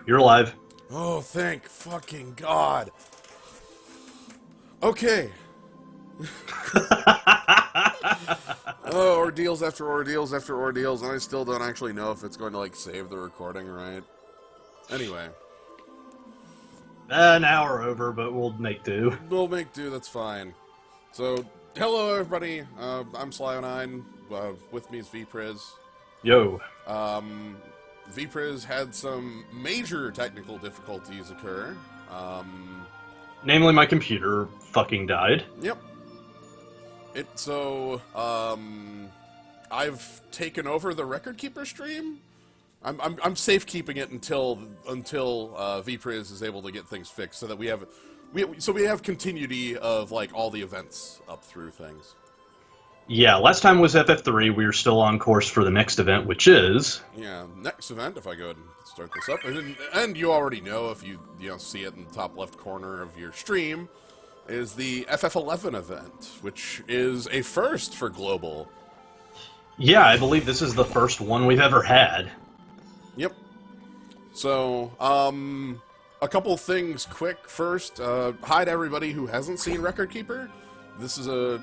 You're alive. Oh, thank fucking God. Okay. Oh, ordeals after ordeals after ordeals, and I still don't actually know if it's going to, like, save the recording right. Anyway. An hour over, but we'll make do. We'll make do, that's fine. So, hello everybody, I'm Sly09, with me is Vpriz. Yo. Vpriz had some major technical difficulties occur. Namely, my computer fucking died. Yep. I've taken over the Record Keeper stream. I'm safe keeping it until Vpriz is able to get things fixed, so that we have continuity of like all the events up through things. Yeah, last time was FF3. We are still on course for the next event, which is... Yeah, next event, if I go ahead and start this up, and you already know, if you see it in the top left corner of your stream, is the FF11 event, which is a first for Global. Yeah, I believe this is the first one we've ever had. Yep. So, a couple things quick first. Hi to everybody who hasn't seen Record Keeper. This is a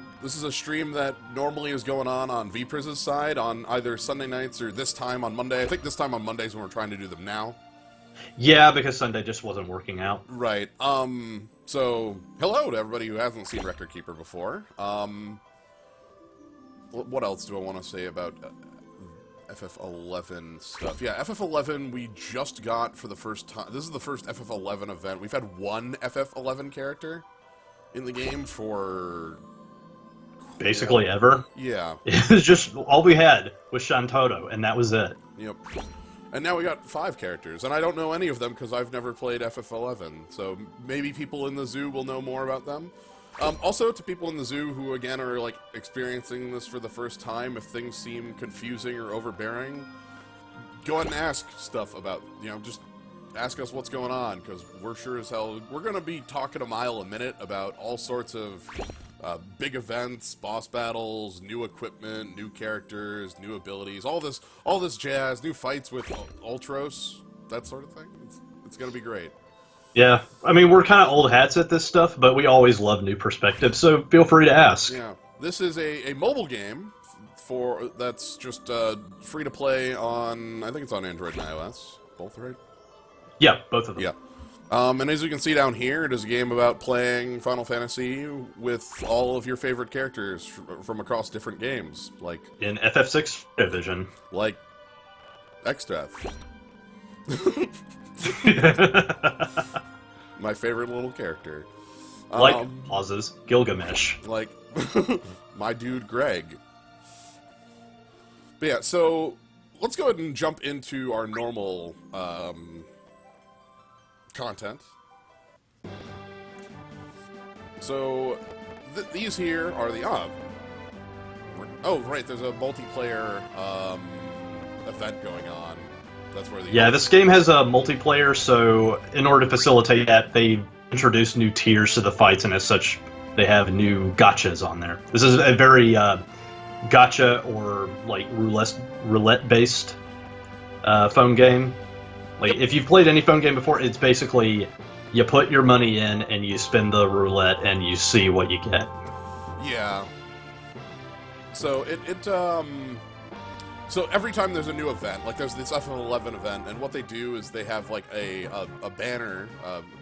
stream that normally is going on Vpriz's side on either Sunday nights or this time on Monday. I think this time on Mondays when we're trying to do them now. Yeah, because Sunday just wasn't working out. Right. So, hello to everybody who hasn't seen Record Keeper before. What else do I want to say about FF11 stuff? Yeah, FF11 we just got for the first time. This is the first FF11 event. We've had one FF11 character in the game for... Basically ever. Yeah. It was just, all we had was Shantotto, and that was it. Yep. And now we got 5 characters, and I don't know any of them because I've never played FF11, so maybe people in the zoo will know more about them. Also, to people in the zoo who, again, are, like, experiencing this for the first time, if things seem confusing or overbearing, go ahead and ask stuff about, just ask us what's going on, because we're sure as hell, we're going to be talking a mile a minute about all sorts of big events, boss battles, new equipment, new characters, new abilities, all this jazz, new fights with Ultros, that sort of thing. It's going to be great. Yeah, I mean, we're kind of old hats at this stuff, but we always love new perspectives, so feel free to ask. Yeah, this is a mobile game that's just free to play on, I think it's on Android and iOS, both, right? Yeah, both of them. Yeah. And as you can see down here, it is a game about playing Final Fantasy with all of your favorite characters from across different games, like... In FF6 division. Like... X-Death. My favorite little character. Like, pauses, Gilgamesh. Like, my dude Greg. But yeah, so, let's go ahead and jump into our normal, content. So, these here are the, oh, right, there's a multiplayer, event going on. That's where the... Yeah, this game has a multiplayer, so in order to facilitate that, they introduce new tiers to the fights, and as such, they have new gachas on there. This is a very gacha or like roulette-based phone game. Like, if you've played any phone game before, it's basically you put your money in and you spin the roulette and you see what you get. Yeah. So so every time there's a new event, like there's this FF11 event, and what they do is they have like a banner,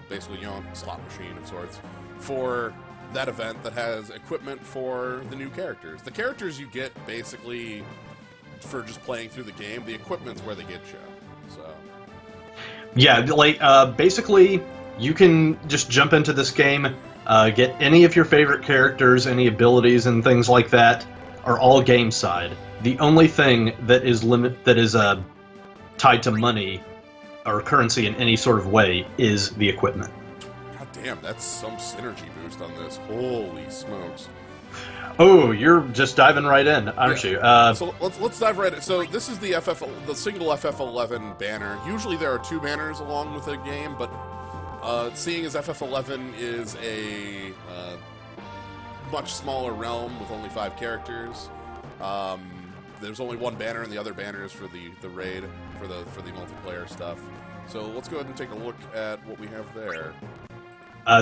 basically, slot machine of sorts, for that event that has equipment for the new characters. The characters you get basically for just playing through the game, the equipment's where they get you. So. Yeah, like, basically, you can just jump into this game, get any of your favorite characters, any abilities and things like that, are all game side. The only thing that is tied to money or currency in any sort of way is the equipment. God damn, that's some synergy boost on this. Holy smokes. Oh, you're just diving right in, aren't you? So let's dive right in. So this is the single FF11 banner. Usually there are 2 banners along with a game, but seeing as FF11 is a much smaller realm with only 5 characters, there's only 1 banner, and the other banner is for the raid, for the multiplayer stuff. So let's go ahead and take a look at what we have there.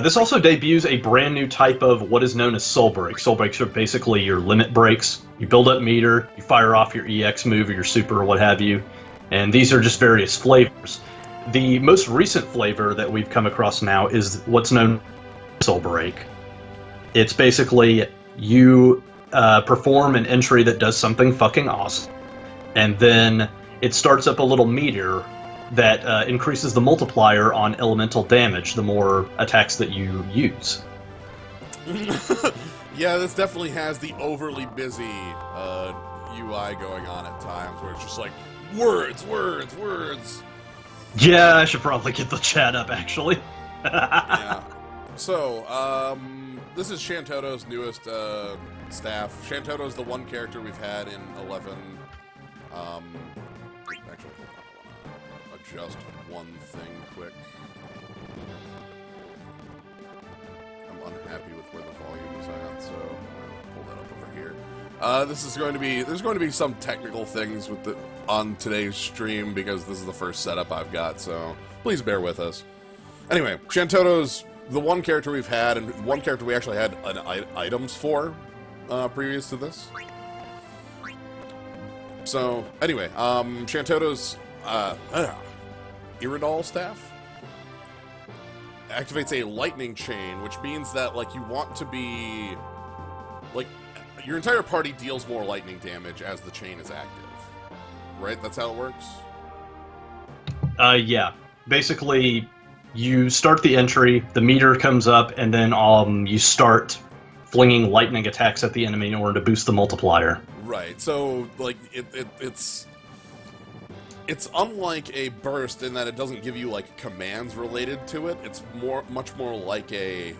This also debuts a brand new type of what is known as soul breaks. Soul breaks are basically your limit breaks. You build up meter, you fire off your EX move or your super or what have you, and these are just various flavors. The most recent flavor that we've come across now is what's known as soul break. It's basically you perform an entry that does something fucking awesome, and then it starts up a little meter that increases the multiplier on elemental damage the more attacks that you use. Yeah, this definitely has the overly busy UI going on at times, where it's just like, words, words, words. Yeah, I should probably get the chat up, actually. Yeah. So, this is Shantoto's newest staff. Shantoto's the one character we've had in 11. Actually, I want to adjust one thing quick. I'm unhappy with where the volume is at, so I'll pull that up over here. There's going to be some technical things with on today's stream because this is the first setup I've got, so please bear with us. Anyway, Shantoto's the one character we've had, and one character we actually had items for previous to this. So, anyway, Shantoto's Iridol staff activates a lightning chain, which means that, like, you want to be... Like, your entire party deals more lightning damage as the chain is active. Right? That's how it works? Yeah. Basically, you start the entry, the meter comes up, and then you start flinging lightning attacks at the enemy in order to boost the multiplier. Right. So, like, it's unlike a burst in that it doesn't give you, like, commands related to it. It's much more like a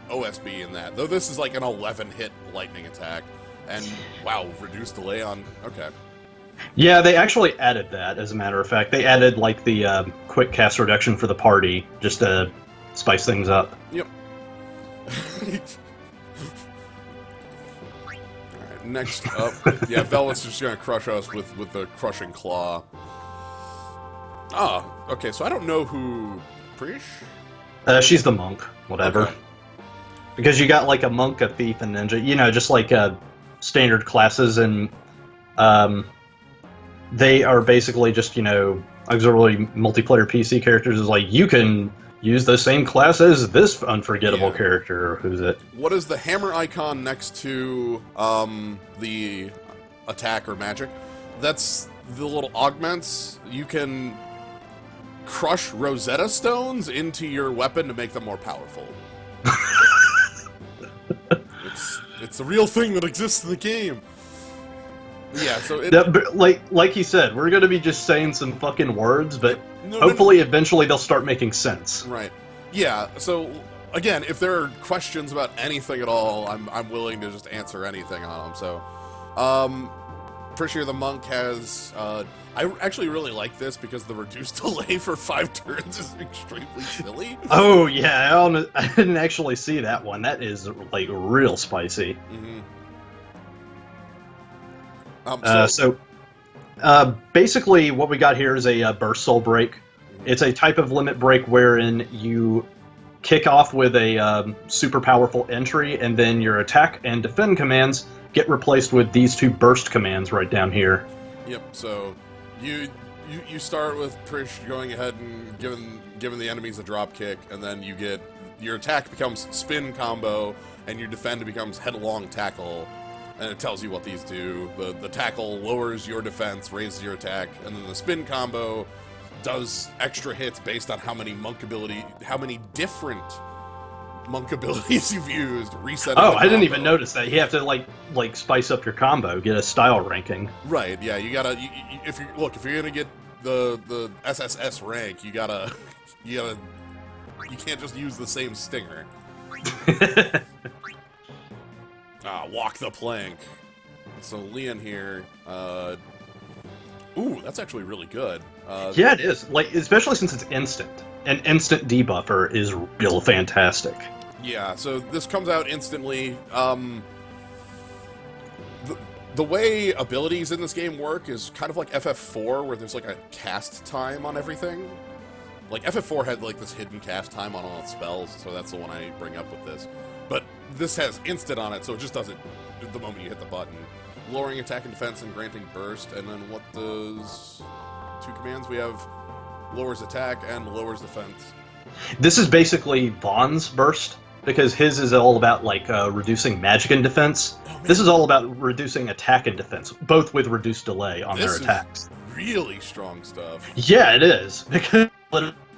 OSB in that. Though this is like an 11-hit lightning attack. And, wow, reduced delay on... Okay. Yeah, they actually added that, as a matter of fact. They added, like, the quick cast reduction for the party, just to spice things up. Yep. Alright, next up... Yeah, Velvet's just gonna crush us with the crushing claw. Ah, okay, so I don't know who... Prish? She's the monk, whatever. Okay. Because you got, like, a monk, a thief, and ninja. You know, just like standard classes, and they are basically just, you know, auxiliary multiplayer PC characters. Is like, you can use the same class as this unforgettable character. Who's it? What is the hammer icon next to the attack or magic? That's the little augments. You can crush Rosetta Stones into your weapon to make them more powerful. It's a real thing that exists in the game. Yeah, so like he said, we're gonna be just saying some fucking words, but hopefully eventually they'll start making sense. Right. Yeah. So again, if there are questions about anything at all, I'm willing to just answer anything on them. So, pretty sure the monk has. I actually really like this because the reduced delay for 5 turns is extremely silly. Oh yeah, I didn't actually see that one. That is like real spicy. Mm-hmm. Basically, what we got here is a burst soul break. Mm-hmm. It's a type of limit break wherein you kick off with a super powerful entry, and then your attack and defend commands get replaced with these 2 burst commands right down here. Yep. So you start with Prish going ahead and giving the enemies a drop kick, and then you get your attack becomes spin combo, and your defend becomes headlong tackle. And it tells you what these do. The tackle lowers your defense, raises your attack, and then the spin combo does extra hits based on how many different monk abilities you've used. Resetting. Oh, I didn't even notice that. You have to like spice up your combo, get a style ranking. Right. Yeah. You gotta. If you're gonna get the SSS rank, you can't just use the same stinger. Walk the plank. So Leon here. Ooh, that's actually really good. Yeah, it is. Like, especially since it's instant. An instant debuffer is real fantastic. Yeah. So this comes out instantly. The way abilities in this game work is kind of like FF4, where there's like a cast time on everything. Like, FF4 had like this hidden cast time on all its spells, so that's the one I bring up with this. But this has instant on it, so it just does it the moment you hit the button. Lowering attack and defense and granting burst, and then what does... 2 commands? We have lowers attack and lowers defense. This is basically Vaughn's burst, because his is all about, like, reducing magic and defense. Oh, this is all about reducing attack and defense, both with reduced delay on their attacks. Really strong stuff. Yeah, it is, because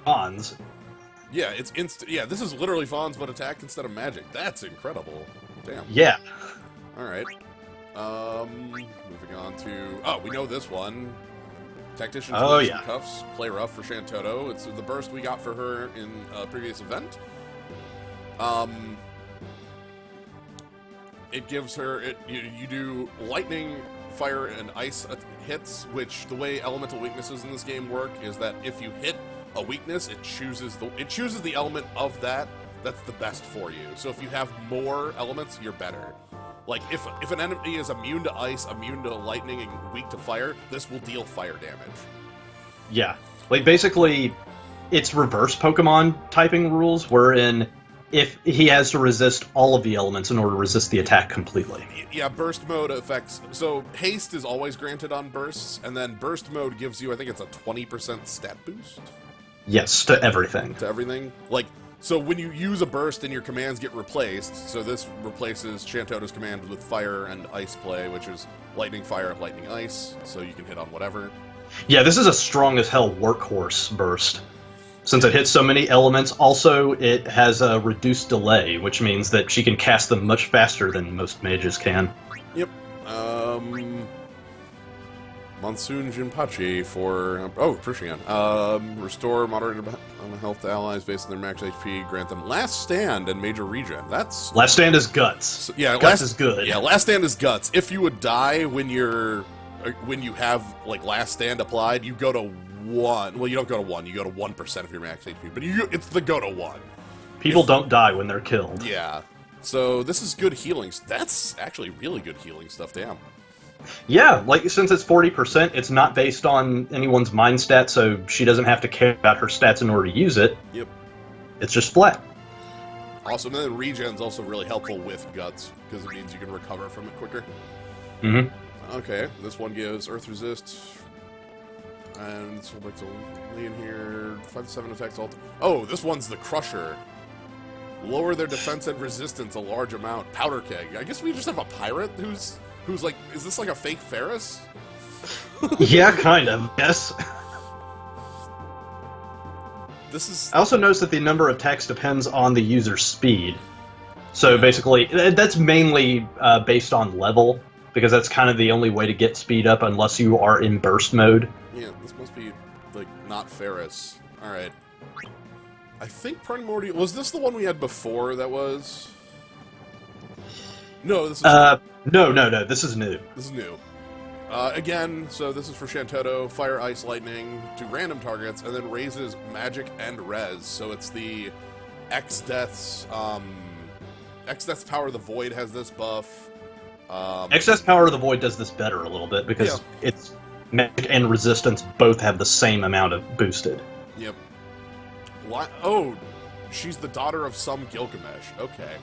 Vaughn's. Yeah, it's instant. Yeah, this is literally Vaughn's, but attack instead of magic. That's incredible. Damn. Yeah. Alright. Moving on to... Oh, we know this one. Tactician's Cuffs, play rough for Shantoto. It's the burst we got for her in a previous event. It gives her... You do lightning, fire, and ice hits, which the way elemental weaknesses in this game work is that if you hit a weakness, it chooses the element of that's the best for you. So if you have more elements, you're better. Like, if an enemy is immune to ice, immune to lightning, and weak to fire, this will deal fire damage. Yeah. Like, basically, it's reverse Pokemon typing rules, wherein if he has to resist all of the elements in order to resist the attack completely. Yeah, burst mode affects... So, haste is always granted on bursts, and then burst mode gives you, I think it's a 20% stat boost? Yes, to everything. To everything? Like... So when you use a burst and your commands get replaced, so this replaces Shantoto's command with fire and ice play, which is lightning, fire, lightning, ice, so you can hit on whatever. Yeah, this is a strong as hell workhorse burst. Since it hits so many elements, also it has a reduced delay, which means that she can cast them much faster than most mages can. Yep. Monsoon Jinpachi for... Oh, Prishian. Restore moderate health to allies based on their max HP. Grant them Last Stand and Major Regen. That's... Last Stand is Guts. So, yeah, Guts is good. Yeah, Last Stand is Guts. If you would die when you have, like, Last Stand applied, you go to 1. Well, you don't go to 1. You go to 1% of your max HP. But it's the go to 1. People don't die when they're killed. Yeah. So this is good healing. That's actually really good healing stuff. Damn. Yeah, like, since it's 40%, it's not based on anyone's mind stat, so she doesn't have to care about her stats in order to use it. Yep. It's just flat. Also, then regen's also really helpful with Guts, because it means you can recover from it quicker. Mm-hmm. Okay, this one gives Earth Resist, and so like to lay in here, 5 to 7 attacks all... Oh, this one's the Crusher. Lower their defense and resistance a large amount. Powder Keg. I guess we just have a pirate who's like, is this like a fake Ferris? Yeah, kind of, yes. I also noticed that the number of attacks depends on the user's speed. So basically, that's mainly based on level, because that's kind of the only way to get speed up unless you are in burst mode. Yeah, this must be, like, not Ferris. Alright. I think Primordial... Was this the one we had before that was... No, this is... No, this is new. This is new. Again, so this is for Shantoto, Fire, Ice, Lightning, to random targets, and then raises Magic and Res. So it's the X-Death's, X-Death's Power of the Void has this buff. Excess Power of the Void does this better a little bit, because it's Magic and Resistance both have the same amount of boosted. Yep. Oh, she's the daughter of some Gilgamesh. Okay.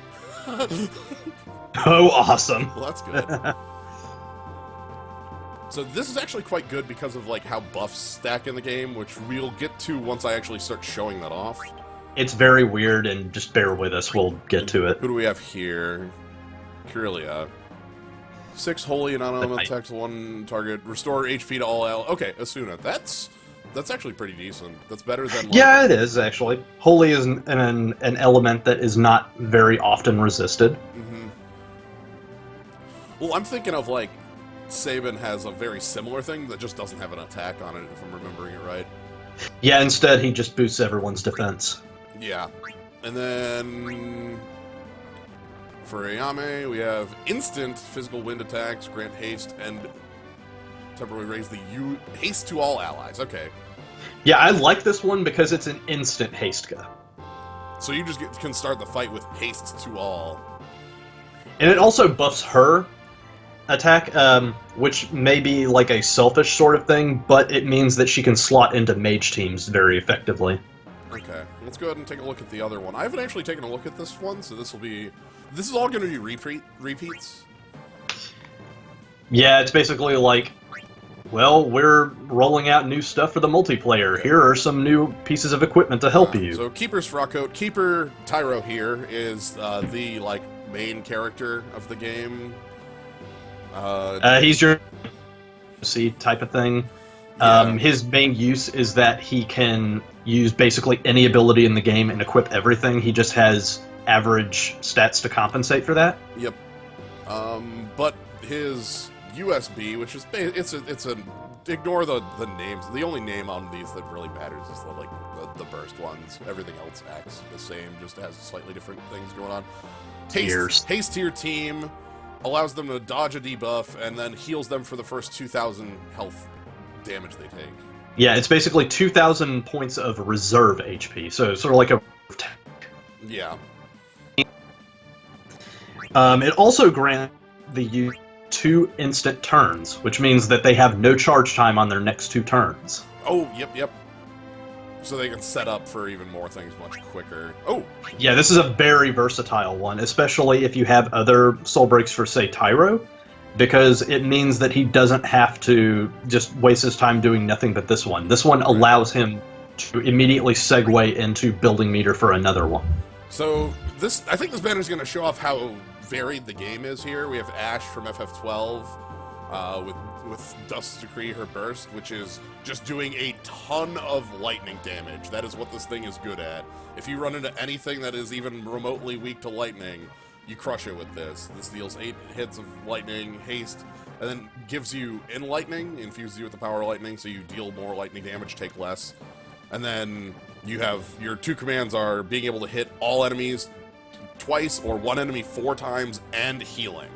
Oh, awesome. Well, that's good. So this is actually quite good because of like how buffs stack in the game, which we'll get to once I actually start showing that off. It's very weird, and just bear with us, we'll get to it. Who do we have here? Kyrilia. 6 holy and non-element attacks 1 target. Restore HP to all Okay, Asuna. That's actually pretty decent. That's better than... Like, yeah, it is, actually. Holy is an element that is not very often resisted. Mm-hmm. Well, I'm thinking of, like, Sabin has a very similar thing that just doesn't have an attack on it, if I'm remembering it right. Yeah, instead he just boosts everyone's defense. Yeah. And then... For Ayame, we have instant physical wind attacks, grant haste, and temporarily raise the haste to all allies. Okay. Yeah, I like this one because it's an instant haste-ka. So you just can start the fight with haste to all. And it also buffs her, attack, which may be like a selfish sort of thing, but it means that she can slot into mage teams very effectively. Okay, let's go ahead and take a look at the other one. I haven't actually taken a look at this one, so this is all going to be repeats. Yeah, it's basically like, well, we're rolling out new stuff for the multiplayer. Here are some new pieces of equipment to help you. So Keeper's frock coat. Keeper Tyro here is the like main character of the game. He's your C type of thing. Yeah. His main use is that he can use basically any ability in the game and equip everything. He just has average stats to compensate for that. Yep. But his USB, which is ignore the names. The only name on these that really matters is the burst ones. Everything else acts the same, just has slightly different things going on. Haste to your team allows them to dodge a debuff and then heals them for the first 2,000 health damage they take. Yeah, it's basically 2,000 points of reserve HP, so sort of like a... Yeah. It also grants the use 2 instant turns, which means that they have no charge time on their next 2 turns. Oh, yep. So they can set up for even more things much quicker. Oh! Yeah, this is a very versatile one, especially if you have other soul breaks for, say, Tyro, because it means that he doesn't have to just waste his time doing nothing but this one. This one allows him to immediately segue into building meter for another one. So I think this banner is going to show off how varied the game is here. We have Ash from FF12 with Dust's Decree, her burst, which is just doing a ton of lightning damage. That is what this thing is good at. If you run into anything that is even remotely weak to lightning, you crush it with this. This deals 8 hits of lightning, haste, and then gives you lightning, infuses you with the power of lightning, so you deal more lightning damage, take less. And then you have your 2 commands are being able to hit all enemies twice or 1 enemy 4 times and healing.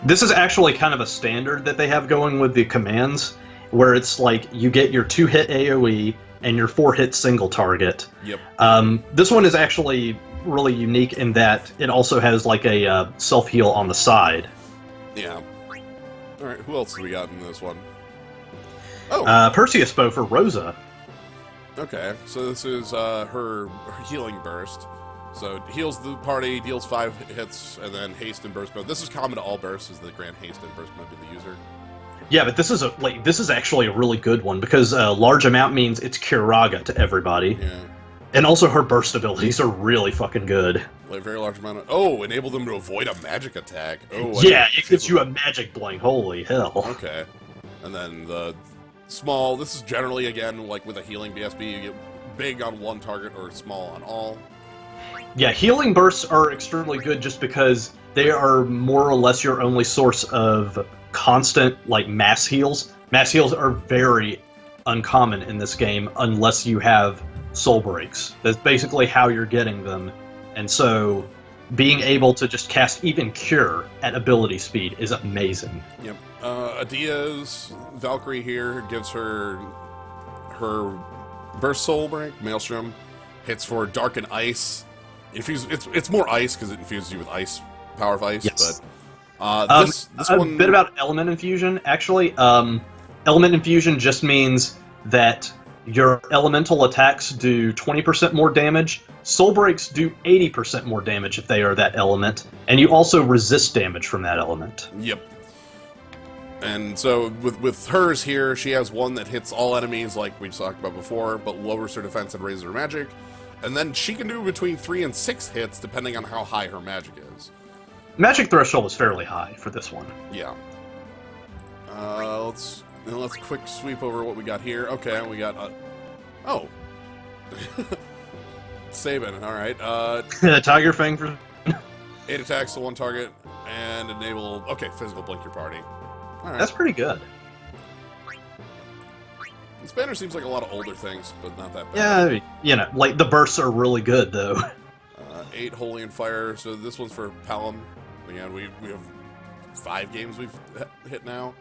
This is actually kind of a standard that they have going with the commands, where it's like you get your 2-hit AoE and your 4-hit single target. Yep. This one is actually really unique in that it also has like a self-heal on the side. Yeah. Alright, who else do we got in this one? Oh! Perseus bow for Rosa. Okay, so this is her healing burst. So it heals the party, deals 5 hits, and then haste and burst mode. This is common to all bursts, is the grant haste and burst mode to the user. Yeah, but this is actually a really good one because a large amount means it's Kiraga to everybody. Yeah. And also her burst abilities are really fucking good. Like very large amount of... Oh, enable them to avoid a magic attack. Oh, yeah, it gives you a magic blink. Holy hell. Okay. And then the small... This is generally, again, like with a healing BSB, you get big on one target or small on all. Yeah, healing bursts are extremely good just because they are more or less your only source of constant, like, mass heals. Mass heals are very uncommon in this game unless you have soul breaks. That's basically how you're getting them. And so being able to just cast even Cure at ability speed is amazing. Yep. Adia's Valkyrie here gives her burst soul break, Maelstrom, hits for Dark and Ice. It's more ice because it infuses you with ice, power of ice. Yes. But this one... A bit about element infusion, actually. Element infusion just means that your elemental attacks do 20% more damage. Soul breaks do 80% more damage if they are that element, and you also resist damage from that element. Yep. And so with hers here, she has one that hits all enemies, like we talked about before, but lowers her defense and raises her magic. And then she can do between 3 and 6 hits, depending on how high her magic is. Magic threshold is fairly high for this one. Yeah. Let's quick sweep over what we got here. Okay, we got... oh. Sabin, alright. Tiger Fang for... 8 attacks to 1 target, and enable... Okay, physical blink your party. Alright. That's pretty good. This banner seems like a lot of older things, but not that bad. Yeah, you know, like, the bursts are really good, though. 8 Holy and Fire, so this one's for Pelham. Again, we have 5 games we've hit now.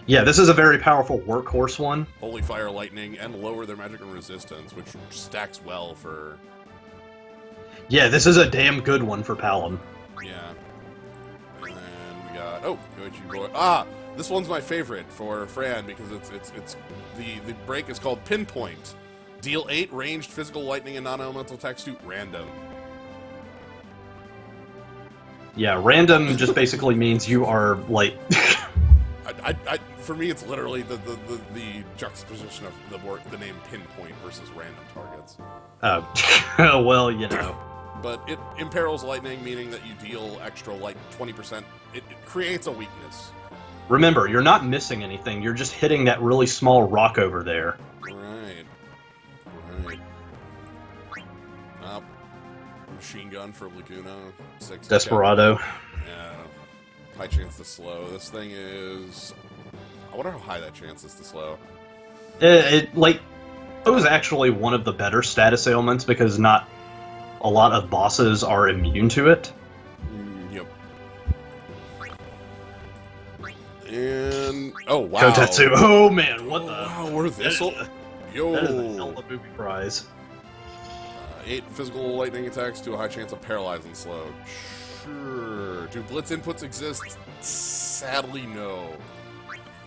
Yeah, this is a very powerful workhorse one. Holy Fire, Lightning, and lower their magic and resistance, which stacks well for... Yeah, this is a damn good one for Palom. Yeah. And then we got squad. Oh, Goichi boy. Ah, this one's my favorite for Fran because it's the break is called Pinpoint. Deal 8 ranged physical lightning and non-elemental attacks to random. Yeah, random just basically means you are like. For me, it's literally the juxtaposition of the name Pinpoint versus random targets. Oh, well, you know. But it imperils lightning, meaning that you deal extra, like, 20%. It creates a weakness. Remember, you're not missing anything. You're just hitting that really small rock over there. Right. Machine gun for Laguna. 6 Desperado. Yeah. High chance to slow. This thing is... I wonder how high that chance is to slow. It was actually one of the better status ailments because not a lot of bosses are immune to it. Yep. And... Oh, wow. Kotetsu. Oh, man, what the... Wow, we're this old. Yo. That is a Zelda movie prize. 8 physical lightning attacks to a high chance of paralyzing slow. Sure. Do blitz inputs exist? Sadly, no.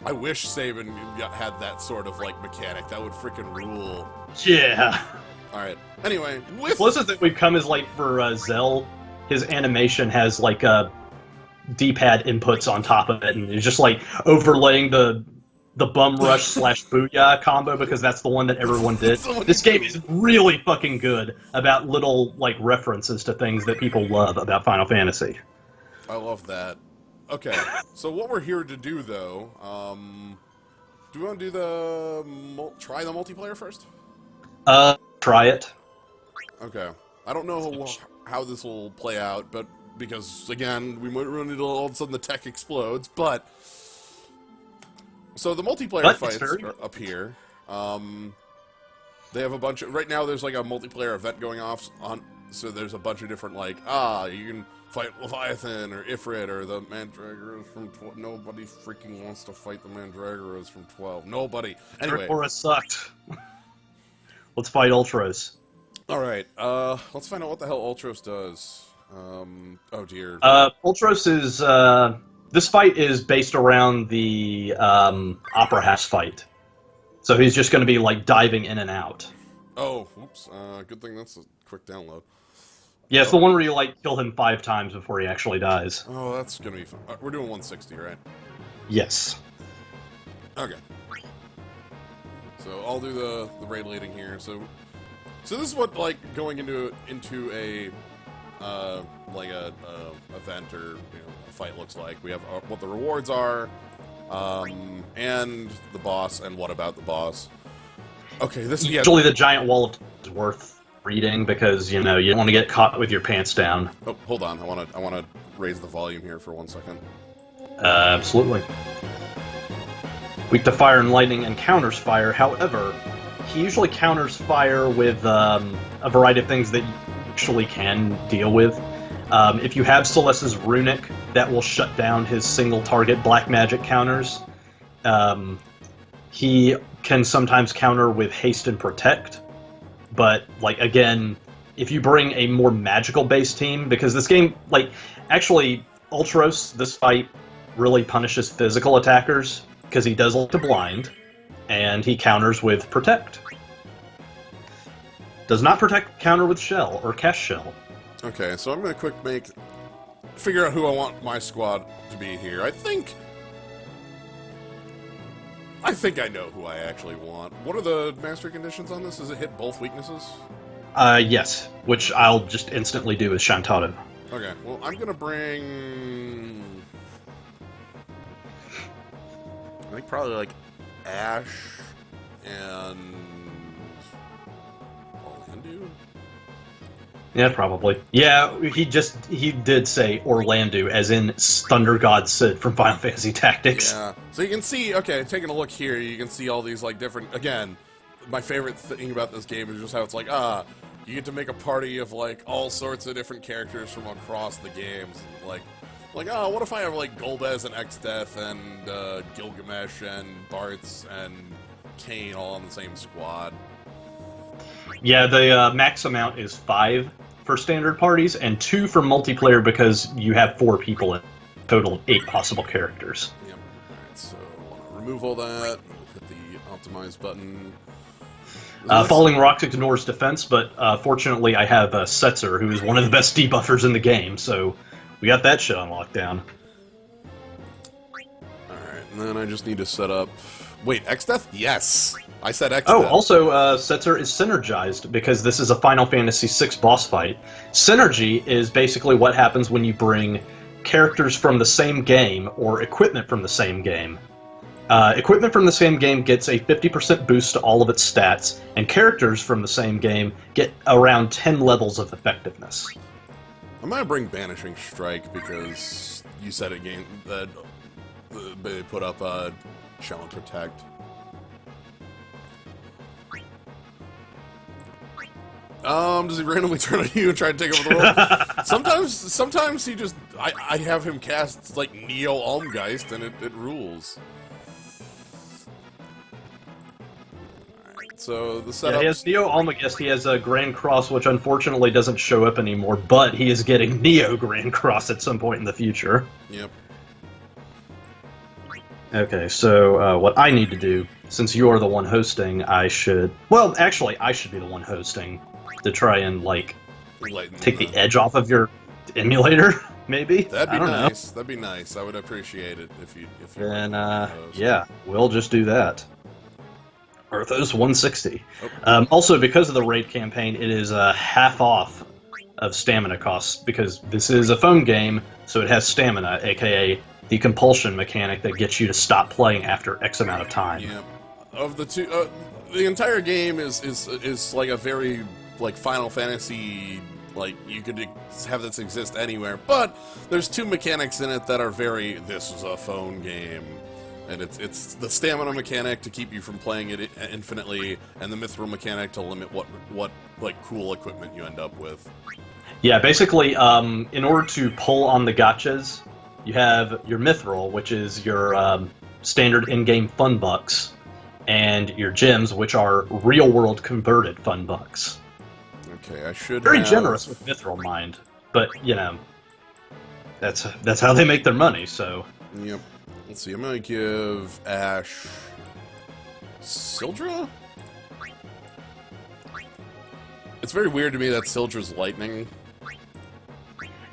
I wish Saban had that sort of, like, mechanic. That would freaking rule. Yeah. Alright. Anyway, The closest that we've come is, like, for Zell, his animation has, like, D-pad inputs on top of it, and it's just, like, overlaying the bum rush / booyah combo because that's the one that everyone did. This game is really fucking good about little, like, references to things that people love about Final Fantasy. I love that. Okay, so what we're here to do, though, do we want to do try the multiplayer first? Try it. Okay. I don't know how this will play out, but because, again, we might run into all of a sudden the tech explodes, but... So the multiplayer fights are up here. They have a bunch of... Right now there's like a multiplayer event going off on... So there's a bunch of different like, you can fight Leviathan or Ifrit or the Mandragoras from 12. Nobody freaking wants to fight the Mandragoras from 12. Nobody. Anyway. Or sucked. Let's fight Ultros. Alright, let's find out what the hell Ultros does. Oh dear. Ultros is, this fight is based around the Opera House fight. So he's just going to be, like, diving in and out. Oh, whoops. Good thing that's a quick download. Yeah, it's the one where you, like, kill him 5 times before he actually dies. Oh, that's going to be fun. We're doing 160, right? Yes. Okay. So I'll do the raid leading here. So this is what, like, going into a event or a fight looks like. We have what the rewards are, and the boss, and what about the boss. Okay, this is usually the giant wall of is worth reading because you don't want to get caught with your pants down. Oh, hold on, I want to raise the volume here for 1 second. Absolutely. Weak to fire and lightning and counters fire. However, he usually counters fire with a variety of things that you actually can deal with. If you have Celeste's Runic, that will shut down his single-target black magic counters. He can sometimes counter with Haste and Protect, but, like, again, if you bring a more magical-based team, because this game, like, actually, Ultros, this fight, really punishes physical attackers, because he does like to blind, and he counters with Protect. Does not Protect counter with Shell, or Cast Shell. Okay, so I'm going to figure out who I want my squad to be here. I think I know who I actually want. What are the mastery conditions on this? Does it hit both weaknesses? Yes, which I'll just instantly do with Shantaro. Okay, well, I'm going to bring... I think probably, like, Ash and... Orlando? Yeah, probably. Yeah, he did say Orlando, as in Thunder God Sid from Final Fantasy Tactics. Yeah. So you can see, okay, taking a look here, you can see all these, like, different, again, my favorite thing about this game is just how it's like, you get to make a party of, like, all sorts of different characters from across the games. Like, what if I have, like, Golbez and X-Death and Gilgamesh and Bartz and Kain all on the same squad? Yeah, the max amount is 5 for standard parties and 2 for multiplayer because you have 4 people in. total of 8 possible characters. Yep. Alright, so I want to remove all that, hit the optimize button. Falling Rocks ignores defense, but fortunately I have Setzer, who is one of the best debuffers in the game, so we got that shit on lockdown. Alright, and then I just need to set up... Wait, X-Death? Yes! I said X-Death. Oh, also, Setzer is synergized, because this is a Final Fantasy VI boss fight. Synergy is basically what happens when you bring characters from the same game, or equipment from the same game. Equipment from the same game gets a 50% boost to all of its stats, and characters from the same game get around 10 levels of effectiveness. I'm gonna bring Banishing Strike, because you said it game that they put up Shell and Protect. Does he randomly turn on you and try to take over the world? sometimes he just... I have him cast, like, Neo Almgeist, and it rules. Alright, so the setup... Yeah, he has Neo Almagest, he has a Grand Cross, which unfortunately doesn't show up anymore, but he is getting Neo Grand Cross at some point in the future. Yep. Okay, so what I need to do, since you are the one hosting, I should... Well, actually, I should be the one hosting to try and, like, take the edge off of your emulator, maybe? That'd be nice. Know. That'd be nice. I would appreciate it if you then, yeah, we'll just do that. Arthos 160. Oh. Also, because of the raid campaign, it is half off of stamina costs, because this is a phone game, so it has stamina, aka the compulsion mechanic that gets you to stop playing after X amount of time. Yeah. Of the two, the entire game is like a very, like, Final Fantasy, like, you could have this exist anywhere, but there's two mechanics in it that are very, this is a phone game. And it's the stamina mechanic to keep you from playing it infinitely, and the mithril mechanic to limit what like cool equipment you end up with. Yeah, basically, in order to pull on the gotchas, you have your mithril, which is your standard in-game fun bucks, and your gems, which are real-world converted fun bucks. Okay, I should Very generous with mithril mind, but you know, that's how they make their money. So. Yep. Let's see. I'm gonna give Ash Sildra. It's very weird to me that Sildra's lightning.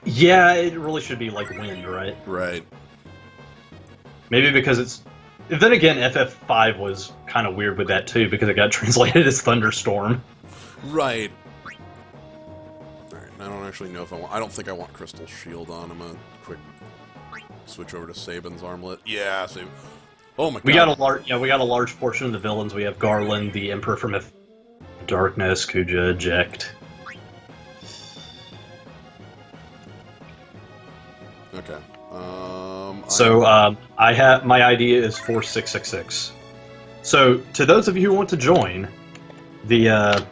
Yeah, it really should be like wind, right? Right. Maybe because it's... Then again, FF5 was kind of weird with that, too, because it got translated as Thunderstorm. Right. Alright, I don't actually know if I want... I don't think I want Crystal Shield on. I'm gonna quick switch over to Sabin's Armlet. Yeah, Sabin. Oh my god. We got a large portion of the villains. We have Garland, the Emperor from Darkness, Kuja, Eject. Okay. I have my ID is 4666. So to those of you who want to join, the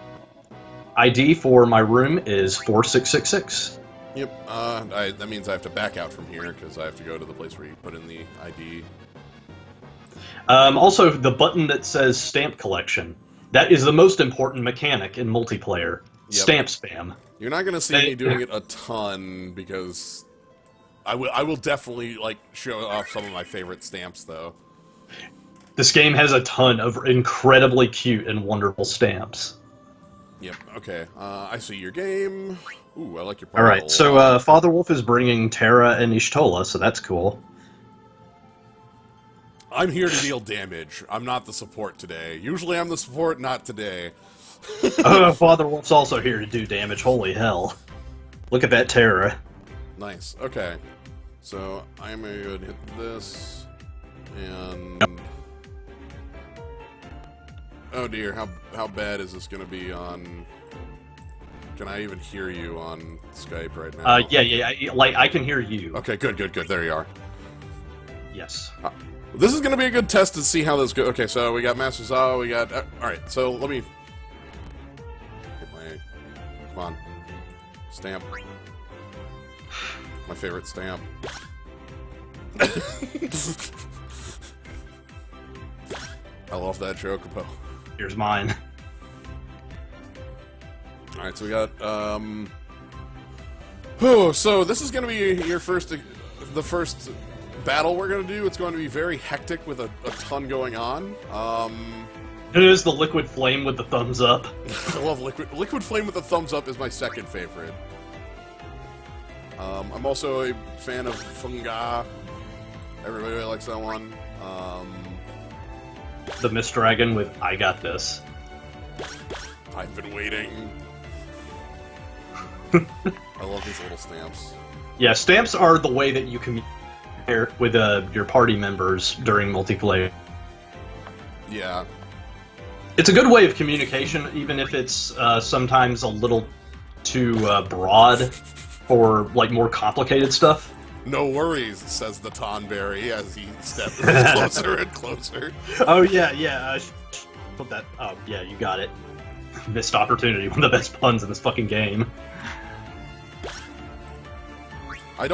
ID for my room is 4666. Yep. That means I have to back out from here because I have to go to the place where you put in the ID. Also, the button that says Stamp Collection. That is the most important mechanic in multiplayer. Yep. Stamp spam. You're not going to see me doing it a ton because I will definitely like show off some of my favorite stamps though. This game has a ton of incredibly cute and wonderful stamps. Yep. Okay. I see your game. Ooh, I like your. All right. So Father Wolf is bringing Terra and Ishtola, so that's cool. I'm here to deal damage. I'm not the support today. Usually I'm the support, not today. Father Wolf's also here to do damage. Holy hell! Look at that Terra. Nice. Okay. So I'm going to hit this, and oh dear, how bad is this going to be on? Can I even hear you on Skype right now? Yeah. Like I can hear you. Okay, good. There you are. Yes. This is going to be a good test to see how this goes. Okay, so we got Master Zaw, we got... Alright, so let me... Hit my... Come on. Stamp. My favorite stamp. I love that Chocobo. Here's mine. Alright, so we got, Oh, so this is going to be your first the first battle we're going to do, it's going to be very hectic with a ton going on. It is the liquid flame with the thumbs up. I love liquid flame with the thumbs up is my second favorite. I'm also a fan of Funga. Everybody really likes that one. The Mist Dragon with I got this. I've been waiting. I love these little stamps. Yeah, stamps are the way that you communicate with your party members during multiplayer. Yeah. It's a good way of communication, even if it's sometimes a little too broad for like more complicated stuff. No worries, says the Tonberry as he steps closer and closer. Oh yeah. Put that. Oh yeah, you got it. Missed opportunity. One of the best puns in this fucking game. I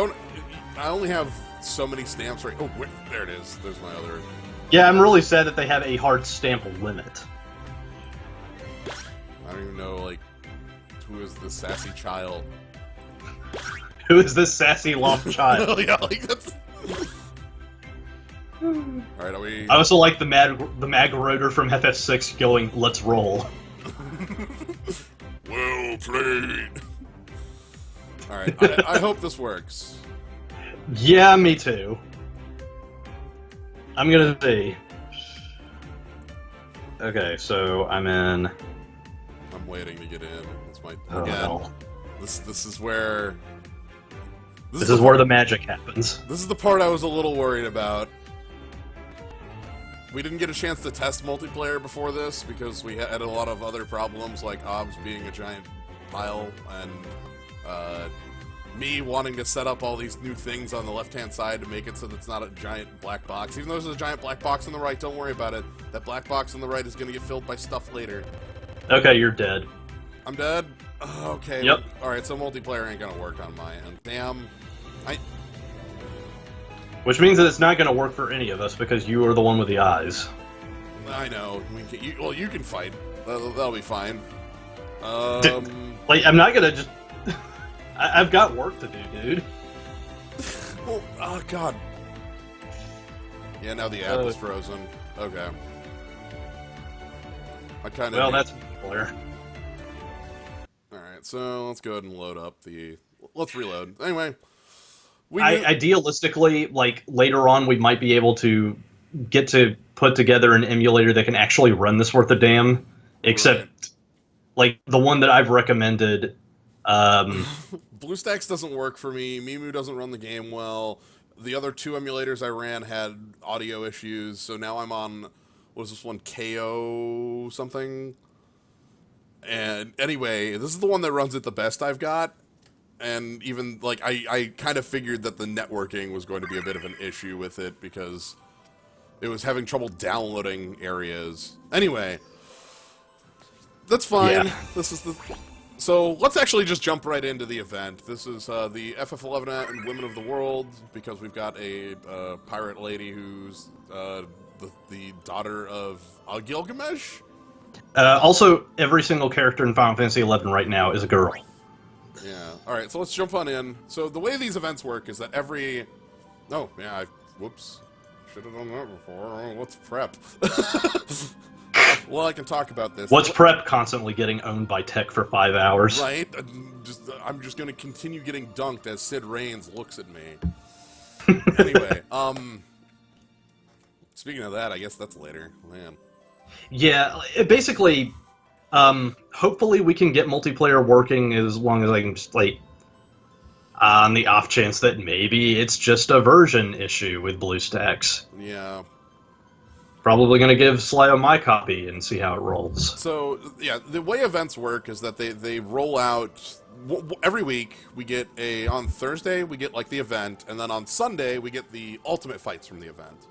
only have so many stamps right. Oh, wait, there it is. There's my other. Yeah, I'm really sad that they have a hard stamp limit. I don't even know, like, who is this sassy child? Who is this sassy loft child? Yeah, like that's. Alright, are we. I also like the mag rotor from FF6 going, "Let's roll." Well played. Alright, I hope this works. Yeah, me too. I'm gonna see. Okay, so I'm in. I'm waiting to get in. It's my Oh, again. hell. This is where. This is where the magic happens. This is the part I was a little worried about. We didn't get a chance to test multiplayer before this because we had a lot of other problems, like OBS being a giant pile and me wanting to set up all these new things on the left-hand side to make it so that it's not a giant black box. Even though there's a giant black box on the right, don't worry about it. That black box on the right is going to get filled by stuff later. Okay, you're dead. I'm dead? Okay. Yep. Alright, so multiplayer ain't going to work on my end. Damn. Which means that it's not going to work for any of us because you are the one with the eyes. I know. You can fight. That'll be fine. Like, I'm not going to just... I've got work to do, dude. Well, oh, God. Yeah, now the app is frozen. Okay. I kind of... Well, that's clear. Alright, so let's go ahead and load up the... Let's reload. Anyway... Idealistically, like, later on we might be able to get to put together an emulator that can actually run this worth a damn. Except, right. Like, the one that I've recommended... BlueStacks doesn't work for me. Mimu doesn't run the game well. The other two emulators I ran had audio issues, so now I'm on... What was this one? KO something? And anyway, this is the one that runs it the best I've got. And even, like, I kind of figured that the networking was going to be a bit of an issue with it because it was having trouble downloading areas. Anyway, that's fine. Yeah. This is the... So, let's actually just jump right into the event. This is the FF11 and Women of the World, because we've got a pirate lady who's the daughter of Gilgamesh? Also, every single character in Final Fantasy XI right now is a girl. Yeah. Alright, so let's jump on in. So the way these events work is that every... Oh, yeah, whoops. Should have done that before. What's prep? Well, I can talk about this. What's prep constantly getting owned by tech for 5 hours? Right? I'm just going to continue getting dunked as Sid Raines looks at me. Anyway, speaking of that, I guess that's later. Man. Yeah, basically... hopefully we can get multiplayer working as long as I can just, like, on the off chance that maybe it's just a version issue with BlueStacks. Yeah. Probably gonna give Slayo my copy and see how it rolls. So, yeah, the way events work is that they roll out... Every week, we get on Thursday, we get, like, the event, and then on Sunday, we get the ultimate fights from the event.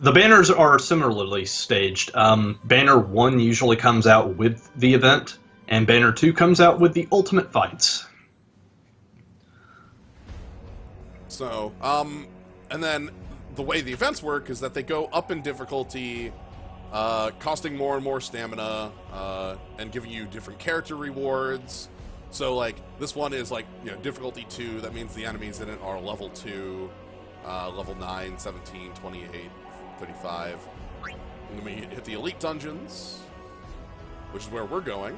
The banners are similarly staged. Banner 1 usually comes out with the event, and Banner 2 comes out with the ultimate fights. So, and then the way the events work is that they go up in difficulty, costing more and more stamina, and giving you different character rewards. So, like, this one is, like, difficulty 2. That means the enemies in it are level 2, level 9, 17, 28, 35. And then we hit the Elite Dungeons, which is where we're going.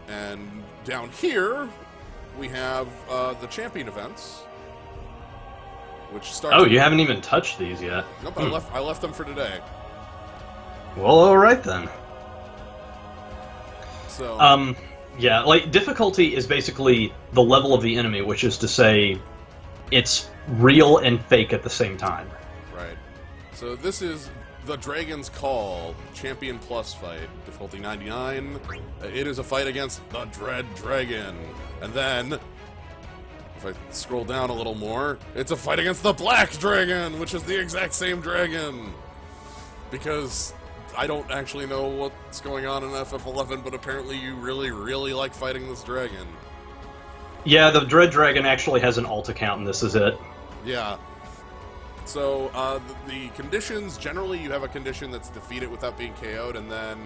And down here, we have the Champion events, which start... Oh, you haven't even touched these yet. Nope, I left them for today. Well, alright then. So... yeah, like, difficulty is basically the level of the enemy, which is to say, it's real and fake at the same time. Right. So this is the Dragon's Call, Champion Plus fight, difficulty 99. It is a fight against the Dread Dragon. And then, if I scroll down a little more, it's a fight against the Black Dragon, which is the exact same dragon. Because I don't actually know what's going on in FF11, but apparently you really, really like fighting this dragon. Yeah, the Dread Dragon actually has an alt account, and this is it. Yeah. So, the conditions, generally you have a condition that's defeat it without being KO'd, and then,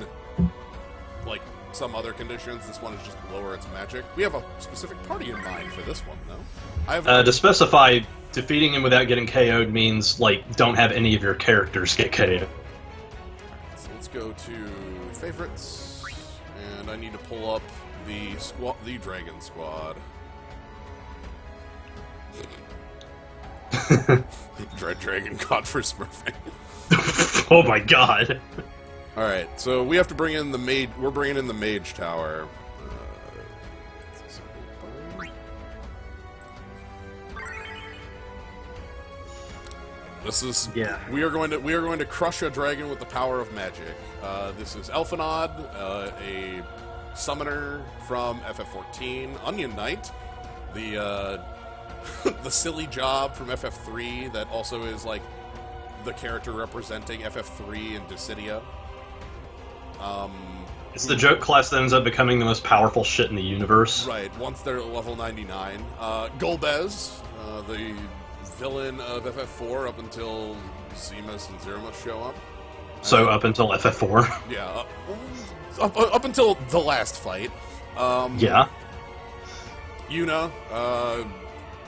like, some other conditions, this one is just lower its magic. We have a specific party in mind for this one, though. To specify, defeating him without getting KO'd means, like, don't have any of your characters get KO'd. So let's go to favorites, and I need to pull up the Dragon Squad. Dread Dragon, God for smurfing. Oh my god. Alright, so we have to bring in the mage. We're bringing in the Mage Tower. This is... Yeah. We are going to crush a dragon with the power of magic. This is Elfinod, a summoner from FF14. Onion Knight, the the silly job from FF3 that also is, like, the character representing FF3 and Dissidia. It's the joke class that ends up becoming the most powerful shit in the universe. Right, once they're at level 99. Golbez, the villain of FF4 up until Zemus and Zeramus show up. So up until FF4. Yeah, up until the last fight. Yeah. Yuna,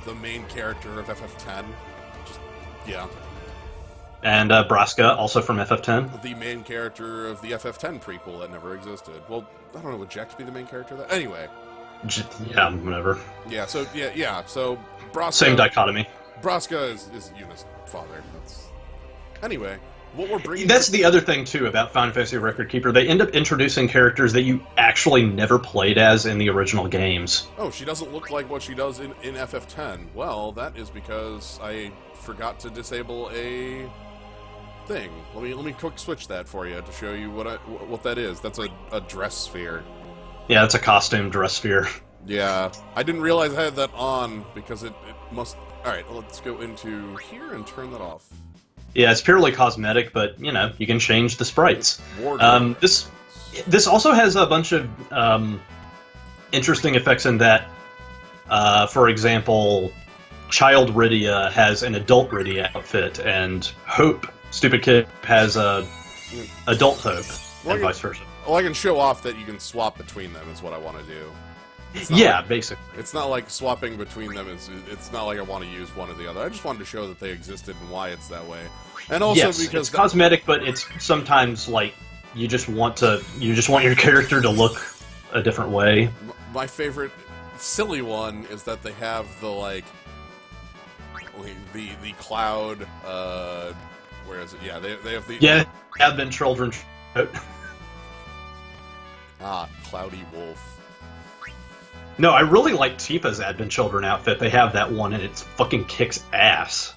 the main character of FF10. Yeah. And Braska, also from FF10. The main character of the FF10 prequel that never existed. Well, I don't know, would Jack be the main character of that? Anyway. Yeah, whatever. Yeah, so Braska... Same dichotomy. Braska is Yuna's father. Anyway, what we're bringing... That's the other thing, too, about Final Fantasy Record Keeper. They end up introducing characters that you actually never played as in the original games. Oh, she doesn't look like what she does in FF10. Well, that is because I forgot to disable a thing. Let me quick switch that for you to show you what that is. That's a dress sphere. Yeah, it's a costume dress sphere. Yeah, I didn't realize I had that on because it must... Alright, let's go into here and turn that off. Yeah, it's purely cosmetic, but, you know, you can change the sprites. This also has a bunch of interesting effects in that, for example, Child Rydia has an adult Rydia outfit, and Hope, Stupid Kid, has adult Hope, and vice versa. Well, I can show off that you can swap between them is what I want to do. Yeah, basically. It's not like swapping between them. It's not like I want to use one or the other. I just wanted to show that they existed and why it's that way. And also yes, because it's cosmetic, but it's sometimes like you just want your character to look a different way. My favorite silly one is that they have the the cloud. Where is it? Yeah, they have the Advent Children. Cloudy Wolf. No, I really like Tifa's Advent Children outfit. They have that one, and it fucking kicks ass.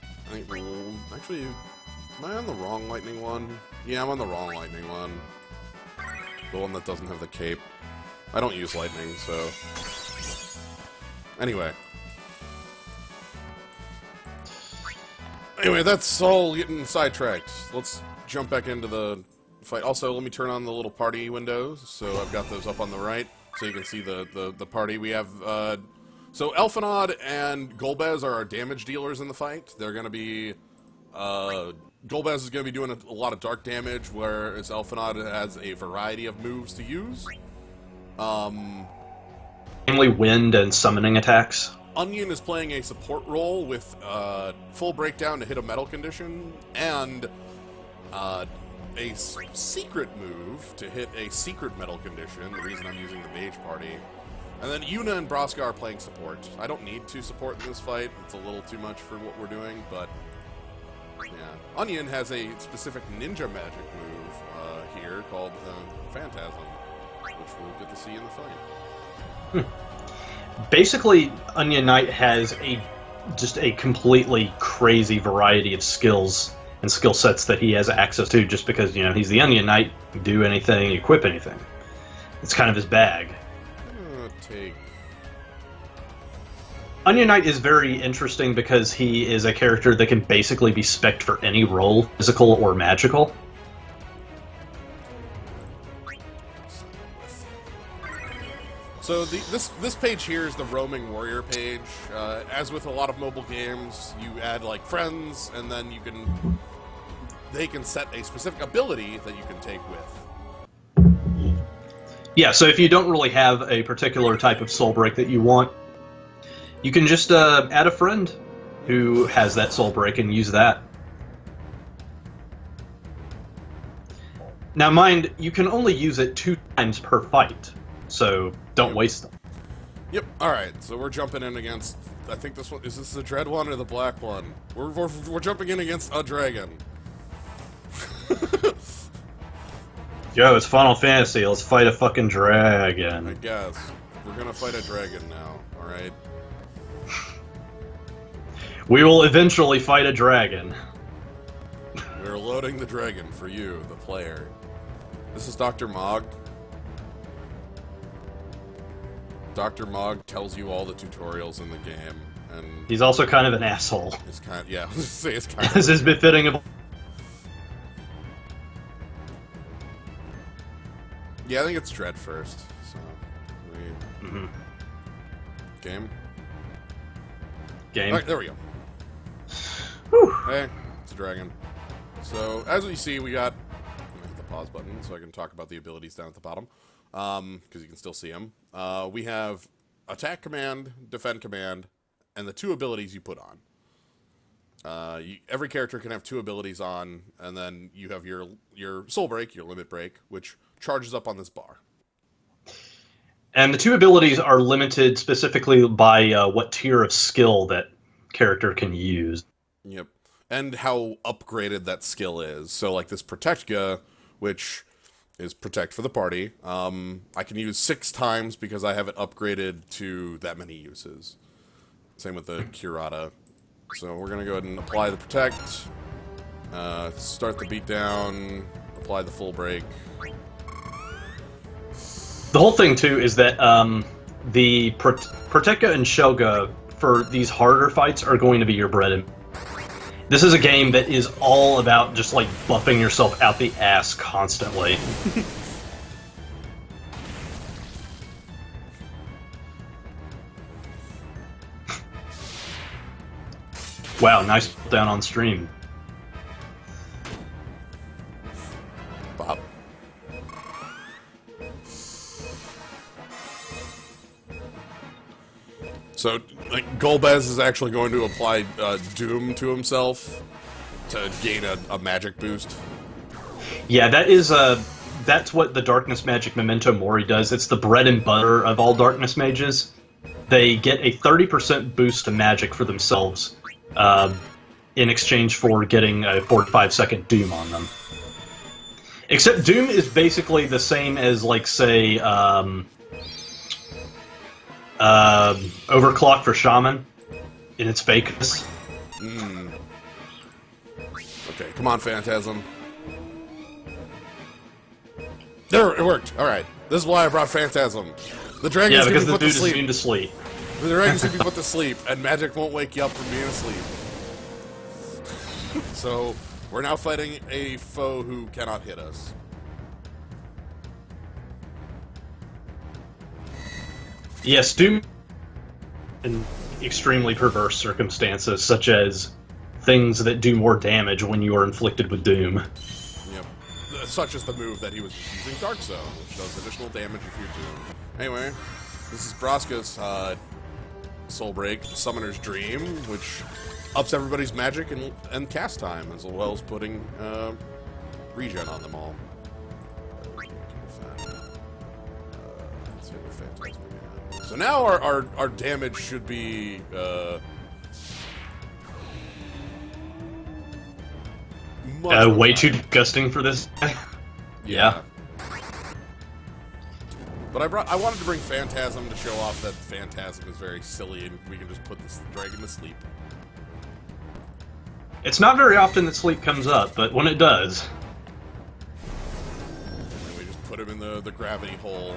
Actually, am I on the wrong lightning one? Yeah, I'm on the wrong lightning one. The one that doesn't have the cape. I don't use lightning, so... Anyway, that's all getting sidetracked. Let's jump back into the fight. Also, let me turn on the little party windows, so I've got those up on the right. So you can see the party. We have, so Elfinod and Golbez are our damage dealers in the fight. They're going to be, Golbez is going to be doing a lot of dark damage, whereas Elfinod has a variety of moves to use. Namely wind and summoning attacks. Onion is playing a support role with full breakdown to hit a metal condition, and a secret move to hit a secret metal condition, the reason I'm using the mage party. And then Yuna and Braska are playing support. I don't need to support in this fight, it's a little too much for what we're doing, but yeah. Onion has a specific ninja magic move here called Phantasm, which we'll get to see in the fight. Basically, Onion Knight has just a completely crazy variety of skills and skill sets that he has access to just because, you know, he's the Onion Knight, he can do anything, equip anything. It's kind of his bag. Onion Knight is very interesting because he is a character that can basically be spec'd for any role, physical or magical. So this page here is the roaming warrior page. As with a lot of mobile games, you add like friends, and then they can set a specific ability that you can take with. Yeah, so if you don't really have a particular type of soul break that you want, you can just add a friend who has that soul break and use that. Now mind, you can only use it 2 times per fight, so don't waste them. Yep, alright, so we're jumping in against, I think this one, is this the Dread one or the Black one? We're jumping in against a dragon. Yo, it's Final Fantasy, let's fight a fucking dragon. I guess. We're gonna fight a dragon now, alright? We will eventually fight a dragon. We're loading the dragon for you, the player. This is Dr. Mog. Dr. Mog tells you all the tutorials in the game, and he's also kind of an asshole. It's kind of, yeah, let's say it's kind of. As is befitting of. Yeah, I think it's Dread first. So, game. Game. All right, there we go. Whew. Hey, it's a dragon. So, as we see, we got. I'm gonna hit the pause button so I can talk about the abilities down at the bottom, because you can still see them. We have attack command, defend command, and the 2 abilities you put on. Every character can have 2 abilities on, and then you have your soul break, your limit break, which charges up on this bar. And the 2 abilities are limited specifically by what tier of skill that character can use. Yep. And how upgraded that skill is. So, like this Protectga, which is Protect for the party, I can use 6 times because I have it upgraded to that many uses. Same with the Curata. So we're going to go ahead and apply the Protect, start the beatdown, apply the full break. The whole thing, too, is that the Protectga and Shoga, for these harder fights, are going to be your bread and... This is a game that is all about just, like, buffing yourself out the ass constantly. Wow, nice down on stream. Bob. So, like, Golbez is actually going to apply Doom to himself to gain a magic boost. Yeah, that is that's what the Darkness Magic Memento Mori does. It's the bread and butter of all Darkness Mages. They get a 30% boost to magic for themselves in exchange for getting a 4 to 5 second Doom on them. Except Doom is basically the same as, like, say, Overclock for Shaman in its fakeness. Okay, come on, Phantasm. There, it worked. All right, this is why I brought Phantasm. The dragon's because gonna the be put dude to is sleep. immune to sleep. The dragon's gonna be put to sleep, and magic won't wake you up from being asleep. So we're now fighting a foe who cannot hit us. Yes, Doom in extremely perverse circumstances, such as things that do more damage when you are inflicted with Doom. Yep. Such as the move that he was using, Dark Zone, which does additional damage if you're Doom. Anyway, this is Braska's Soul Break Summoner's Dream, which ups everybody's magic and cast time, as well as putting regen on them all. So now our damage should be way too disgusting for this guy. Yeah. But I wanted to bring Phantasm to show off that Phantasm is very silly and we can just put this dragon to sleep. It's not very often that sleep comes up, but when it does... And we just put him in the gravity hole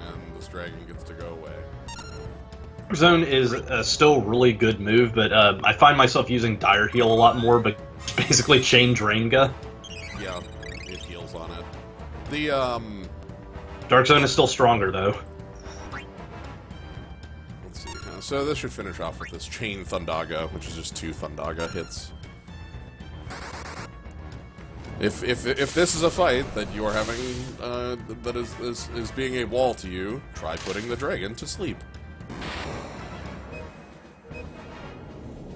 and this dragon gets to go away. Zone is a still really good move, but I find myself using Dire Heal a lot more, but it's basically Chain Drenga. Yeah, it heals on it. The, Dark Zone is still stronger, though. let's see. So this should finish off with this Chain Thundaga, which is just 2 Thundaga hits. If this is a fight that you are having that is being a wall to you, try putting the dragon to sleep.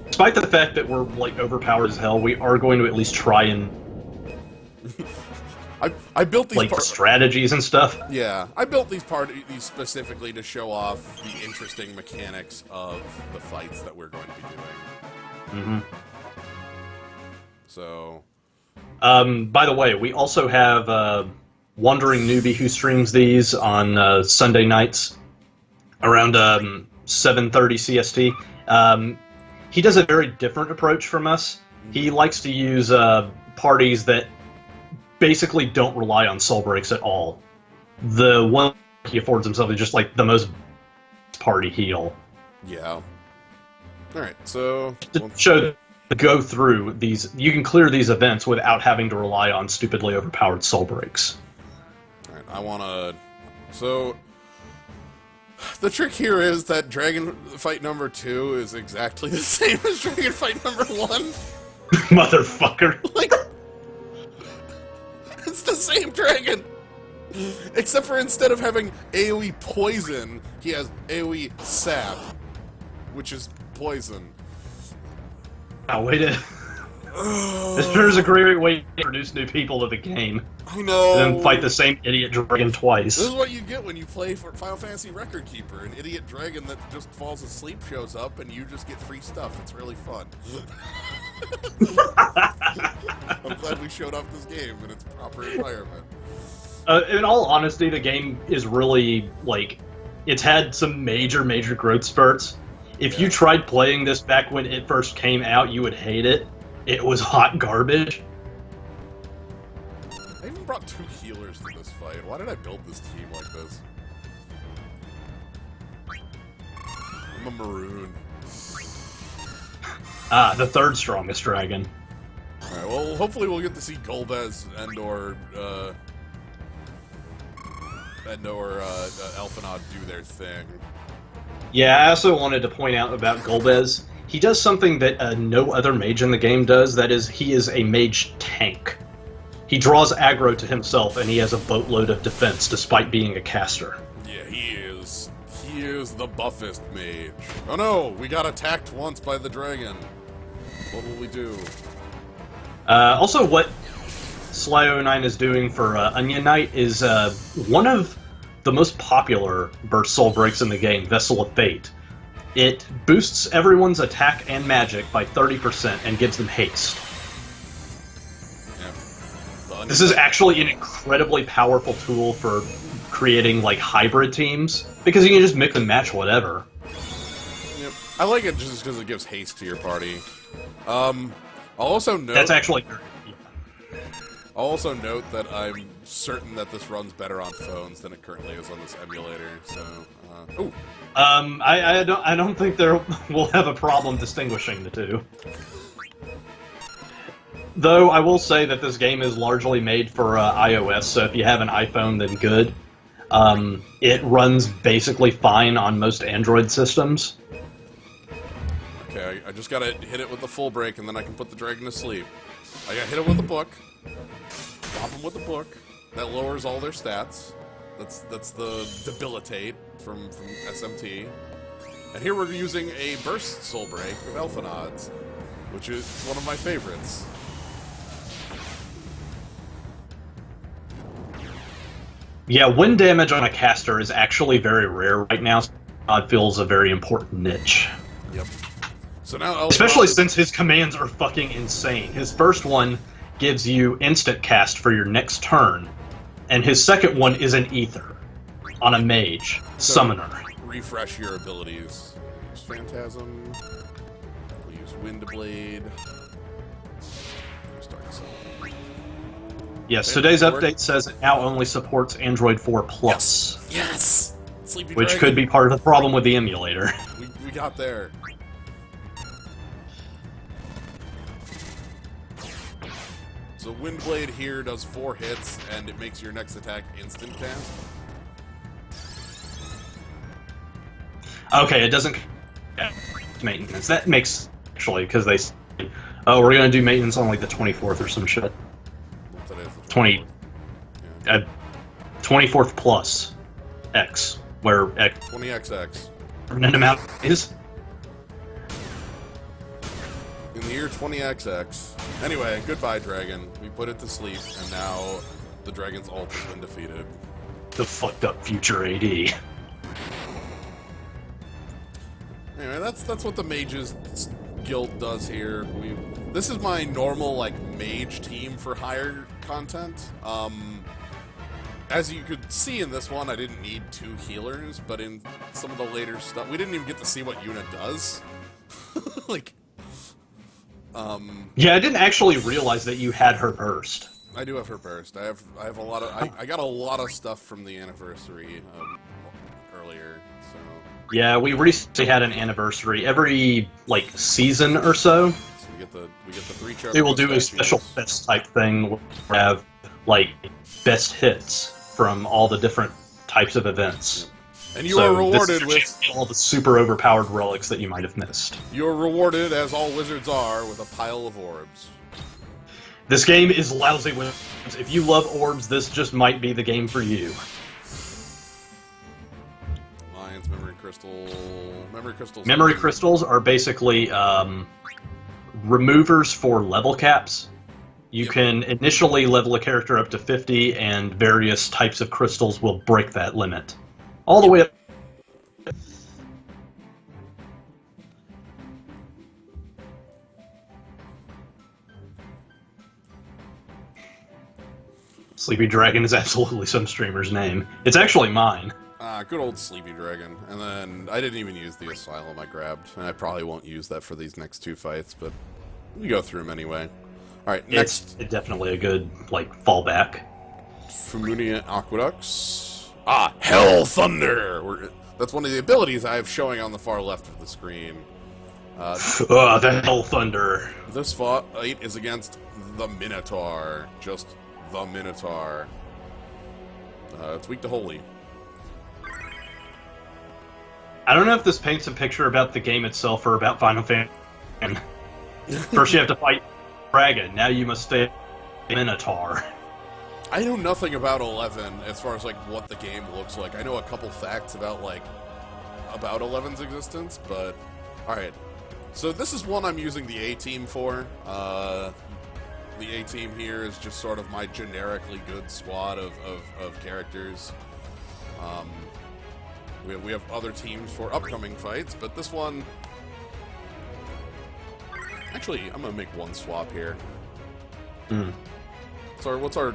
Despite the fact that we're like overpowered as hell, we are going to at least try and I built these like strategies and stuff. Yeah, I built these specifically to show off the interesting mechanics of the fights that we're going to be doing. So, by the way, we also have Wandering Newbie who streams these on Sunday nights around 7:30 CST. He does a very different approach from us. He likes to use parties that basically don't rely on soul breaks at all. The one he affords himself is just like the most party heal. Yeah. Alright, so... To show go through these, you can clear these events without having to rely on stupidly overpowered soul breaks. Alright, I wanna... So... The trick here is that Dragon Fight number 2 is exactly the same as Dragon Fight number 1. Motherfucker. Like... It's the same dragon! Except for instead of having AoE Poison, he has AoE Sap, which is poison. Oh, wait a... This is a great way to introduce new people to the game. I know! And then fight the same idiot dragon twice. This is what you get when you play for Final Fantasy Record Keeper. An idiot dragon that just falls asleep shows up and you just get free stuff. It's really fun. I'm glad we showed off this game in its proper environment. In all honesty, the game is really, like, it's had some major growth spurts. If you tried playing this back when it first came out, you would hate it. It was hot garbage. I even brought 2 healers to this fight. Why did I build this team like this? I'm a maroon. Ah, the third strongest dragon. Alright, well, hopefully we'll get to see Golbez and/or Elfenod do their thing. Yeah, I also wanted to point out about Golbez. He does something that no other mage in the game does, that is, he is a mage tank. He draws aggro to himself, and he has a boatload of defense, despite being a caster. Yeah, he is. He is the buffest mage. Oh no, we got attacked once by the dragon. What will we do? Also, what Sly09 is doing for Onion Knight is one of the most popular burst soul breaks in the game, Vessel of Fate. It boosts everyone's attack and magic by 30% and gives them haste. Yeah. This is actually an incredibly powerful tool for creating, like, hybrid teams, because you can just mix and match whatever. Yep. I like it just because it gives haste to your party. I'll also note... That's actually... I'll also note that I'm certain that this runs better on phones than it currently is on this emulator, so... ooh! I don't think we'll have a problem distinguishing the two. Though I will say that this game is largely made for iOS, so if you have an iPhone, then good. It runs basically fine on most Android systems. Okay, I just gotta hit it with the full break, and then I can put the dragon to sleep. I gotta hit it with a book. Pop them with the book. That lowers all their stats. That's the debilitate. from SMT. And here we're using a Burst Soul Break of Elfenod's, which is one of my favorites. Yeah, wind damage on a caster is actually very rare right now. Elfenod fills a very important niche. Yep. So now Elfenod especially since his commands are fucking insane. His first one gives you instant cast for your next turn, and his second one is an ether on a mage summoner. Refresh your abilities. Use Phantasm. We'll use Windblade. Start summoning. Yes, today's update says it now only supports Android 4 Plus. Yes! Sleepy Which Dragon. could be part of the problem with the emulator. We got there. So Windblade here does 4 hits, and it makes your next attack instant cast. Okay, it doesn't maintenance. That makes actually because they say, oh, we're gonna do maintenance on like the 24th or some shit. What's that is? 24th plus X, where X 20XX. an amount is. In the year 20XX. Anyway, goodbye, dragon. We put it to sleep, and now the dragon's ult has been defeated. The fucked up future AD. Anyway, that's what the Mages Guild does here. This is my normal, like, mage team for hire content. As you could see in this one, I didn't need 2 healers, but in some of the later stuff, we didn't even get to see what Yuna does. Like, Yeah, I didn't actually realize that you had her burst. I do have her burst. I have a lot of I got a lot of stuff from the anniversary earlier. So Yeah, we recently had an anniversary. Every like season or so, we get the 3 charges. they will do a special best type thing where we have like best hits from all the different types of events. And you are rewarded with all the super overpowered relics that you might have missed. You're rewarded, as all wizards are, with a pile of orbs. This game is lousy with orbs. If you love orbs, this just might be the game for you. Lions, memory crystal, memory crystals. Memory crystals are basically removers for level caps. You can initially level a character up to 50, and various types of crystals will break that limit. All the way up. Sleepy Dragon is absolutely some streamer's name. It's actually mine. Good old Sleepy Dragon. And then I didn't even use the Asylum I grabbed. And I probably won't use that for these next 2 fights, but we go through them anyway. Alright, next. It's definitely a good, like, fallback. Familia Aqueducts. Hell Thunder! That's one of the abilities I have showing on the far left of the screen. The Hell Thunder. This fight is against the Minotaur. Just the Minotaur. It's weak to Holy. I don't know if this paints a picture about the game itself or about Final Fantasy. First you have to fight Dragon, now you must stay Minotaur. I know nothing about 11 as far as like what the game looks like. I know a couple facts about 11's existence, but alright. So this is one I'm using the A-Team for. The A-Team here is just sort of my generically good squad of characters. We have other teams for upcoming fights, but this one... Actually, I'm gonna make one swap here. Sorry, what's our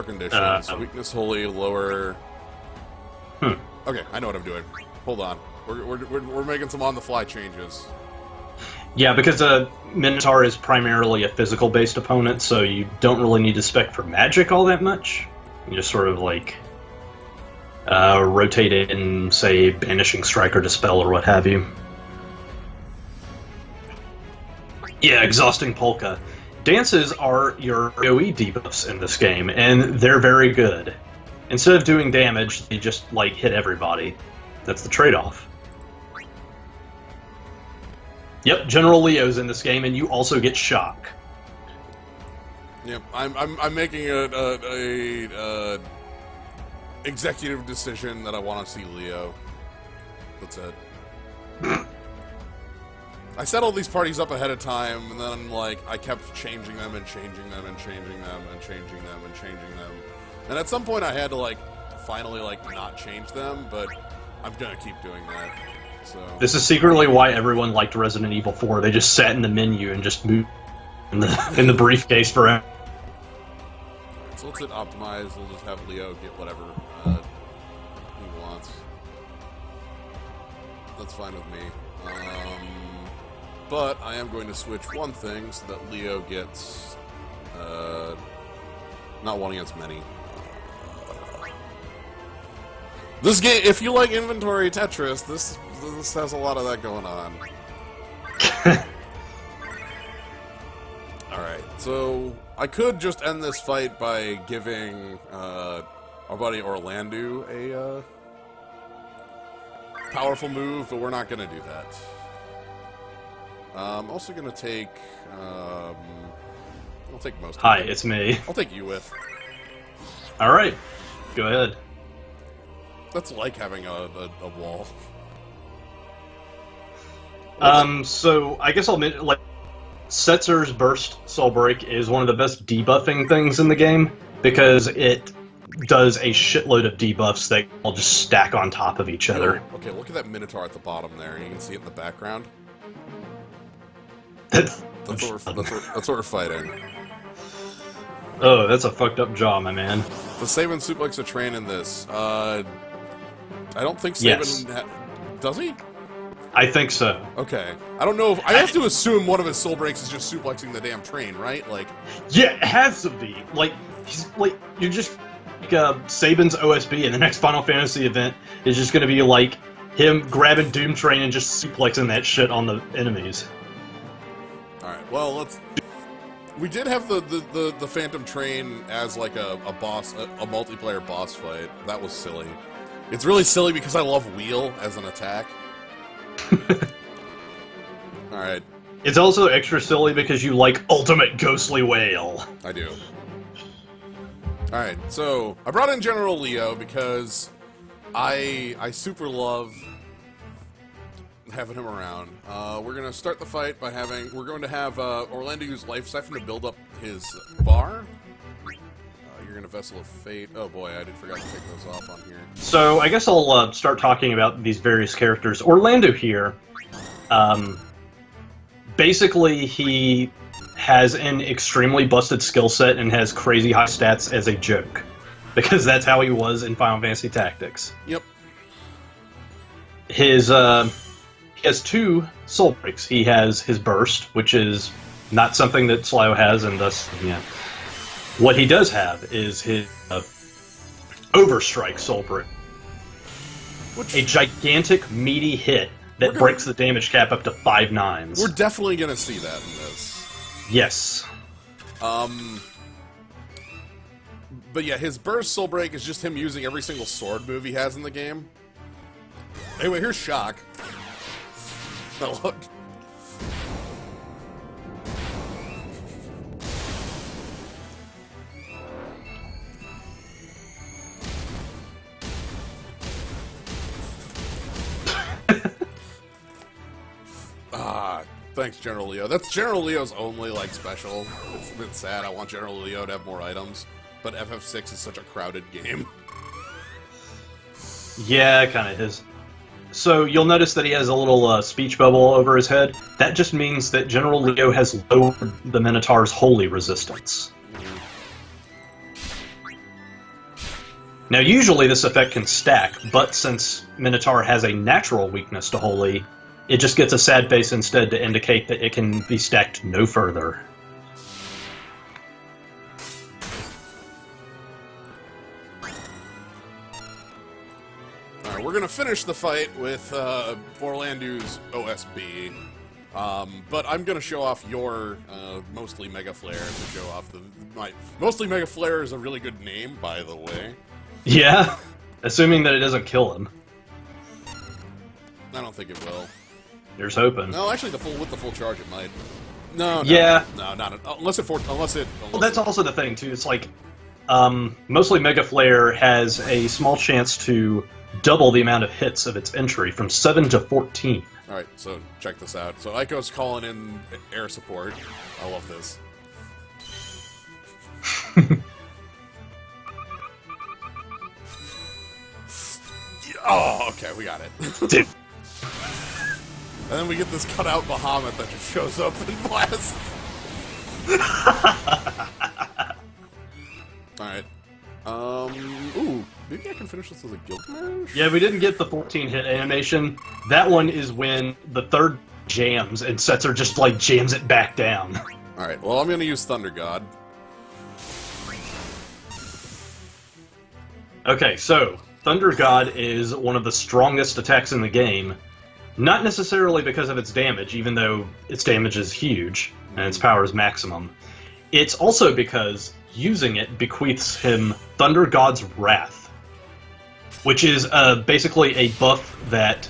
conditions? Weakness, Holy, lower... Okay, I know what I'm doing. Hold on. We're making some on-the-fly changes. Yeah, because Minotaur is primarily a physical-based opponent, so you don't really need to spec for magic all that much. You just sort of, like, rotate it in, say, Banishing Strike or Dispel or what have you. Yeah, Exhausting Polka. Dances are your AoE debuffs in this game, and they're very good. Instead of doing damage, they just, like, hit everybody. That's the trade-off. Yep, General Leo's in this game, and you also get shock. Yep, I'm making a executive decision that I want to see Leo. That's it. I set all these parties up ahead of time, and then, like, I kept changing them and changing them and changing them and changing them and changing them. And at some point I had to, like, finally, like, not change them, but I'm gonna keep doing that. So This is secretly why everyone liked Resident Evil 4. They just sat in the menu and just moved in the briefcase forever. So let's hit optimize. We'll just have Leo get whatever he wants. That's fine with me. But I am going to switch one thing so that Leo gets not one against many. This game, if you like inventory Tetris, this has a lot of that going on. Alright, so I could just end this fight by giving our buddy Orlando a powerful move, but we're not going to do that. I'm also going to take... I'll take most of Hi, them. it's me. I'll take you with. Alright, go ahead. That's like having a wall. So I guess I'll admit, like, Setzer's Burst Soul Break is one of the best debuffing things in the game, because it does a shitload of debuffs that all just stack on top of each other. Okay, look at that Minotaur at the bottom there. You can see it in the background. That's That's what we're fighting. Oh, that's a fucked up jaw, my man. Does Saban suplex a train in this? I don't think Saban... Yes. Does he? I think so. Okay. I don't know if... I have to assume one of his soul breaks is just suplexing the damn train, right? Like... Yeah, it has to be. Like, he's, like, you're just... Like, Saban's OSB in the next Final Fantasy event is just gonna be, like, him grabbing Doom Train and just suplexing that shit on the enemies. Alright, well, let's... We did have the Phantom Train as, like, a boss... a multiplayer boss fight. That was silly. It's really silly because I love Wheel as an attack. Alright. It's also extra silly because you like Ultimate Ghostly Whale. I do. Alright, so I brought in General Leo because I super love having him around. We're gonna start the fight by having... We're going to have Orlando use Life Siphon to build up his bar. You're gonna Vessel of Fate. Oh boy, I forgot to take those off on here. So I guess I'll start talking about these various characters. Orlando here, basically he has an extremely busted skill set and has crazy high stats as a joke, because that's how he was in Final Fantasy Tactics. Yep. His he has two soul breaks. He has his burst, which is not something that Slyo has, and thus, yeah. What he does have is his Overstrike soul break. A gigantic, meaty hit that breaks the damage cap up to 5 nines. We're definitely gonna see that in this. Yes. But yeah, his burst soul break is just him using every single sword move he has in the game. Anyway, here's Shock. Oh, look. Thanks, General Leo. That's General Leo's only, like, special. It's a bit sad. I want General Leo to have more items, but FF6 is such a crowded game. Yeah, it kind of is. So you'll notice that he has a little speech bubble over his head. That just means that General Leo has lowered the Minotaur's holy resistance. Now, usually this effect can stack, but since Minotaur has a natural weakness to holy, it just gets a sad face instead to indicate that it can be stacked no further. Alright, we're gonna finish the fight with Orlando's OSB. But I'm gonna show off your Mostly Mega Flare to show off my Mostly Mega Flare is a really good name, by the way. Yeah, assuming that it doesn't kill him. I don't think it will. Here's hoping. No, actually, with the full charge, it might. No, yeah. No, not unless it. Well, that's also the thing too. It's like mostly Mega Flare has a small chance to double the amount of hits of its entry from 7 to 14. Alright, so check this out. So Aiko's calling in air support. I love this. Oh, okay, we got it. Dude. And then we get this cutout Bahamut that just shows up and blasts. Alright. Ooh, maybe I can finish this with a guild match? Yeah, we didn't get the 14-hit animation. That one is when the third jams and Setzer just, like, jams it back down. Alright, well, I'm gonna use Thunder God. Okay, so, Thunder God is one of the strongest attacks in the game. Not necessarily because of its damage, even though its damage is huge, and its power is maximum. It's also because using it bequeaths him Thunder God's Wrath, which is basically a buff that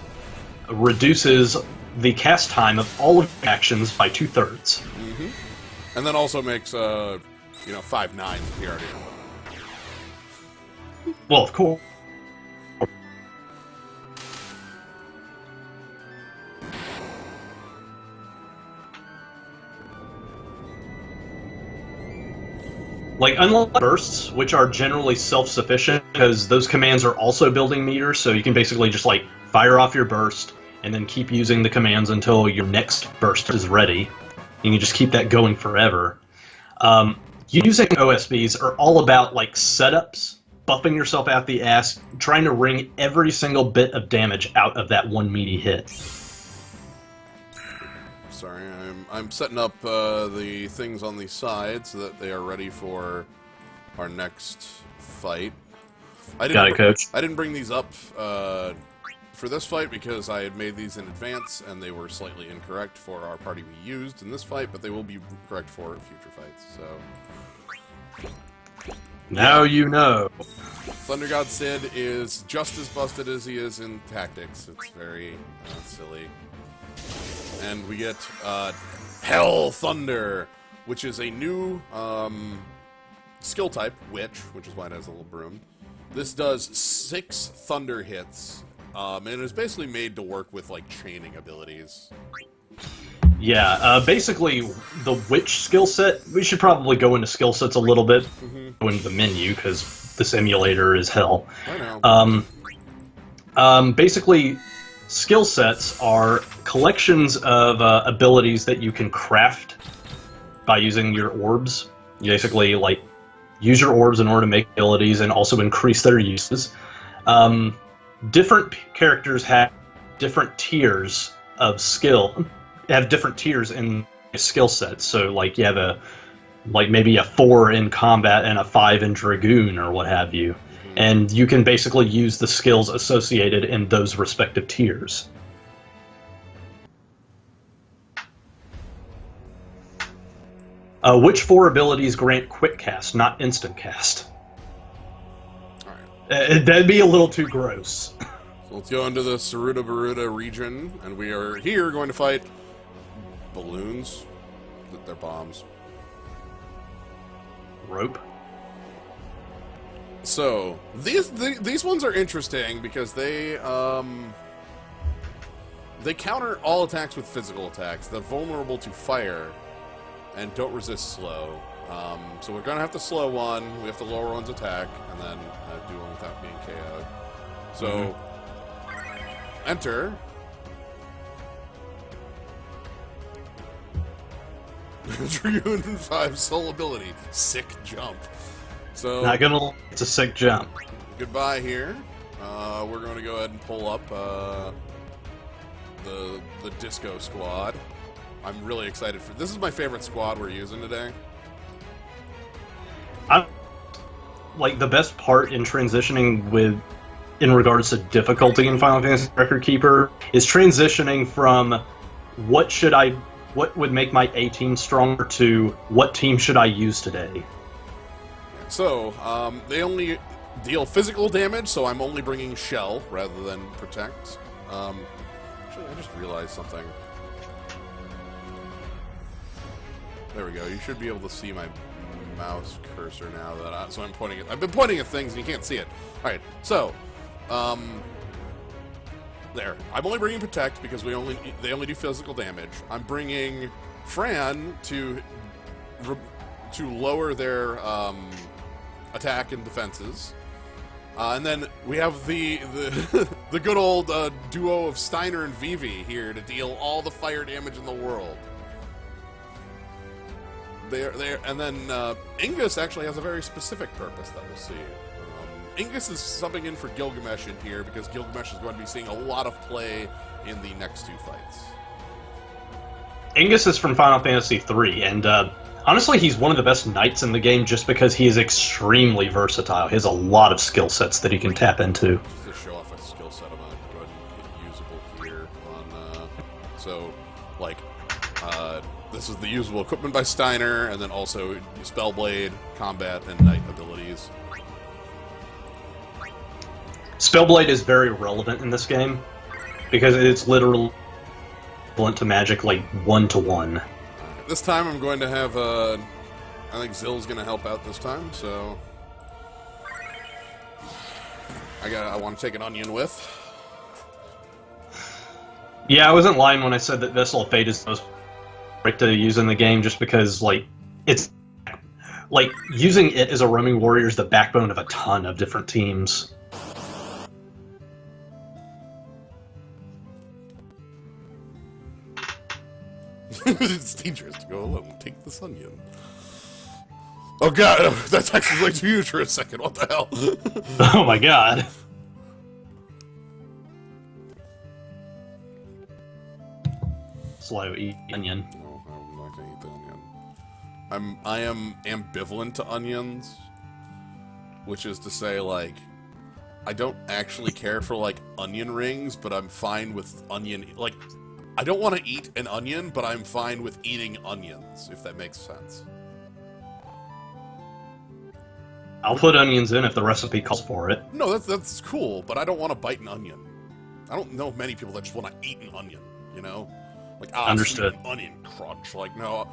reduces the cast time of all of the actions by 2/3. Mm-hmm. And then also makes, 5/9 PRD. Well, of course. Like, unlike bursts, which are generally self-sufficient, because those commands are also building meters, so you can basically just, like, fire off your burst, and then keep using the commands until your next burst is ready. And you just keep that going forever. Using OSBs are all about, like, setups, buffing yourself out the ass, trying to wring every single bit of damage out of that one meaty hit. Sorry, I'm setting up the things on the side so that they are ready for our next fight. Got it, Coach. I didn't bring these up for this fight because I had made these in advance and they were slightly incorrect for our party we used in this fight, but they will be correct for future fights. So now you know. Thunder God Sid is just as busted as he is in tactics. It's very silly. And we get Hell Thunder, which is a new skill type, Witch, which is why it has a little broom. This does 6 thunder hits, and is basically made to work with, like, chaining abilities. Yeah, basically, the Witch skill set, we should probably go into skill sets a little bit, go into the menu, because this emulator is hell. I know. Basically, skill sets are collections of abilities that you can craft by using your orbs. You basically, like, use your orbs in order to make abilities and also increase their uses. Different characters have different tiers of skill, have different tiers in skill sets. So, like, you have maybe a 4 in combat and a 5 in Dragoon or what have you. And you can basically use the skills associated in those respective tiers. Which 4 abilities grant quick cast, not instant cast? Alright. That'd be a little too gross. So let's go into the Saruda Baruda region, and we are here going to fight balloons. They're bombs. Rope. So these ones are interesting because they counter all attacks with physical attacks. They're vulnerable to fire and don't resist slow. So we're gonna have to slow one. We have to lower one's attack and then do one without being KO'd. So enter. Dragoon 5 soul ability. Sick jump. So Not gonna. It's a sick jump. Goodbye here. We're going to go ahead and pull up the Disco Squad. I'm really excited for this. Is my favorite squad we're using today. Like, the best part in transitioning in regards to difficulty in Final Fantasy Record Keeper is transitioning from what would make my A team stronger to what team should I use today. So, they only deal physical damage, so I'm only bringing Shell rather than Protect. Actually, I just realized something. There we go. You should be able to see my mouse cursor now that so I'm pointing at. I've been pointing at things and you can't see it. All right, so there. I'm only bringing protect because they only do physical damage. I'm bringing Fran to lower their attack and defenses. And then we have the the good old duo of Steiner and Vivi here to deal all the fire damage in the world. And then Ingus actually has a very specific purpose that we'll see. Ingus is subbing in for Gilgamesh in here because Gilgamesh is going to be seeing a lot of play in the next two fights. Ingus is from Final Fantasy III, and honestly, he's one of the best knights in the game just because he is extremely versatile. He has a lot of skill sets that he can tap into. Just to show off a skill set, I'm going to go ahead and get usable here on... this is the usable equipment by Steiner, and then also Spellblade, combat, and knight abilities. Spellblade is very relevant in this game because it's literally equivalent to magic, like 1-to-1. This time I'm going to have, I think Zill's going to help out this time, so... I want to take an onion with. Yeah, I wasn't lying when I said that Vessel of Fate is the most right to use in the game, just because, like, it's... Like, using it as a roaming warrior is the backbone of a ton of different teams. It's dangerous to go alone. Take this onion. Oh god, that's actually way too huge for a second. What the hell? Oh my god. Slow eat onion. No, I'm not gonna eat the onion. I am ambivalent to onions, which is to say, like, I don't actually care for, like, onion rings, but I'm fine with onion, like, I don't want to eat an onion, but I'm fine with eating onions, if that makes sense. I'll put onions in if the recipe calls for it. No, that's cool, but I don't want to bite an onion. I don't know many people that just want to eat an onion, you know? Like, Understood. An onion crunch. Like, no,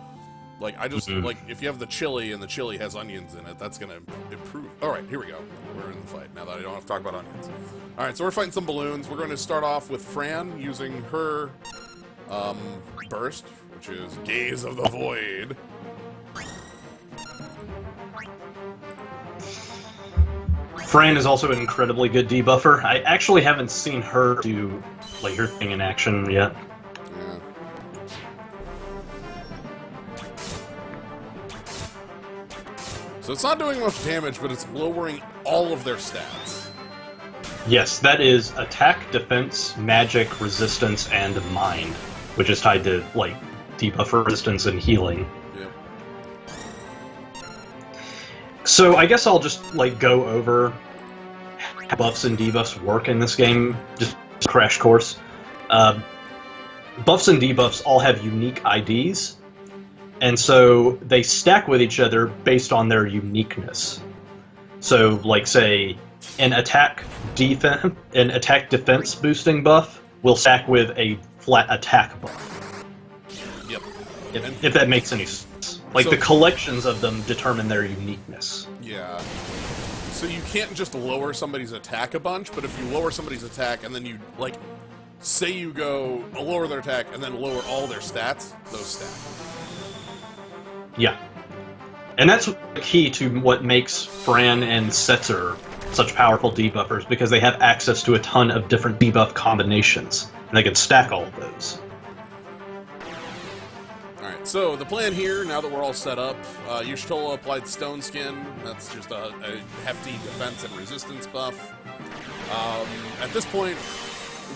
like, I just, like, if you have the chili and the chili has onions in it, that's going to improve. All right, here we go. We're in the fight, now that I don't have to talk about onions. All right, so we're fighting some balloons. We're going to start off with Fran using her... burst, which is Gaze of the Void. Fran is also an incredibly good debuffer. I actually haven't seen her do, like, her thing in action yet. Yeah. So it's not doing much damage, but it's lowering all of their stats. Yes, that is attack, defense, magic, resistance, and mind, which is tied to, like, debuffer resistance and healing. Yeah. So I guess I'll just, like, go over how buffs and debuffs work in this game, just crash course. Buffs and debuffs all have unique IDs, and so they stack with each other based on their uniqueness. So, like, say, an attack defense boosting buff will stack with a flat attack buff. Yep. If that makes any sense. Like, the collections of them determine their uniqueness. Yeah. So you can't just lower somebody's attack a bunch, but if you lower somebody's attack and then you, like, say you go lower their attack and then lower all their stats, those stack. Yeah. And that's key to what makes Fran and Setzer such powerful debuffers, because they have access to a ton of different debuff combinations, and they can stack all of those. Alright, so the plan here, now that we're all set up, Yushitola applied Stone Skin. That's just a hefty defense and resistance buff. At this point,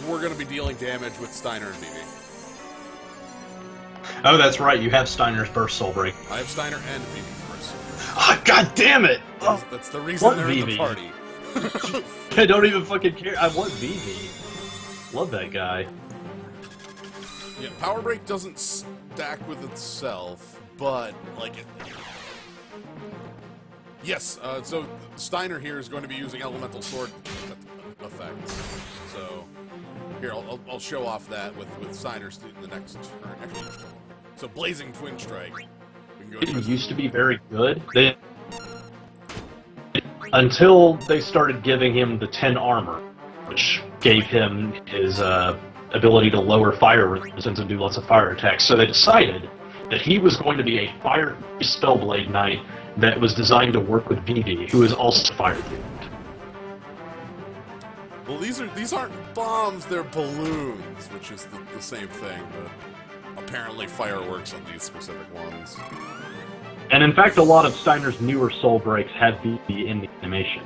we're going to be dealing damage with Steiner and Vivi. Oh, that's right, you have Steiner's Burst Soul Break. I have Steiner and Vivi's Burst Soul Break. Oh, God damn it! That's the reason they're in the party. I don't even fucking care. I want Vivi. Love that guy. Yeah, Power Break doesn't stack with itself, but, like, yes, so Steiner here is going to be using Elemental Sword effect. So, here, I'll show off that with Steiner's in the next turn. Actually, so Blazing Twin Strike. We It used to be very good. Until they started giving him the 10 armor, which gave him his ability to lower fire resistance and do lots of fire attacks. So they decided that he was going to be a fire spellblade knight that was designed to work with Vivi, who is also fire themed. Well, these aren't bombs; they're balloons, which is the same thing, but apparently fireworks on these specific ones. And in fact, a lot of Steiner's newer soul breaks have Vivi in the animation.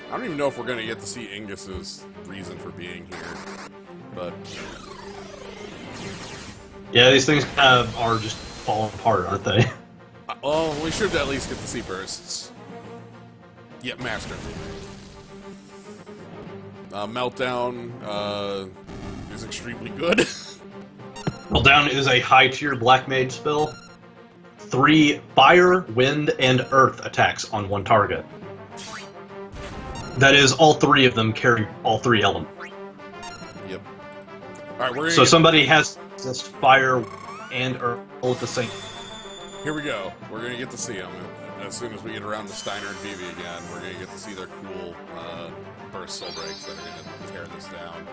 I don't even know if we're going to get to see Ingus's reason for being here, but... Yeah, these things kind of are just falling apart, aren't they? Oh, we should at least get to see bursts. Yep, Master. Meltdown is extremely good. Meltdown is a high-tier Black Mage spell. 3 fire, wind, and earth attacks on one target. That is, all 3 of them carry all 3 elements. Yep. Alright, we're so somebody has this fire and earth all at the same. Here we go. We're gonna get to see them. As soon as we get around to Steiner and Vivi again, we're gonna get to see their cool burst soul breaks that are gonna tear this down.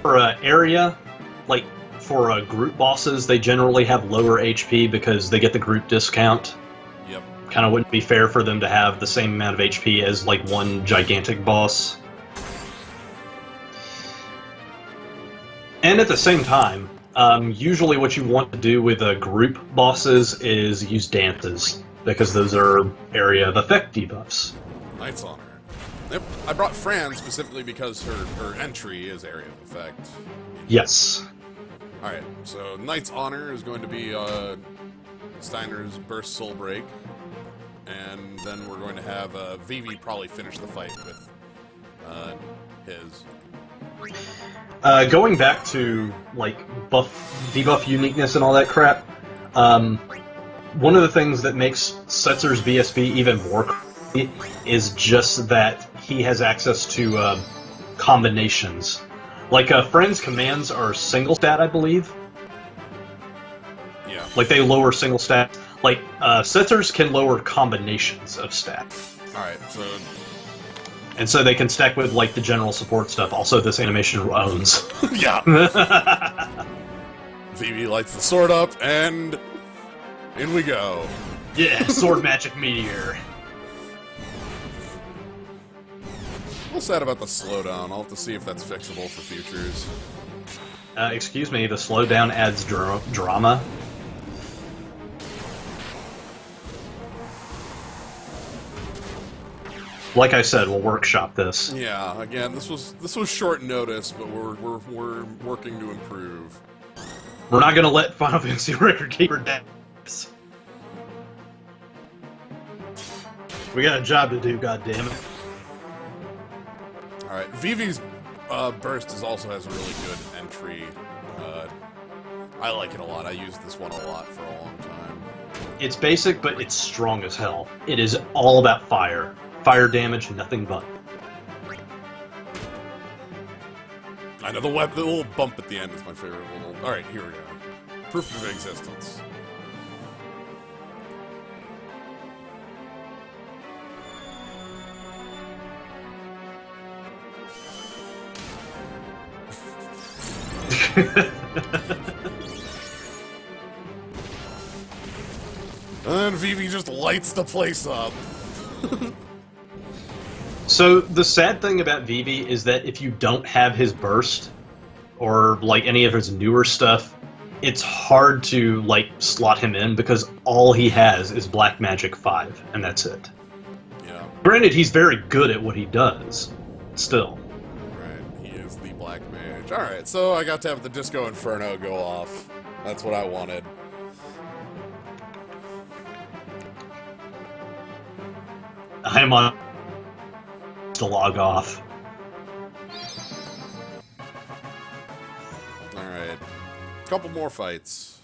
For an area, like for group bosses, they generally have lower HP because they get the group discount. Yep. Kind of wouldn't be fair for them to have the same amount of HP as like one gigantic boss. And at the same time, usually what you want to do with group bosses is use dances, because those are area of effect debuffs. Knight's Honor. Yep. I brought Fran specifically because her entry is area of effect. Yes. Alright, so Knight's Honor is going to be Steiner's Burst Soul Break, and then we're going to have Vivi probably finish the fight with his... Going back to, like, debuff uniqueness and all that crap, one of the things that makes Setzer's BSB even more creepy is just that he has access to combinations. Like, Friend's commands are single stat, I believe. Yeah. Like, they lower single stat. Like, Setzer's can lower combinations of stats. Alright, so... And so they can stack with, like, the general support stuff. Also, this animation owns. Yeah! Vivi lights the sword up, and... in we go. Yeah, sword magic meteor. A little sad about the slowdown. I'll have to see if that's fixable for futures. Excuse me, the slowdown adds drama. Like I said, we'll workshop this. Yeah, again, this was short notice, but we're working to improve. We're not gonna let Final Fantasy Record Keeper down. We got a job to do, goddammit. Alright, Vivi's burst also has a really good entry. I like it a lot. I used this one a lot for a long time. It's basic, but it's strong as hell. It is all about fire. Fire damage, nothing but. I know the little bump at the end is my favorite little... Alright, here we go. Proof of existence. And Vivi just lights the place up. So, the sad thing about Vivi is that if you don't have his burst, or, like, any of his newer stuff, it's hard to, like, slot him in, because all he has is Black Magic 5, and that's it. Yeah. Granted, he's very good at what he does, still. Right, he is the Black Mage. Alright, so I got to have the Disco Inferno go off. That's what I wanted. I'm on to log off. Alright. Couple more fights.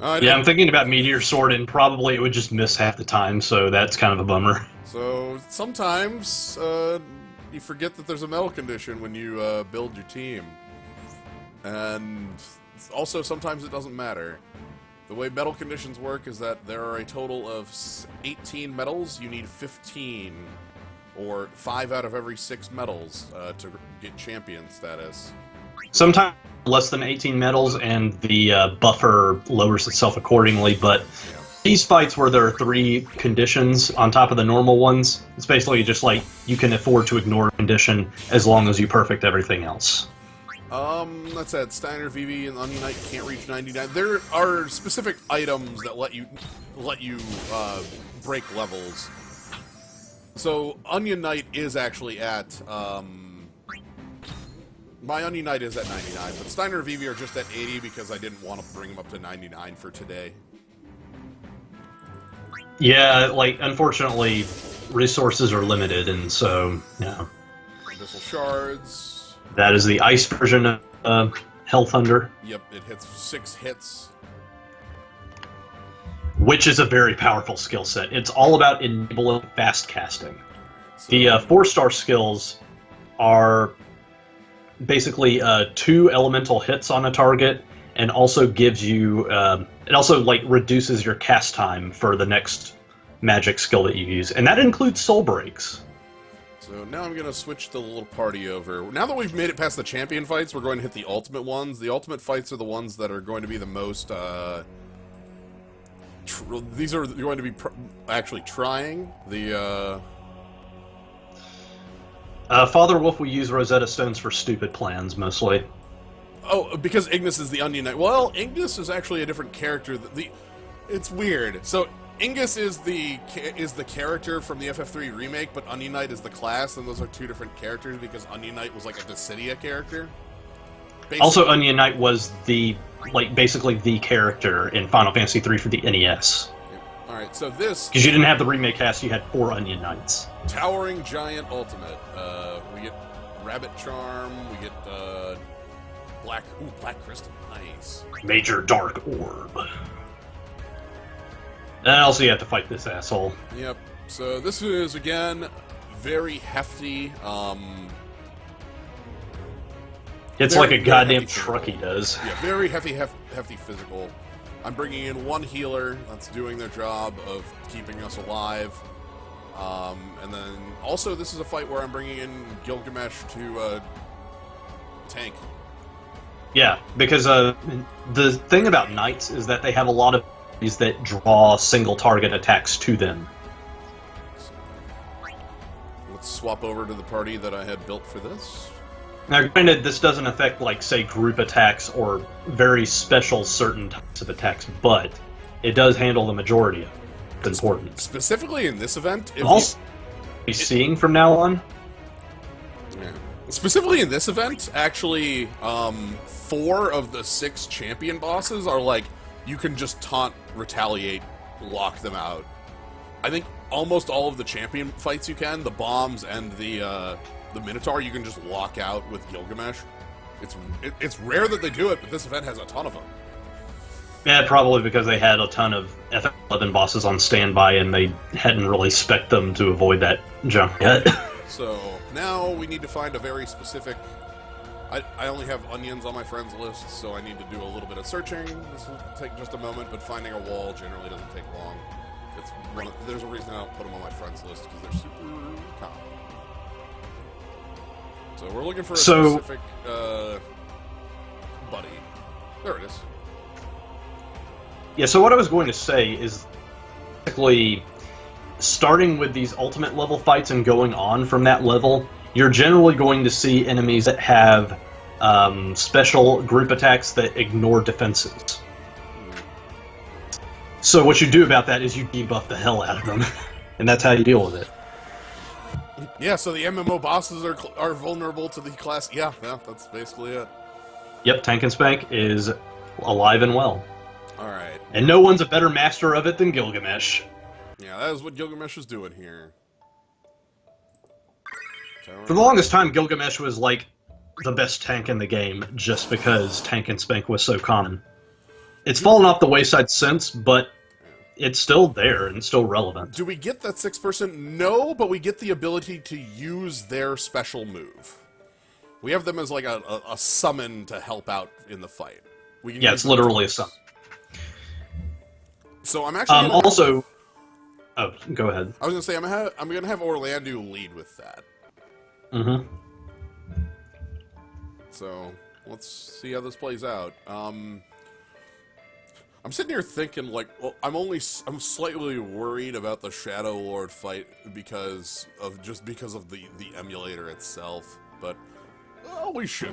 Yeah, I'm thinking about Meteor Sword, and probably it would just miss half the time, so that's kind of a bummer. So sometimes you forget that there's a metal condition when you build your team. And also sometimes it doesn't matter. The way metal conditions work is that there are a total of 18 metals. You need 15, or 5 out of every 6 metals to get champion status. Sometimes less than 18 metals, and the buffer lowers itself accordingly, but these fights where there are 3 conditions on top of the normal ones, it's basically just like you can afford to ignore a condition as long as you perfect everything else. That's it. Steiner, Vivi, and Onion Knight can't reach 99. There are specific items that let you break levels. So Onion Knight is actually at my Onion Knight is at 99, but Steiner and Vivi are just at 80 because I didn't want to bring them up to 99 for today. Yeah, like unfortunately, resources are limited, and so yeah. Abyssal Shards. That is the ice version of Hell Thunder. Yep, it hits 6 hits. Which is a very powerful skill set. It's all about enabling fast casting. So, The 4-star skills are basically 2 elemental hits on a target, and also gives you it also like reduces your cast time for the next magic skill that you use, and that includes soul breaks. So now I'm going to switch the little party over. Now that we've made it past the champion fights, we're going to hit the ultimate ones. The ultimate fights are the ones that are going to be the most... these are going to be actually trying. The... Father Wolf will use Rosetta Stones for stupid plans, mostly. Oh, because Ignis is the Onion Knight. Well, Ignis is actually a different character. It's weird. So Ingus is the character from the FF3 remake, but Onion Knight is the class, and those are 2 different characters because Onion Knight was like a Dissidia character. Basically, Also, Onion Knight was basically the character in Final Fantasy III for the NES. All right, so this because you didn't have the remake cast, you had 4 Onion Knights. Towering Giant Ultimate. We get Rabbit Charm. We get Black Crystal. Nice. Major Dark Orb. And also you have to fight this asshole. Yep. So this is, again, very hefty. It's very, like a goddamn truck he does. Yeah, very hefty physical. I'm bringing in 1 healer that's doing their job of keeping us alive. And then also this is a fight where I'm bringing in Gilgamesh to tank. Yeah, because the thing about knights is that they have a lot of abilities that draw single target attacks to them. So, let's swap over to the party that I had built for this. Now, granted, this doesn't affect, like, say, group attacks or very special certain types of attacks, but it does handle the majority of it. It's important. Specifically in this event, if Also, seeing from now on. Yeah. Specifically in this event, actually, 4 of the 6 champion bosses are like, you can just taunt, retaliate, lock them out. I think almost all of the champion fights you can, the bombs and the Minotaur, you can just lock out with Gilgamesh. It's rare that they do it, but this event has a ton of them. Yeah, probably because they had a ton of FF11 bosses on standby and they hadn't really spec'd them to avoid that junk yet. So, now we need to find a very specific... I only have onions on my friends list, so I need to do a little bit of searching. This will take just a moment, but finding a wall generally doesn't take long. There's a reason I don't put them on my friends list, because they're super common. So we're looking for a specific buddy. There it is. Yeah, so what I was going to say is basically starting with these ultimate level fights and going on from that level, you're generally going to see enemies that have special group attacks that ignore defenses. So what you do about that is you debuff the hell out of them, and that's how you deal with it. Yeah, so the MMO bosses are vulnerable to the class. Yeah, that's basically it. Yep, Tank and Spank is alive and well. Alright. And no one's a better master of it than Gilgamesh. Yeah, that is what Gilgamesh is doing here. For the longest time, Gilgamesh was like the best tank in the game, just because Tank and Spank was so common. It's fallen off the wayside since, but it's still there and still relevant. Do we get that 6%? No, but we get the ability to use their special move. We have them as like a summon to help out in the fight. We can It's literally a summon. So I'm actually also. Oh, go ahead. I was gonna say I'm gonna have Orlando lead with that. Mm-hmm. So let's see how this plays out. I'm sitting here thinking, like, well, I'm slightly worried about the Shadow Lord fight because of the emulator itself, but we should.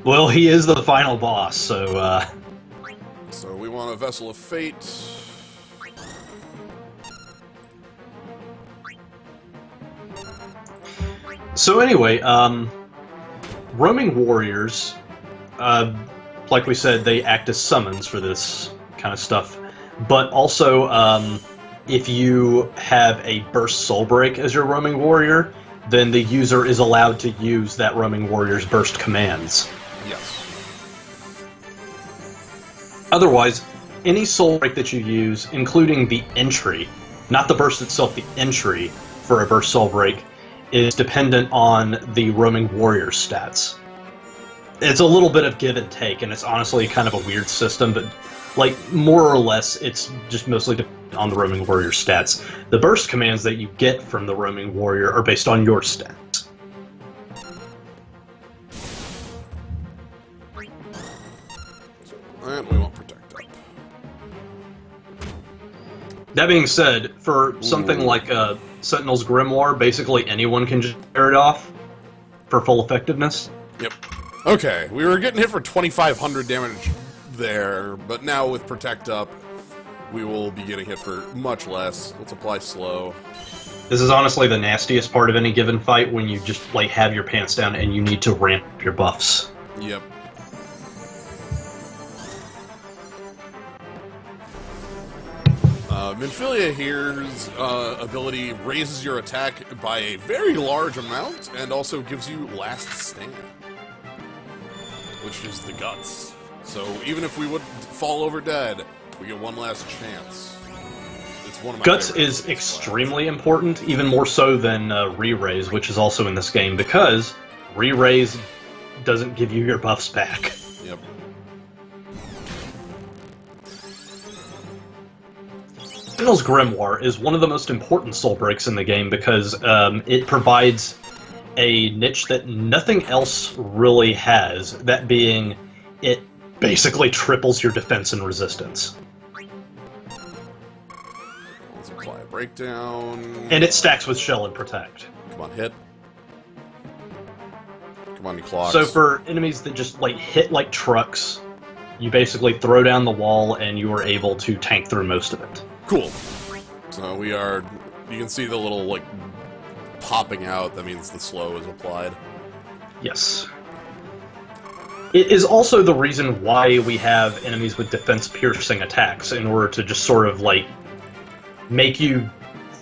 Well, he is the final boss, so. So we want a Vessel of Fate. So anyway, roaming warriors, like we said, they act as summons for this kind of stuff. But also, if you have a burst soul break as your roaming warrior, then the user is allowed to use that roaming warrior's burst commands. Yes. Otherwise, any soul break that you use, including the entry, not the burst itself, the entry for a burst soul break, is dependent on the roaming warrior stats. It's a little bit of give and take, and it's honestly kind of a weird system, but like more or less, it's just mostly dependent on the roaming warrior stats. The burst commands that you get from the roaming warrior are based on your stats. And we want Protect Up. That being said, for something like Sentinel's Grimoire, basically anyone can just tear it off for full effectiveness. Yep. Okay, we were getting hit for 2,500 damage there, but now with Protect Up, we will be getting hit for much less. Let's apply Slow. This is honestly the nastiest part of any given fight, when you just like have your pants down and you need to ramp up your buffs. Yep. Minfilia here's ability raises your attack by a very large amount and also gives you Last Stand, which is the guts. So even if we would fall over dead, we get one last chance. It's one of my Guts is extremely important, even more so than Re-Raise, which is also in this game, because Re-Raise doesn't give you your buffs back. Yep. Sentinel's Grimoire is one of the most important soul breaks in the game because it provides a niche that nothing else really has, that being it basically triples your defense and resistance. Let's apply a breakdown. And it stacks with Shell and Protect. Come on, hit. Come on, you clocks. So for enemies that just like hit like trucks, you basically throw down the wall and you are able to tank through most of it. Cool. So we are... You can see the little, like, popping out. That means the slow is applied. Yes. It is also the reason why we have enemies with defense-piercing attacks, in order to just sort of, like, make you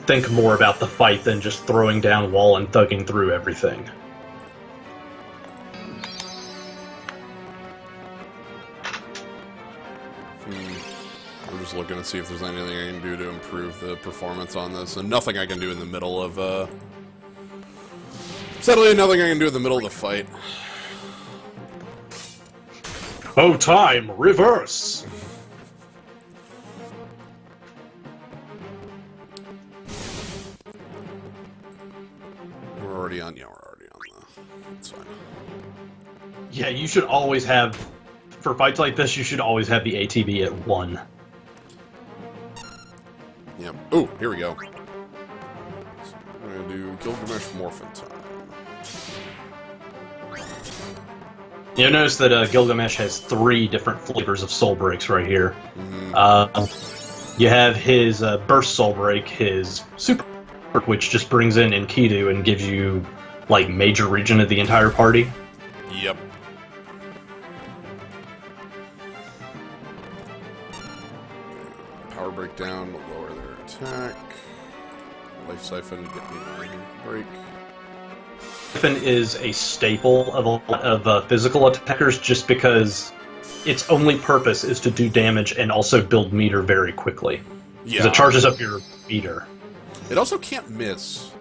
think more about the fight than just throwing down wall and thugging through everything. I'm just looking to see if there's anything I can do to improve the performance on this, and nothing I can do in the middle of, sadly, nothing I can do in the middle of the fight. Oh, time! Reverse! We're already on the... That's fine. Yeah, you should always have... For fights like this, you should always have the ATB at 1. Yep. Oh, here we go. So we're gonna do Gilgamesh Morphin Time. You'll notice that Gilgamesh has 3 different flavors of soul breaks right here. Mm-hmm. You have his burst soul break, his super, which just brings in Enkidu and gives you like major region of the entire party. Yep. Power breakdown will lower their attack. Life siphon, get me a break. Griffin is a staple of a lot of physical attackers just because its only purpose is to do damage and also build meter very quickly. Because it charges up your meter. It also can't miss.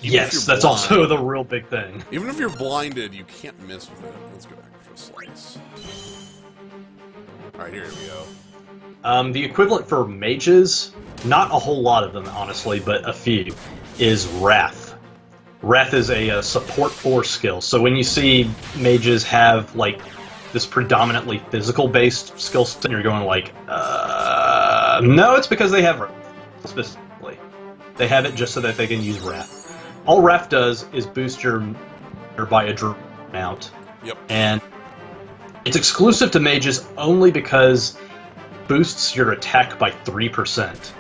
Yes, that's also the real big thing. Even if you're blinded, you can't miss with it. Let's go back for a slice. Alright, here we go. The equivalent for mages, not a whole lot of them, honestly, but a few, is Wrath. Wrath is a support 4 skill, so when you see mages have, like, this predominantly physical-based skill set, you're going like, no, it's because they have Wrath, specifically. They have it just so that they can use Wrath. All Wrath does is boost your by a drop amount. Yep. And it's exclusive to mages only because it boosts your attack by 3%.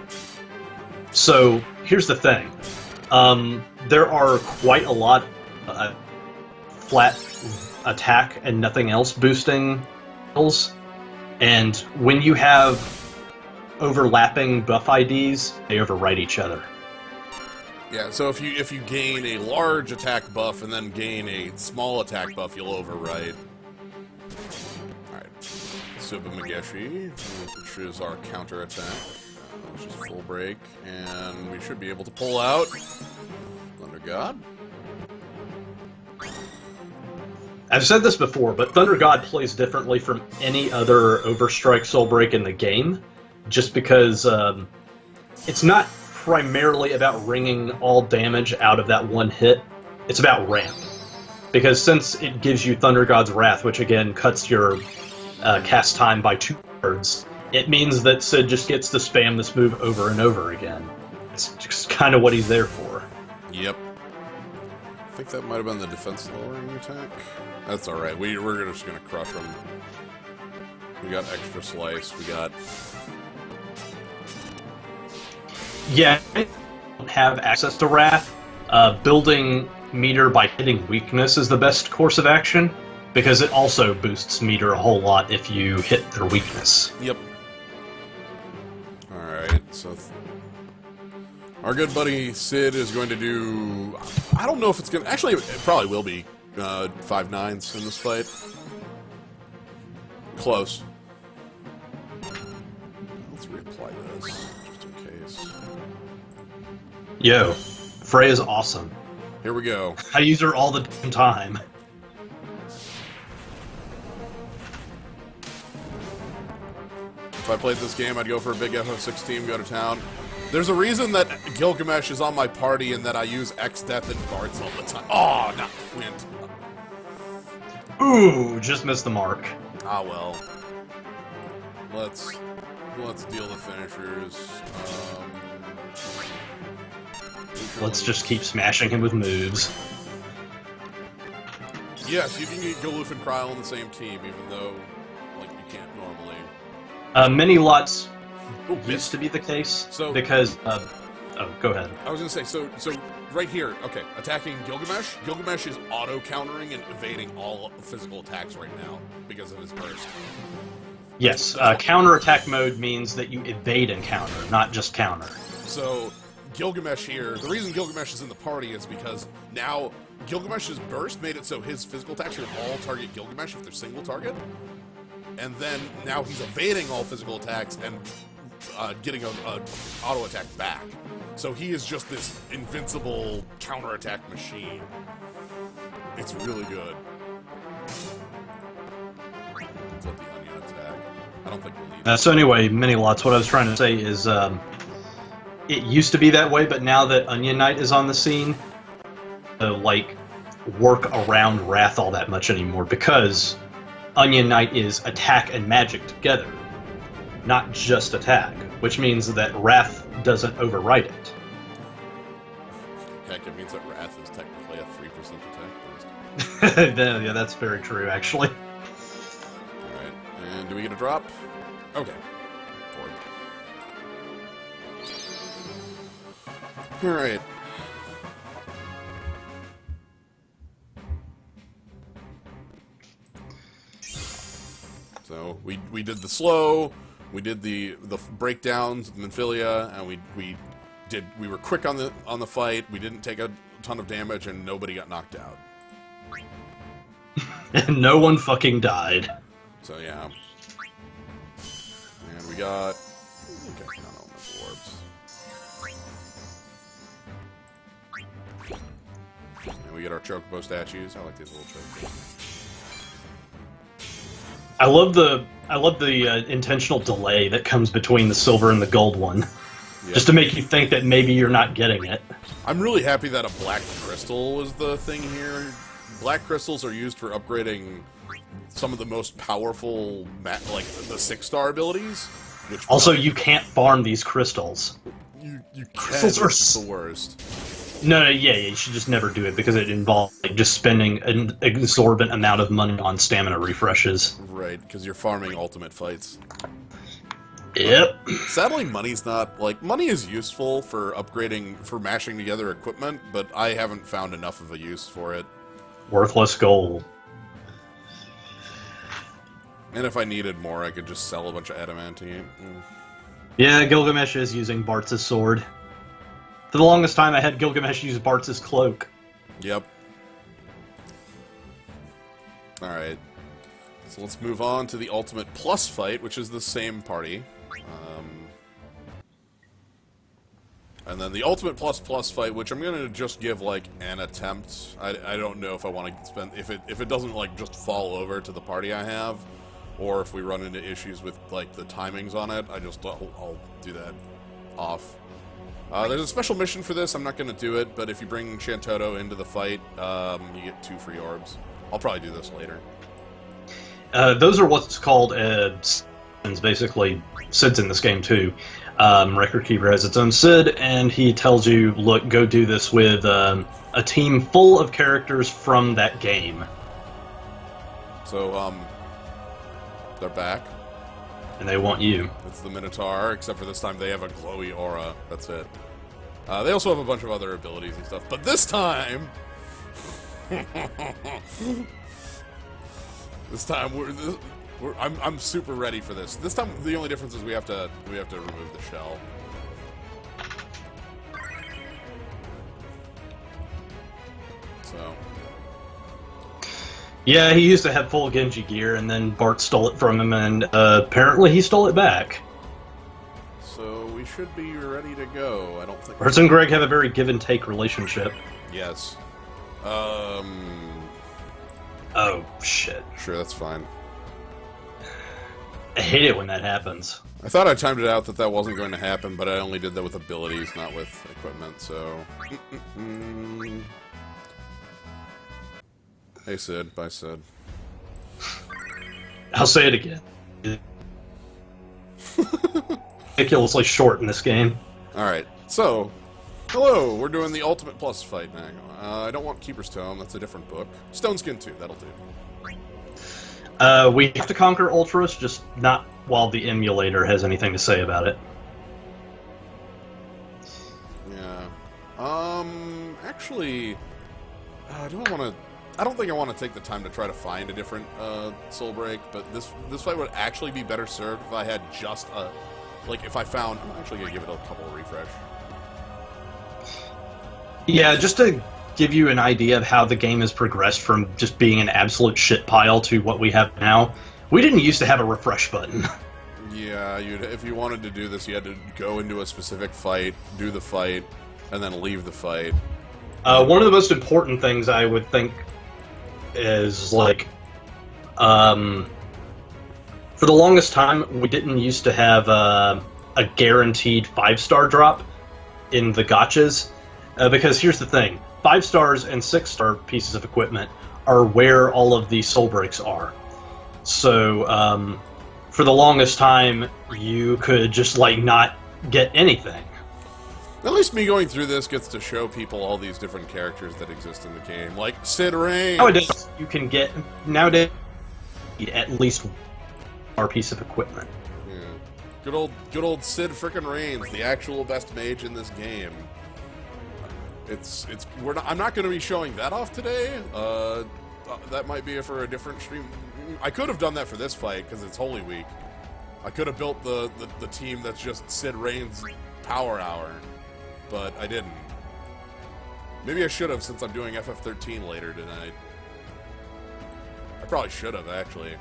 So, here's the thing. There are quite a lot of flat attack and nothing else boosting skills, and when you have overlapping buff IDs, they overwrite each other. Yeah, so if you gain a large attack buff and then gain a small attack buff, you'll overwrite. Alright. Subamageshi, which is our counter attack, which is full break, and we should be able to pull out Thunder God. I've said this before, but Thunder God plays differently from any other Overstrike Soul Break in the game, just because it's not primarily about wringing all damage out of that one hit. It's about ramp. Because since it gives you Thunder God's Wrath, which again cuts your cast time by 2/3, it means that Sid just gets to spam this move over and over again. It's just kind of what he's there for. Yep. I think that might have been the defense lowering attack. That's alright. We're just going to crush them. We got extra slice. We got... Yeah, I don't have access to Wrath. Building meter by hitting weakness is the best course of action, because it also boosts meter a whole lot if you hit their weakness. Yep. Alright, so... our good buddy Sid is going to do... I don't know if it's going to... Actually, it probably will be 5/9s in this fight. Close. Let's reapply this, just in case. Yo, Frey is awesome. Here we go. I use her all the damn time. If I played this game, I'd go for a big FF6 team, go to town. There's a reason that Gilgamesh is on my party and that I use X-Death and Guards all the time. Oh, not Quint. Ooh, just missed the mark. Ah, well. Let's deal the finishers. Let's just keep smashing him with moves. Yes, you can get Goloof and Kryl on the same team, even though, like, you can't normally. Many lots Ooh, used to be the case, so, because, go ahead. I was gonna say, so right here, okay, attacking Gilgamesh. Gilgamesh is auto-countering and evading all physical attacks right now because of his burst. Yes, counter-attack mode means that you evade and counter, not just counter. So, Gilgamesh here, the reason Gilgamesh is in the party is because now Gilgamesh's burst made it so his physical attacks will all target Gilgamesh if they're single target. And then now he's evading all physical attacks and getting an auto attack back. So he is just this invincible counter-attack machine. It's really good. Is that the onion attack? I don't think we'll need So anyway, many lots, what I was trying to say is, it used to be that way, but now that Onion Knight is on the scene, like, work around Wrath all that much anymore, because Onion Knight is attack and magic together, not just attack, which means that Wrath doesn't overwrite it. Heck, it means that Wrath is technically a 3% attack boost. Yeah, that's very true, actually. Alright, and do we get a drop? Okay. Alright. So we did the slow, we did the breakdowns, Minfilia, and we were quick on the fight. We didn't take a ton of damage and nobody got knocked out. And no one fucking died. So yeah. And we got... Okay, not elemental orbs. And we get our chocobo statues. I like these little chocobos. I love the intentional delay that comes between the silver and the gold one. Yeah. Just to make you think that maybe you're not getting it. I'm really happy that a black crystal was the thing here. Black crystals are used for upgrading some of the most powerful, like the 6-star abilities. Which Also, you can't farm these crystals. You can, Crystals are it's the worst. No, yeah, you should just never do it because it involves like, just spending an exorbitant amount of money on stamina refreshes. Right, because you're farming ultimate fights. Yep. Sadly, money's not, like, money is useful for upgrading, for mashing together equipment, but I haven't found enough of a use for it. Worthless gold. And if I needed more, I could just sell a bunch of adamantine. Yeah, Gilgamesh is using Bartz's sword. For the longest time, I had Gilgamesh use Bartz's cloak. Yep. Alright. So let's move on to the Ultimate Plus fight, which is the same party. And then the Ultimate Plus Plus fight, which I'm gonna just give, like, an attempt. I don't know if I want to spend... If it doesn't, like, just fall over to the party I have, or if we run into issues with, like, the timings on it, I'll do that off. There's a special mission for this. I'm not going to do it, but if you bring Shantoto into the fight, you get 2 free orbs. I'll probably do this later. Those are what's called Sids, basically. Sid's in this game, too. Record Keeper has its own Sid, and he tells you, look, go do this with a team full of characters from that game. So, they're back. And they want you. It's the Minotaur, except for this time they have a glowy aura. That's it. They also have a bunch of other abilities and stuff, but this time... this time, I'm super ready for this. This time, the only difference is we have to remove the shell. So... Yeah, he used to have full Genji gear, and then Bart stole it from him, and apparently he stole it back. So we should be ready to go. I don't think... Bart and Greg have a very give-and-take relationship. Yes. Oh, shit. Sure, that's fine. I hate it when that happens. I thought I timed it out that wasn't going to happen, but I only did that with abilities, not with equipment, so... Hey, Sid. Bye, Sid. I'll say it again. Ridiculously short in this game. Alright, so... Hello, we're doing the Ultimate Plus fight now. I don't want Keeper's Tome, that's a different book. Stone Skin 2, that'll do. We have to conquer Ultros, just not while the emulator has anything to say about it. Yeah. Actually... I don't think I want to take the time to try to find a different Soul Break, but this fight would actually be better served if I had just a... Like, if I found... I'm actually going to give it a couple of refresh. Yeah, just to give you an idea of how the game has progressed from just being an absolute shit pile to what we have now, we didn't used to have a refresh button. Yeah, if you wanted to do this, you had to go into a specific fight, do the fight, and then leave the fight. One of the most important things I would think is, like, for the longest time, we didn't used to have a guaranteed 5-star drop in the gotchas, because here's the thing, 5 stars and 6-star pieces of equipment are where all of the soul breaks are. So, for the longest time, you could just, like, not get anything. At least me going through this gets to show people all these different characters that exist in the game, like Sid Reigns. Nowadays, you can get at least one piece of equipment. Yeah. Good old Sid frickin' Reigns, the actual best mage in this game. I'm not going to be showing that off today. That might be for a different stream. I could have done that for this fight because it's Holy Week. I could have built the team that's just Sid Reigns Power Hour. But I didn't. Maybe I should have, since I'm doing FF13 later tonight. I probably should have, actually.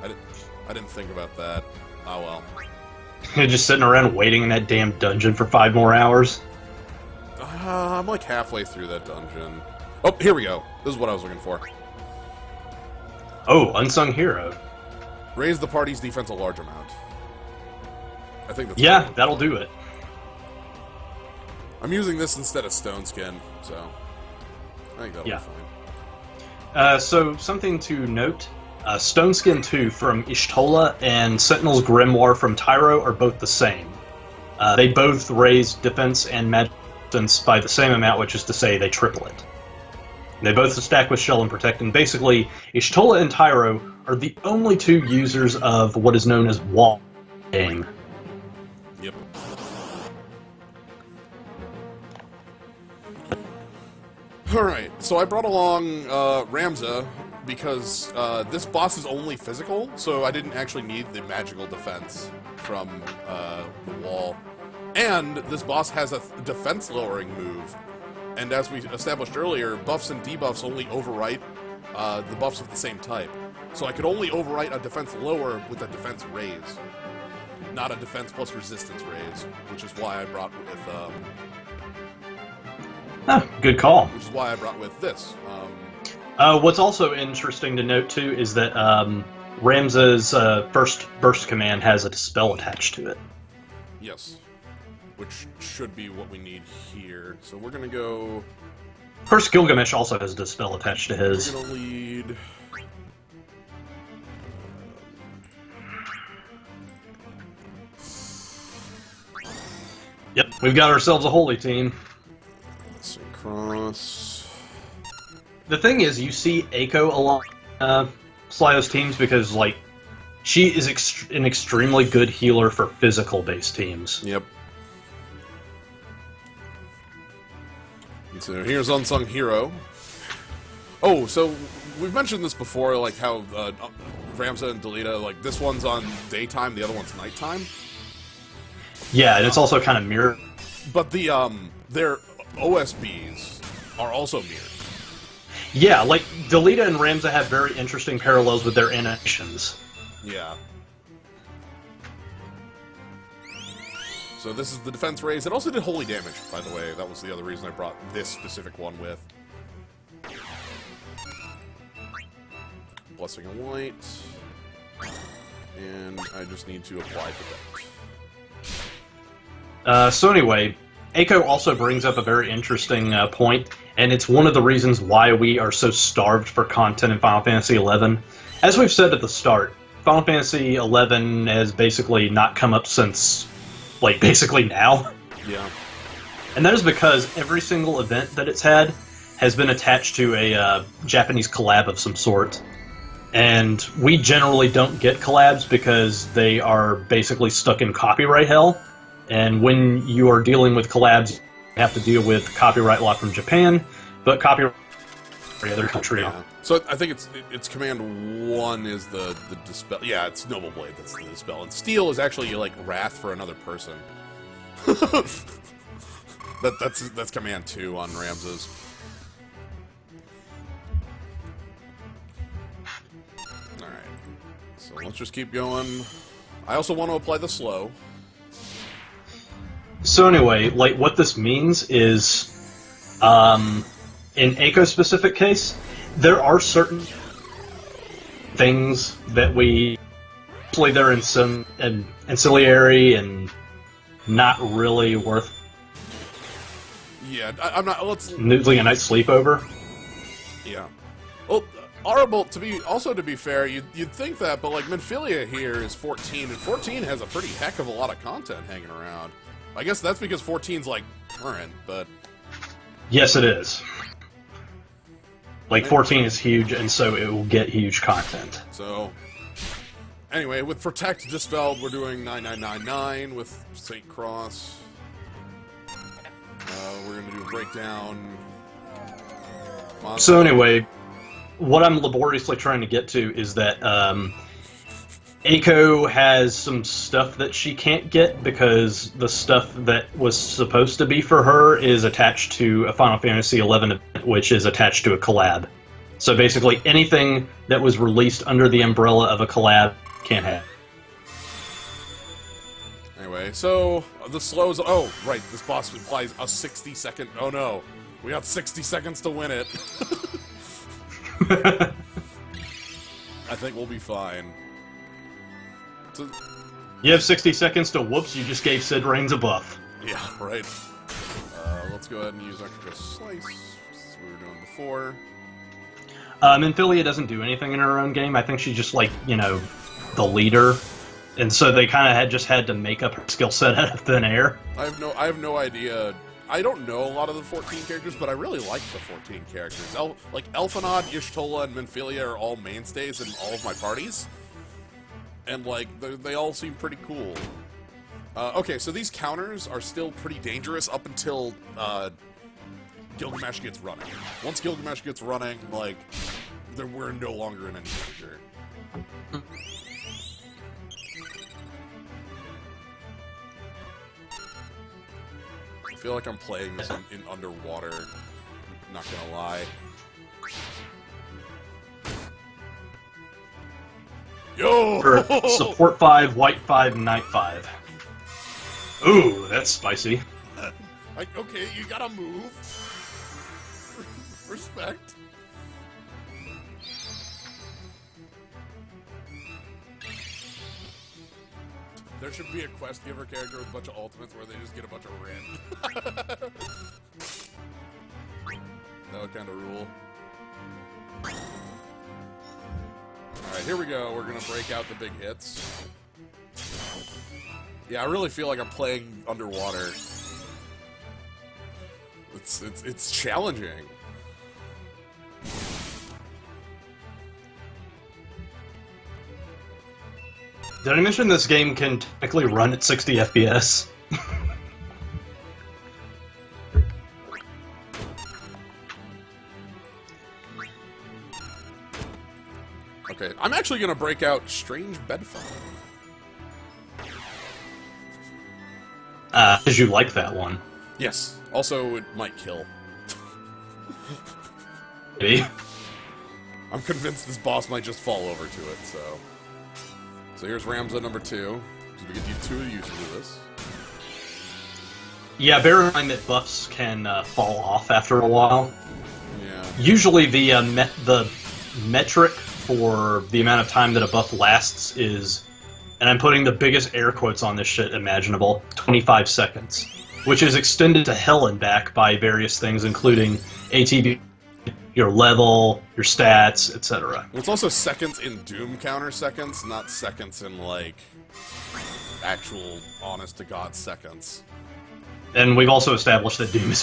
I didn't think about that. Oh well. You're just sitting around waiting in that damn dungeon for 5 more hours? I'm like halfway through that dungeon. Oh, here we go. This is what I was looking for. Oh, unsung hero. Raise the party's defense a large amount. I think that's... Yeah, that'll do it. I'm using this instead of Stone Skin, so... I think that'll be fine. So, something to note. Stone Skin 2 from Ishtola and Sentinel's Grimoire from Tyro are both the same. They both raise defense and magic defense by the same amount, which is to say they triple it. They both stack with Shell and Protect, and basically, Ishtola and Tyro are the only two users of what is known as wall game. Yep. Alright, so I brought along Ramza because this boss is only physical, so I didn't actually need the magical defense from the wall. And this boss has a defense-lowering move. And as we established earlier, buffs and debuffs only overwrite the buffs of the same type. So I could only overwrite a defense lower with a defense raise, not a defense plus resistance raise, which is why I brought with... good call. Which is why I brought with this. What's also interesting to note, too, is that Ramza's first burst command has a dispel attached to it. Yes. Which should be what we need here. So we're gonna go... Of course, Gilgamesh also has a dispel attached to his. We're gonna lead... Yep, we've got ourselves a holy team. Cross. The thing is, you see Eiko along Slyo's teams because, like, she is an extremely good healer for physical-based teams. Yep. And so here's Unsung Hero. Oh, so we've mentioned this before, like how Ramza and Delita, like this one's on daytime, the other one's nighttime. Yeah, and it's also kind of mirrored. But the their OSBs are also mirrored. Yeah, like Delita and Ramza have very interesting parallels with their animations. Yeah. So this is the defense raise. It also did holy damage, by the way. That was the other reason I brought this specific one with. Blessing of White. And I just need to apply Protect. So anyway, Eiko also brings up a very interesting point, and it's one of the reasons why we are so starved for content in Final Fantasy XI. As we've said at the start, Final Fantasy XI has basically not come up since, like, basically now. Yeah. And that is because every single event that it's had has been attached to a Japanese collab of some sort. And we generally don't get collabs because they are basically stuck in copyright hell. And when you are dealing with collabs, you have to deal with copyright law from Japan, but copyright from every other country. Yeah. So I think it's Command 1 is the Dispel. Yeah, it's Noble Blade that's the Dispel. And Steel is actually, like, Wrath for another person. That's Command 2 on Ramza's. Alright. So let's just keep going. I also want to apply the slow. So anyway, like, what this means is, in Eiko's specific case, there are certain things that we play there in some ancillary and not really worth. Yeah, I'm not. Let's losing a night's sleep over. Yeah. Well, Horrible, to be fair, you'd think that, but like Menphilia here is 14, and 14 has a pretty heck of a lot of content hanging around. I guess that's because 14's like current, but yes, it is. Like 14 is huge, and so it will get huge content. So anyway, with Protect Dispelled, we're doing 9999 with St. Cross. We're gonna do a breakdown. So anyway, what I'm laboriously trying to get to is that Aiko has some stuff that she can't get because the stuff that was supposed to be for her is attached to a Final Fantasy XI event, which is attached to a collab. So basically, anything that was released under the umbrella of a collab can't have. Anyway, so the slows. Oh, right. This boss implies a 60-second. Oh no, we got 60 seconds to win it. I think we'll be fine. So, you have 60 seconds to whoops, you just gave Sid Reigns a buff. yeah, right. Let's go ahead and use extra slice. This is what we were doing before. Minfilia doesn't do anything in her own game. I think she's just like, the leader. And so they kind of just had to make up her skill set out of thin air. I have no idea. I don't know a lot of the 14 characters, but I really like the 14 characters. Like Elfanod, Y'shtola, and Minfilia are all mainstays in all of my parties. And, like, they all seem pretty cool. Okay, so these counters are still pretty dangerous up until Gilgamesh gets running. Once Gilgamesh gets running, like, we're no longer in any danger. I feel like I'm playing this in underwater, not gonna lie. Yo! For support 5, white 5, and knight 5. Ooh, that's spicy. Like, okay, you gotta move. Respect. There should be a quest giver character with a bunch of ultimates where they just get a bunch of Rin. That would kind of rule. Alright, here we go. We're gonna break out the big hits. Yeah, I really feel like I'm playing underwater. It's challenging. Did I mention this game can technically run at 60 FPS? Okay, I'm actually gonna break out Strange Bedfellow. Because you like that one. Yes. Also, it might kill. Maybe. I'm convinced this boss might just fall over to it, so... So here's Ramza number 2. So we get you 2 uses of this. Yeah, bear in mind that buffs can fall off after a while. Yeah. Usually the metric for the amount of time that a buff lasts is, and I'm putting the biggest air quotes on this shit imaginable, 25 seconds. Which is extended to hell and back by various things, including ATB, your level, your stats, etc. It's also seconds in Doom counter seconds, not seconds in, like, actual honest-to-God seconds. And we've also established that Doom is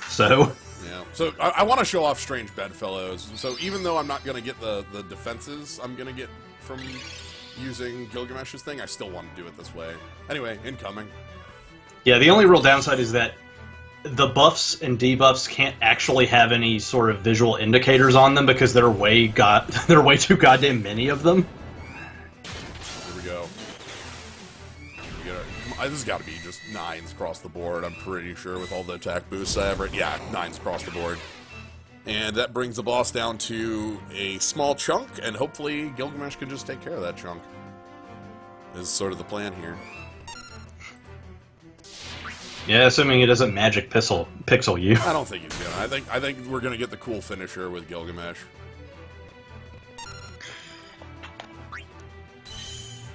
so... Yeah. So, I want to show off Strange Bedfellows. So, even though I'm not going to get the defenses I'm going to get from using Gilgamesh's thing, I still want to do it this way. Anyway, incoming. Yeah, the only real downside is that the buffs and debuffs can't actually have any sort of visual indicators on them because there are way too goddamn many of them. Here we go. This has got to be just 9s across the board, I'm pretty sure, with all the attack boosts I have. Yeah, 9s across the board. And that brings the boss down to a small chunk, and hopefully Gilgamesh can just take care of that chunk. Is sort of the plan here. Yeah, assuming it doesn't magic pixel you. I don't think he's gonna. I think we're gonna get the cool finisher with Gilgamesh.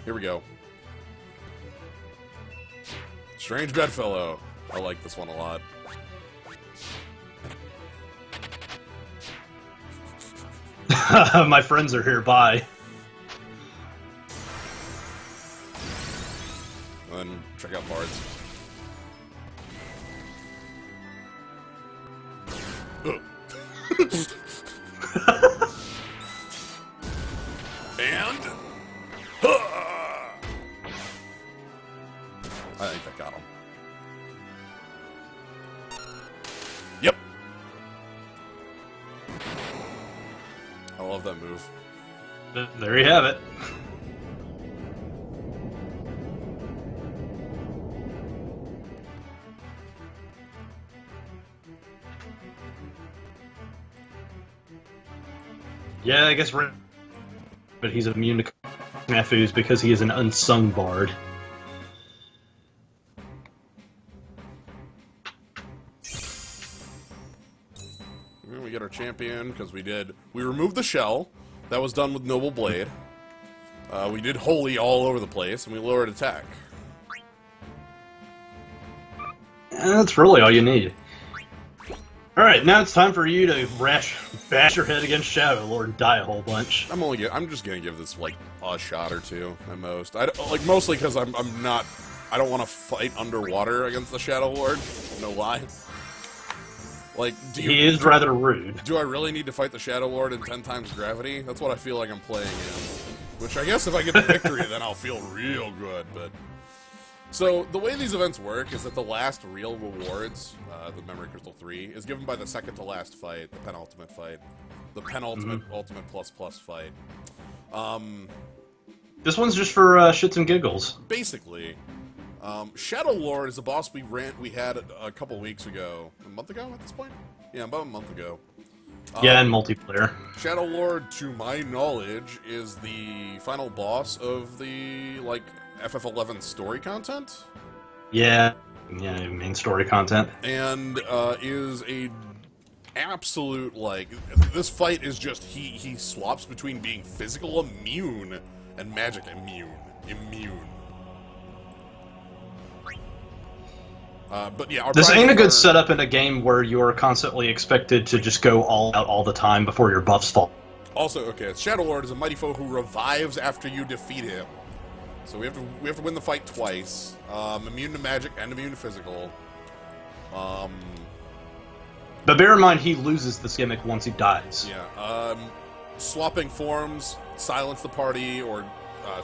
Here we go. Strange Bedfellow. I like this one a lot. My friends are here, bye. And then check out Bards. And I think that got him. Yep. I love that move. There you have it. Yeah, I guess, but he's immune to snafus because he is an unsung bard. We get our champion because we removed the shell. That was done with Noble Blade. We did Holy all over the place, and we lowered attack. And that's really all you need. Alright, now it's time for you to bash your head against Shadow Lord and die a whole bunch. I'm just gonna give this like a shot or two at most. Mostly because I don't want to fight underwater against the Shadow Lord. No lie. Like, he is rather rude. Do I really need to fight the Shadow Lord in 10 times gravity? That's what I feel like I'm playing in. Which I guess if I get the victory, then I'll feel real good. But so the way these events work is that the last real rewards, the Memory Crystal 3, is given by the second to last fight, the penultimate fight, the penultimate ultimate plus fight. This one's just for shits and giggles. Basically. Shadow Lord is a boss we had a couple weeks ago. A month ago at this point? Yeah, about a month ago. Yeah, and multiplayer. Shadow Lord, to my knowledge, is the final boss of the, like, FF11 story content? Yeah, main story content. And, is a absolute, like, this fight is just, he swaps between being physical immune and magic immune. But yeah, this ain't a good setup in a game where you are constantly expected to just go all out all the time before your buffs fall. Also, okay, Shadow Lord is a mighty foe who revives after you defeat him. So we have to win the fight twice. Immune to magic and immune to physical. But bear in mind, he loses this gimmick once he dies. Yeah. Swapping forms, silence the party, or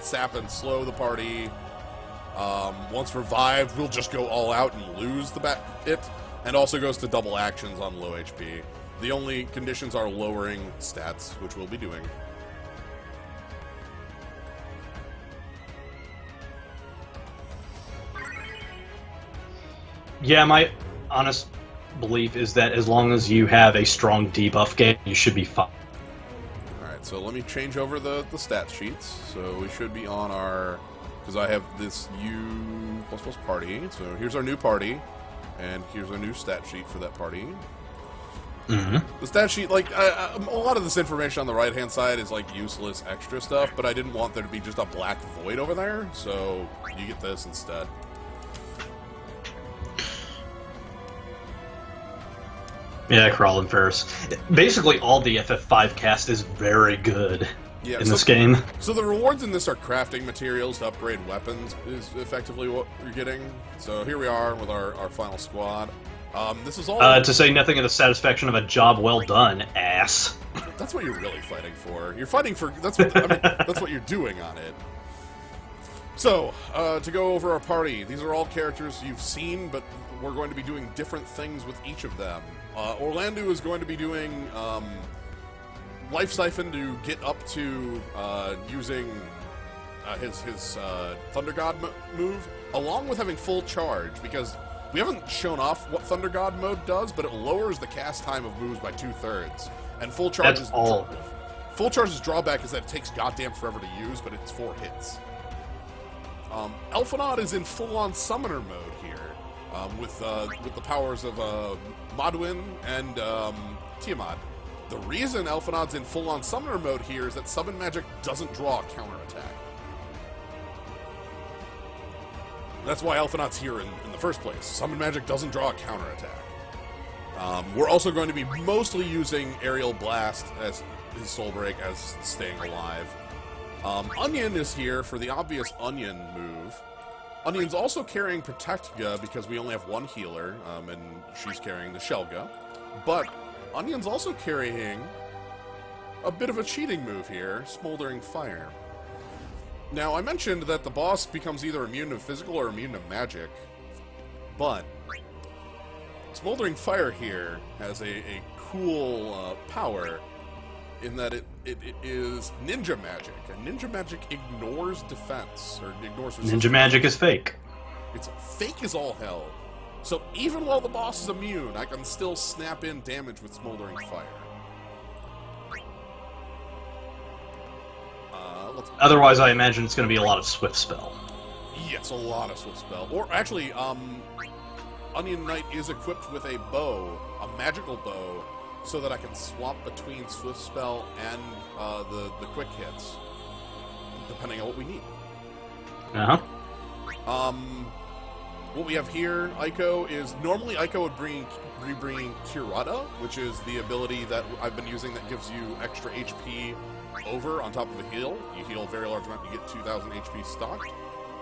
sap and slow the party. Once revived, we'll just go all out and lose it, and also goes to double actions on low HP. The only conditions are lowering stats, which we'll be doing. Yeah, my honest belief is that as long as you have a strong debuff game, you should be fine. Alright, so let me change over the stat sheets. So we should be on our... Because I have this U++ party, so here's our new party, and here's our new stat sheet for that party. The stat sheet, like, a lot of this information on the right-hand side is, like, useless extra stuff, but I didn't want there to be just a black void over there, so you get this instead. Yeah, Crawl and Ferris. Basically, all the FF5 cast is very good. Yeah, in this game. So the rewards in this are crafting materials to upgrade weapons is effectively what you're getting. So here we are with our final squad. This is all... to say nothing of the satisfaction of a job well done, ass. That's what you're really fighting for. You're fighting for... That's what, that's what you're doing on it. So, to go over our party, these are all characters you've seen, but we're going to be doing different things with each of them. Orlando is going to be doing... Life Siphon to get up to using his Thunder God move, along with having full charge, because we haven't shown off what Thunder God mode does, but it lowers the cast time of moves by 2/3. And full charge is all. Full charge's drawback is that it takes goddamn forever to use, but it's 4 hits. Elfanaud is in full-on summoner mode here, with the powers of Modwin and Tiamat. The reason Elfanaud's in full-on summoner mode here is that summon magic doesn't draw a counterattack. That's why Elfanaud's here in the first place. Summon magic doesn't draw a counterattack. We're also going to be mostly using Aerial Blast as his Soul Break as staying alive. Onion is here for the obvious Onion move. Onion's also carrying Protectga because we only have one healer, and she's carrying the Shelga. But Onion's also carrying a bit of a cheating move here, Smoldering Fire. Now, I mentioned that the boss becomes either immune to physical or immune to magic, but Smoldering Fire here has a cool power in that it is ninja magic, and ninja magic ignores defense, or ignores resistance. Ninja magic is fake. It's fake as all hell. So even while the boss is immune, I can still snap in damage with Smoldering Fire. Otherwise, I imagine it's going to be a lot of Swift Spell. Yes, a lot of Swift Spell. Or actually, Onion Knight is equipped with a bow, a magical bow, so that I can swap between Swift Spell and the quick hits, depending on what we need. What we have here, Ico, is normally Ico would be bringing Curata, which is the ability that I've been using that gives you extra HP over on top of a heal. You heal a very large amount, you get 2,000 HP stocked.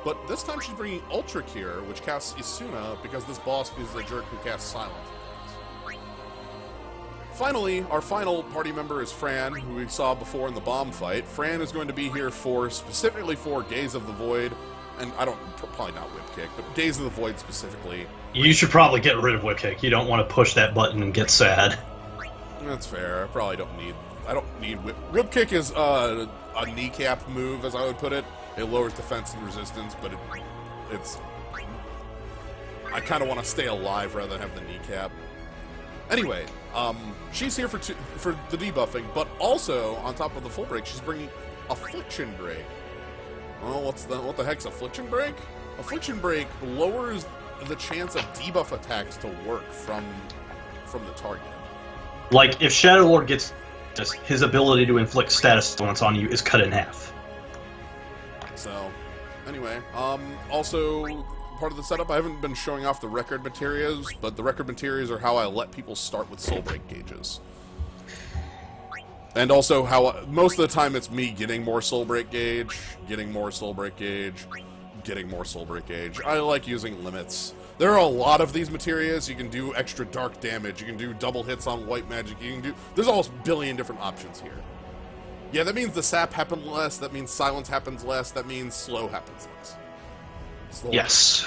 But this time she's bringing Ultra Cure, which casts Isuna, because this boss is a jerk who casts Silent. Finally, our final party member is Fran, who we saw before in the bomb fight. Fran is going to be here specifically for Gaze of the Void, and probably not Whip Kick, but Gaze of the Void specifically. You should probably get rid of Whip Kick. You don't want to push that button and get sad. That's fair. I probably don't need Whip Kick is a kneecap move, as I would put it. It lowers defense and resistance, but it's... I kind of want to stay alive rather than have the kneecap. Anyway, she's here for the debuffing, but also, on top of the full break, she's bringing Affliction Break. Well, what the heck's Affliction Break? Affliction Break lowers the chance of debuff attacks to work from the target. Like, if Shadow Lord gets his ability to inflict status points on you is cut in half. So, anyway, also, part of the setup, I haven't been showing off the record materials, but the record materials are how I let people start with soul break gauges. And also how, most of the time it's me getting more soul break gauge, getting more soul break gauge, getting more soul break gauge. I like using limits. There are a lot of these materials. You can do extra dark damage, you can do double hits on white magic, there's almost a billion different options here. Yeah, that means the sap happens less, that means silence happens less, that means slow happens less. Yes.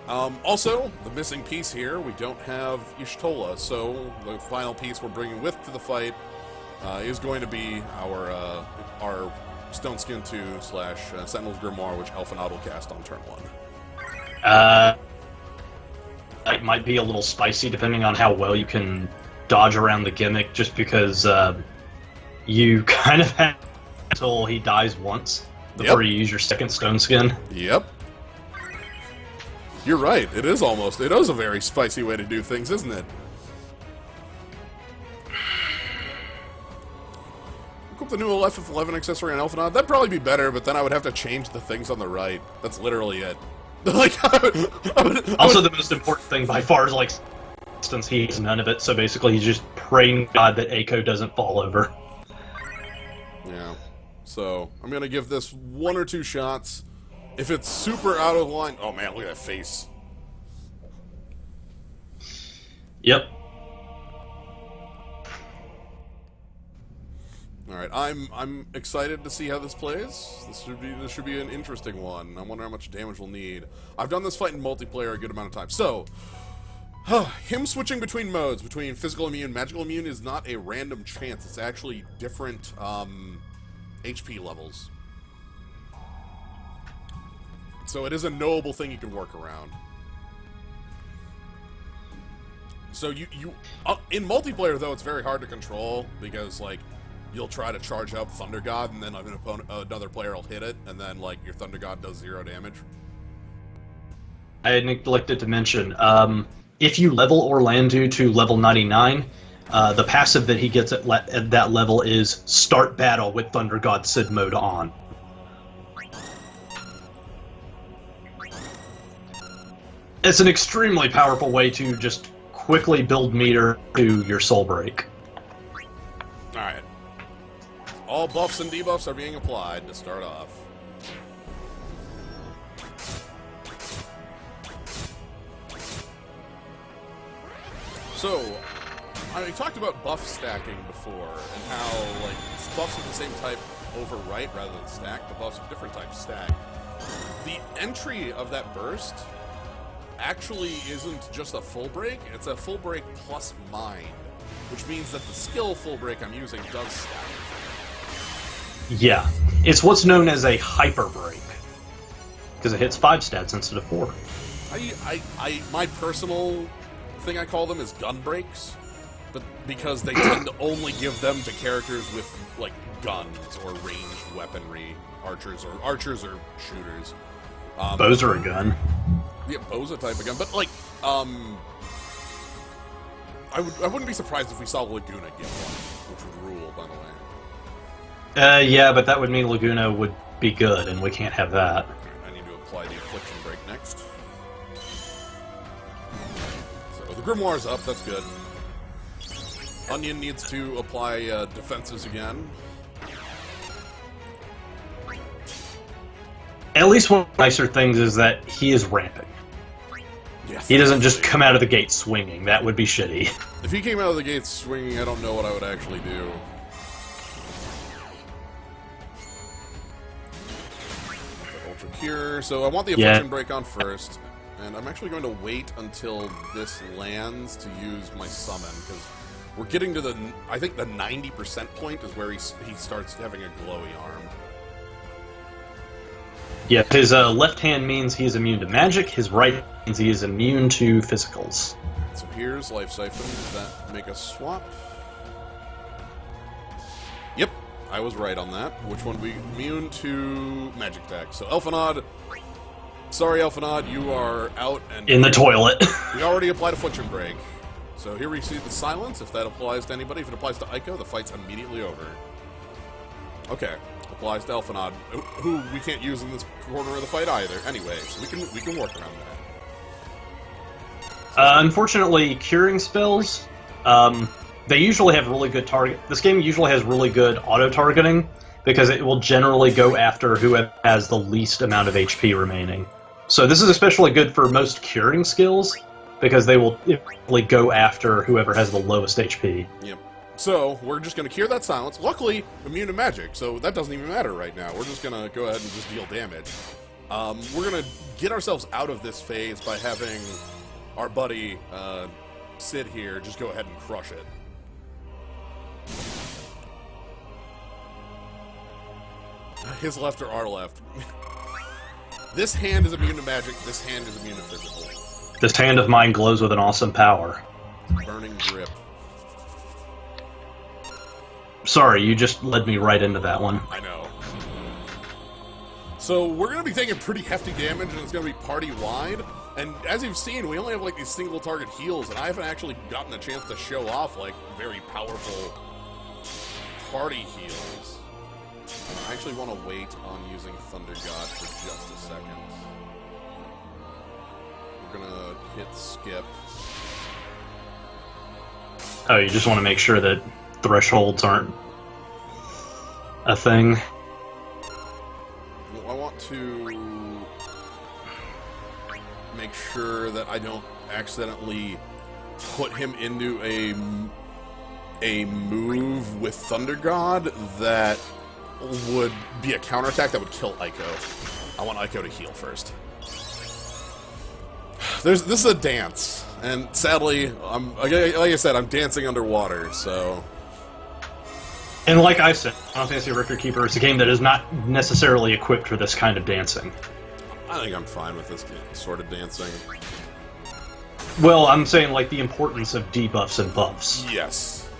Also, the missing piece here, we don't have Y'shtola, so the final piece we're bringing with to the fight is going to be our Stone Skin 2 / Sentinel's Grimoire, which Elfanaud will cast on turn 1. It might be a little spicy depending on how well you can dodge around the gimmick, just because you kind of have until he dies once before you use your second Stone Skin. Yep. You're right. It is a very spicy way to do things, isn't it? Look up the new FF11 accessory on Elfanaud. That'd probably be better, but then I would have to change the things on the right. That's literally it. Like, also, the most important thing by far is, like, since he has none of it, so basically he's just praying to God that Eiko doesn't fall over. Yeah. So, I'm gonna give this 1 or 2 shots. If it's super out of line... Oh man, look at that face. Yep. Alright, I'm excited to see how this plays. This should be an interesting one. I wonder how much damage we'll need. I've done this fight in multiplayer a good amount of times. So, him switching between modes, between physical immune, magical immune, is not a random chance. It's actually different HP levels. So it is a knowable thing you can work around. So in multiplayer though, it's very hard to control because like you'll try to charge up Thunder God and then another player will hit it and then like your Thunder God does 0 damage. I neglected to mention, if you level Orlando to level 99, the passive that he gets at that level is start battle with Thunder God Sid mode on. It's an extremely powerful way to just quickly build meter to your soul break. Alright. All buffs and debuffs are being applied to start off. So, I talked about buff stacking before, and how, like, buffs of the same type overwrite rather than stack. The buffs of different types stack. The entry of that burst actually isn't just a full break, it's a full break plus mind, which means that the skill full break I'm using does stack. Yeah, it's what's known as a hyper break, because it hits 5 stats instead of 4. My personal thing I call them is gun breaks, but because they tend to only give them to characters with, like, guns or ranged weaponry, archers or shooters. Bows are a gun. Yeah, bow's a type of gun, but, like, I wouldn't be surprised if we saw Laguna get one, which would rule, by the way. Yeah, but that would mean Laguna would be good, and we can't have that. I need to apply the Affliction Break next. So the Grimoire's up, that's good. Onion needs to apply defenses again. At least one of the nicer things is that he is ramping. Yes, he doesn't just come out of the gate swinging. That would be shitty. If he came out of the gate swinging, I don't know what I would actually do. Ultra Cure. So I want the Affliction Break on first. And I'm actually going to wait until this lands to use my summon, because we're getting to the, I think the 90% point is where he starts having a glowy arm. Yeah, his left hand means he is immune to magic, his right means he is immune to physicals. So here's Life Siphon. Does that make a swap? Yep, I was right on that. Which one? We immune to magic attack. So Elfinod, sorry Elfinod, you are out and in the toilet. We already applied Affliction Break. So here we see the silence. If that applies to anybody, if it applies to Aiko, the fight's immediately over. Okay. Applies to Elfinod, who we can't use in this corner of the fight either. Anyway, so we can work around that. Unfortunately, curing spells, they usually have really good target. This game usually has really good auto-targeting, because it will generally go after whoever has the least amount of HP remaining. So this is especially good for most curing skills, because they will really go after whoever has the lowest HP. Yep. So, we're just going to cure that silence. Luckily, immune to magic, so that doesn't even matter right now. We're just going to go ahead and just deal damage. We're going to get ourselves out of this phase by having our buddy Sid here just go ahead and crush it. His left or our left? This hand is immune to magic, this hand is immune to physical. This hand of mine glows with an awesome power. Burning Grip. Sorry, you just led me right into that one. I know. So we're going to be taking pretty hefty damage, and it's going to be party-wide. And as you've seen, we only have like these single-target heals, and I haven't actually gotten a chance to show off like very powerful party heals. I actually want to wait on using Thunder God for just a second. We're going to hit skip. Oh, you just want to make sure that thresholds aren't a thing. Well, I want to make sure that I don't accidentally put him into a move with Thunder God that would be a counterattack that would kill Aiko. I want Aiko to heal first. This is a dance, and sadly, like I said, I'm dancing underwater, so... And like I said, Final Fantasy Record Keeper is a game that is not necessarily equipped for this kind of dancing. I think I'm fine with this sort of dancing. Well, I'm saying, like, the importance of debuffs and buffs. Yes.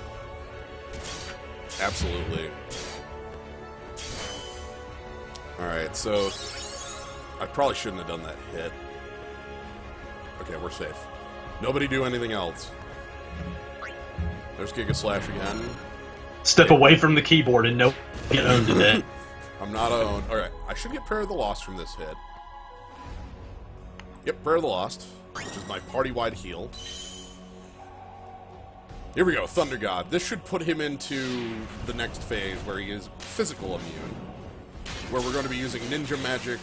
Absolutely. Alright, so... I probably shouldn't have done that hit. Okay, we're safe. Nobody do anything else. There's Giga Slash again. Step away from the keyboard and no get owned in it. I'm not owned. Alright, I should get Prayer of the Lost from this hit. Yep, Prayer of the Lost, which is my party-wide heal. Here we go, Thunder God. This should put him into the next phase where he is physical immune. Where we're going to be using ninja magic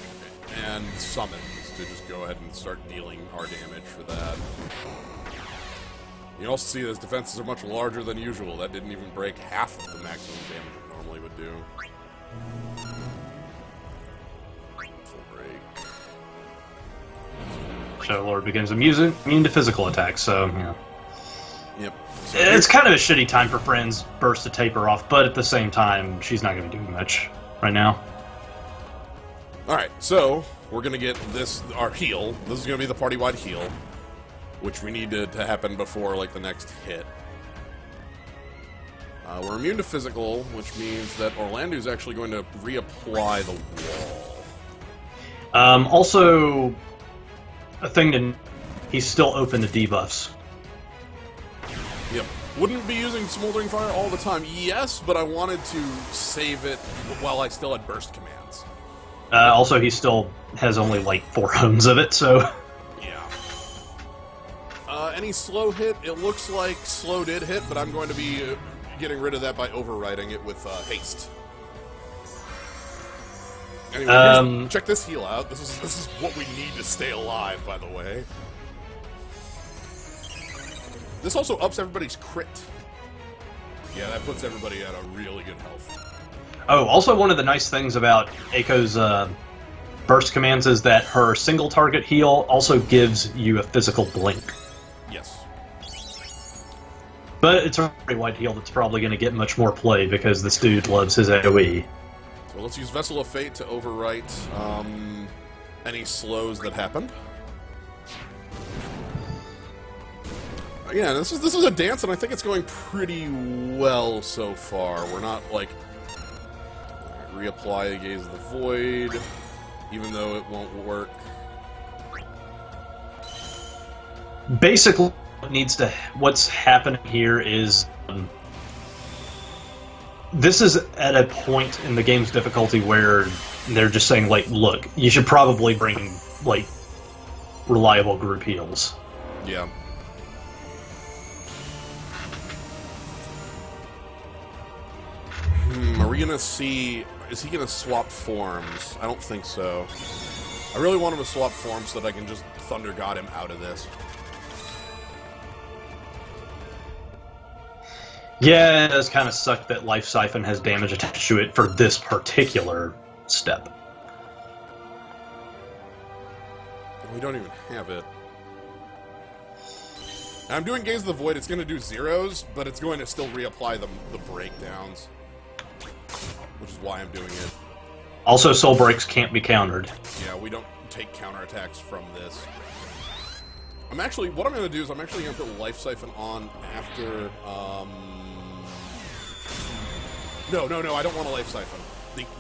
and summons to just go ahead and start dealing our damage for that. You also see his defenses are much larger than usual. That didn't even break half of the maximum damage it normally would do. Full break. Shadow Lord begins immune to physical attacks, so, yeah. Yep. So it's kind of a shitty time for Friends Burst to taper off, but at the same time, she's not going to be doing much right now. Alright, so we're going to get this, our heal. This is going to be the party-wide heal, which we need to happen before, like, the next hit. We're immune to physical, which means that Orlando's actually going to reapply the wall. Also, a thing to... He's still open to debuffs. Yep. Wouldn't be using Smoldering Fire all the time. Yes, but I wanted to save it while I still had burst commands. Also, he still has only, like, 4 homes of it, so... Yeah. Any slow hit, it looks like slow did hit, but I'm going to be getting rid of that by overriding it with haste. Anyway, check this heal out. This is what we need to stay alive, by the way. This also ups everybody's crit. Yeah, that puts everybody at a really good health. Oh, also one of the nice things about Aiko's burst commands is that her single target heal also gives you a physical blink. Yes. But it's a pretty wide heal that's probably going to get much more play because this dude loves his AoE. So let's use Vessel of Fate to overwrite any slows that happened. Yeah, this is a dance, and I think it's going pretty well so far. We're not, like... reapply Gaze of the Void, even though it won't work. Basically, what's happening here is... this is at a point in the game's difficulty where they're just saying, like, look, you should probably bring, like, reliable group heals. Yeah. Are we gonna see... is he gonna swap forms? I don't think so. I really want him to swap forms so that I can just Thunder God him out of this. Yeah, it does kind of suck that Life Siphon has damage attached to it for this particular step. We don't even have it. And I'm doing Gaze of the Void. It's going to do zeros, but it's going to still reapply the breakdowns. Which is why I'm doing it. Also, Soul Breaks can't be countered. Yeah, we don't take counterattacks from this. What I'm going to do is I'm actually going to put Life Siphon on after, No, I don't want a Life Siphon.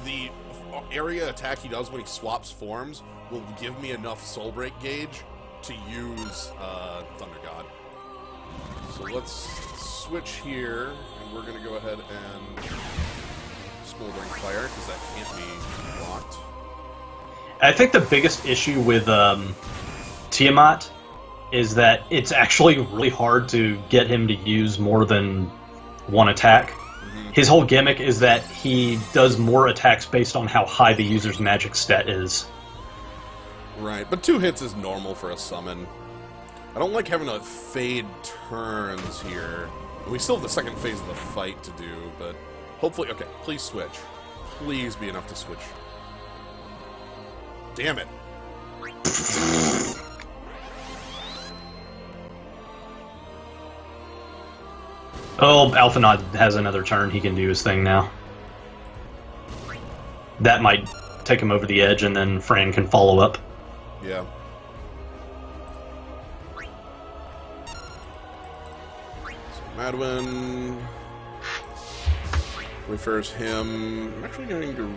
The area attack he does when he swaps forms will give me enough Soul Break gauge to use Thunder God. So let's switch here, and we're going to go ahead and Smoldering Fire, because that can't be blocked. I think the biggest issue with Tiamat is that it's actually really hard to get him to use more than one attack. Mm-hmm. His whole gimmick is that he does more attacks based on how high the user's magic stat is. Right, but 2 hits is normal for a summon. I don't like having to fade turns here. We still have the second phase of the fight to do, but hopefully... okay, please switch. Please be enough to switch. Damn it. Oh, Alphanaud has another turn. He can do his thing now. That might take him over the edge, and then Fran can follow up. Yeah. So Madwin refers him. I'm actually going to...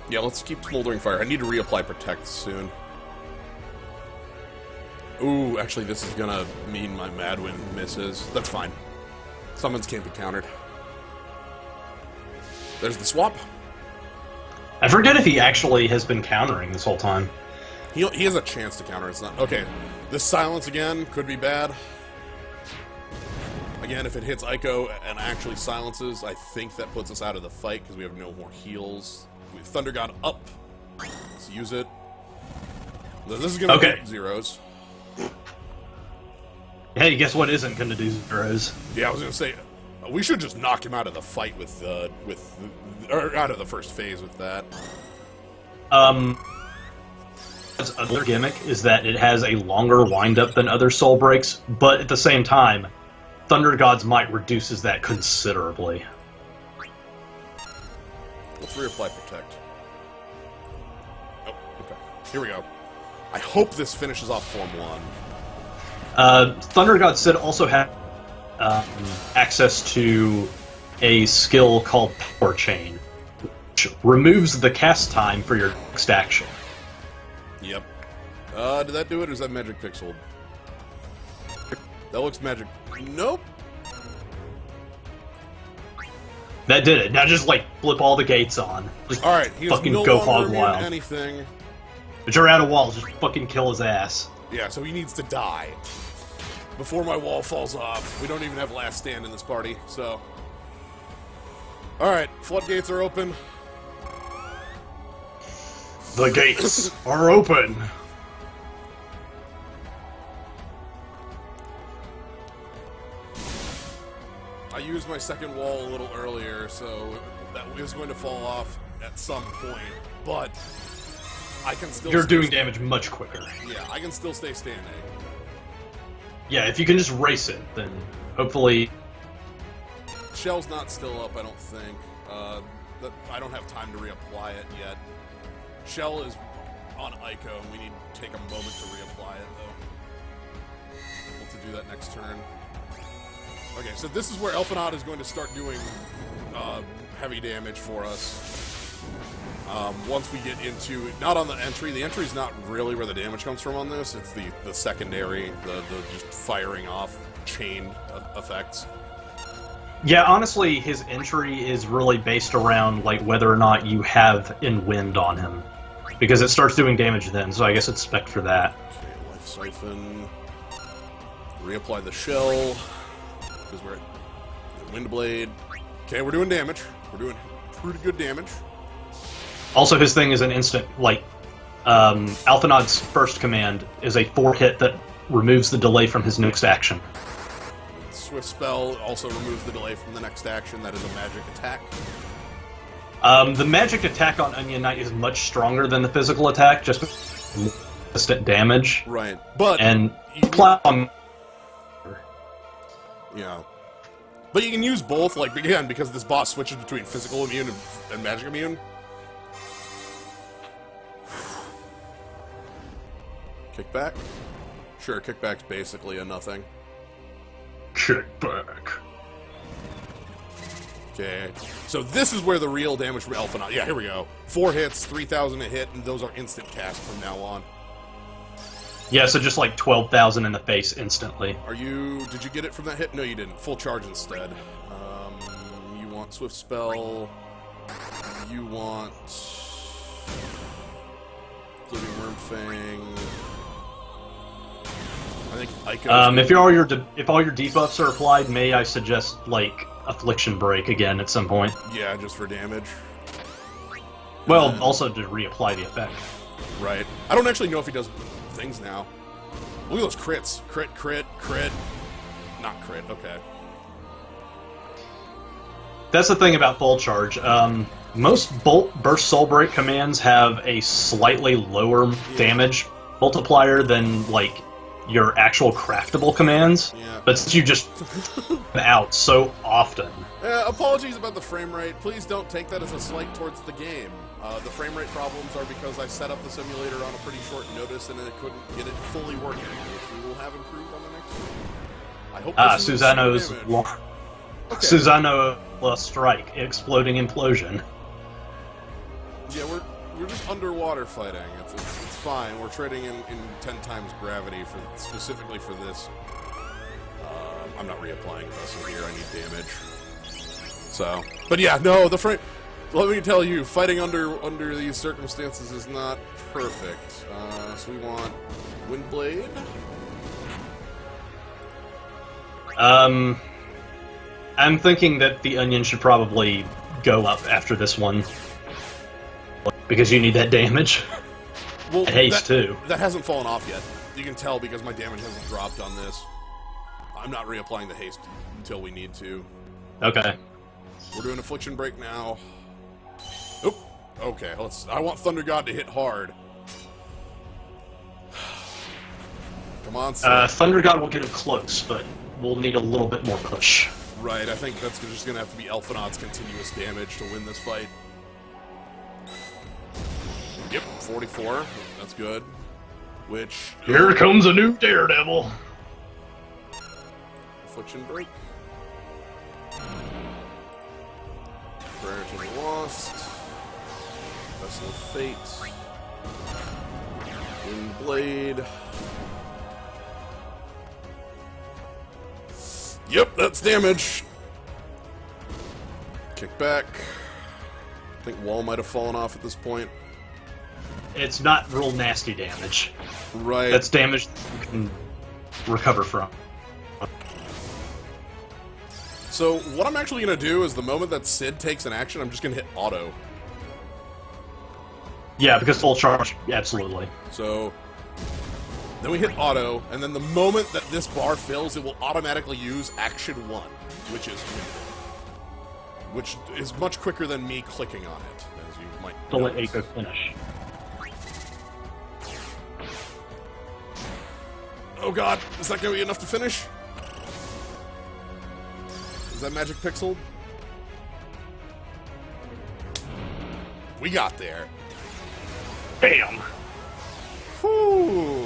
yeah, let's keep Smoldering Fire. I need to reapply Protect soon. Ooh, actually, this is gonna mean my Madwin misses. That's fine. Summons can't be countered. There's the swap. I forget if he actually has been countering this whole time. He has a chance to counter. It's not... okay, this silence again could be bad. Again, if it hits Aiko and actually silences, I think that puts us out of the fight because we have no more heals. We have Thunder God up. Let's use it. This is gonna be zeros. Hey, guess what isn't going to do zeros? Yeah, I was going to say, we should just knock him out of the fight or out of the first phase with that. Its other gimmick is that it has a longer windup than other Soul Breaks, but at the same time, Thunder God's Might reduces that considerably. Let's reapply Protect. Oh, okay. Here we go. I hope this finishes off Form 1. Thunder God Sid also has access to a skill called Power Chain, which removes the cast time for your next action. Yep. Did that do it, or is that Magic Pixel? That looks magic. Nope. That did it. Now just, like, flip all the gates on. Just Alright, he's fucking no go longer hog immune wild. to anything. But you're out of walls, just fucking kill his ass. Yeah, so he needs to die. Before my wall falls off. We don't even have last stand in this party, so... Alright, floodgates are open. The gates are open. I used my second wall a little earlier, so that is going to fall off at some point, but I can still... You're doing damage much quicker. Yeah, I can still stay standing. Yeah, if you can just race it, then hopefully... Shell's not still up, I don't think. I don't have time to reapply it yet. Shell is on Ico, and we need to take a moment to reapply it, though. We'll have to do that next turn. Okay, so this is where Elfinod is going to start doing heavy damage for us. Once we get into... Not on the entry. The entry's not really where the damage comes from on this. It's the secondary, the just firing off chain effects. Yeah, honestly, his entry is really based around like whether or not you have in wind on him. Because it starts doing damage then, so I guess it's spec for that. Okay, Life Siphon. Reapply the shell. Because we're at Windblade. Okay, we're doing damage. We're doing pretty good damage. Also, his thing is an instant, like, Alphanod's first command is a 4-hit that removes the delay from his next action. Swift Spell also removes the delay from the next action. That is a magic attack. The magic attack on Onion Knight is much stronger than the physical attack, just instant damage. Right, but... And apply on... Yeah. But you can use both, like, again, because this boss switches between physical immune and magic immune. Kickback? Sure, kickback's basically a nothing. Kickback. Okay, so this is where the real damage from Elfinod... Yeah, here we go. 4 hits, 3,000 a hit, and those are instant cast from now on. Yeah, so just like 12,000 in the face instantly. Are you... Did you get it from that hit? No, you didn't. Full charge instead. You want Swift Spell. You want... Floating Wormfang. I think Ico... if all your debuffs are applied, may I suggest, like, Affliction Break again at some point? Yeah, just for damage. Well, also to reapply the effect. Right. I don't actually know if he does things now. Look at those crits. Crit, crit, crit. Not crit, okay. That's the thing about Full Charge. Most Bolt, Burst, Soul Break commands have a slightly lower damage multiplier than, like, your actual craftable commands. Yeah. But since you just out so often... Apologies about the frame rate. Please don't take that as a slight towards the game. The frame rate problems are because I set up the simulator on a pretty short notice and I couldn't get it fully working, which we will have improved on the next one. I hope Susano's Okay. Susano strike, exploding implosion. Yeah, we're just underwater fighting. It's fine. We're trading in 10 times gravity specifically for this. I'm not reapplying vessel here. I need damage. So, but yeah, no, the frame. Let me tell you, fighting under these circumstances is not perfect. So we want Windblade. I'm thinking that the Onion should probably go up after this one. Because you need that damage. Well, and haste, too. That hasn't fallen off yet. You can tell because my damage hasn't dropped on this. I'm not reapplying the haste until we need to. Okay. We're doing Affliction Break now. Oop. Okay, I want Thunder God to hit hard. Come on, Thunder God will get him close, but we'll need a little bit more push. Right, I think that's just going to have to be Elfinod's continuous damage to win this fight. Yep, 44. That's good. Which... Here comes a new Daredevil. Affliction Break. Prayer to the Lost. Vessel of Fate. Wind Blade. Yep, that's damage. Kick back. I think wall might have fallen off at this point. It's not real nasty damage. Right. That's damage you can recover from. So what I'm actually going to do is the moment that Sid takes an action, I'm just going to hit auto. Yeah, because full charge, absolutely. So then we hit auto, and then the moment that this bar fills, it will automatically use action 1, which is much quicker than me clicking on it, as you might To let notice. Eiko finish. Oh god, is that going to be enough to finish? Is that magic pixel? We got there. Bam! Whew.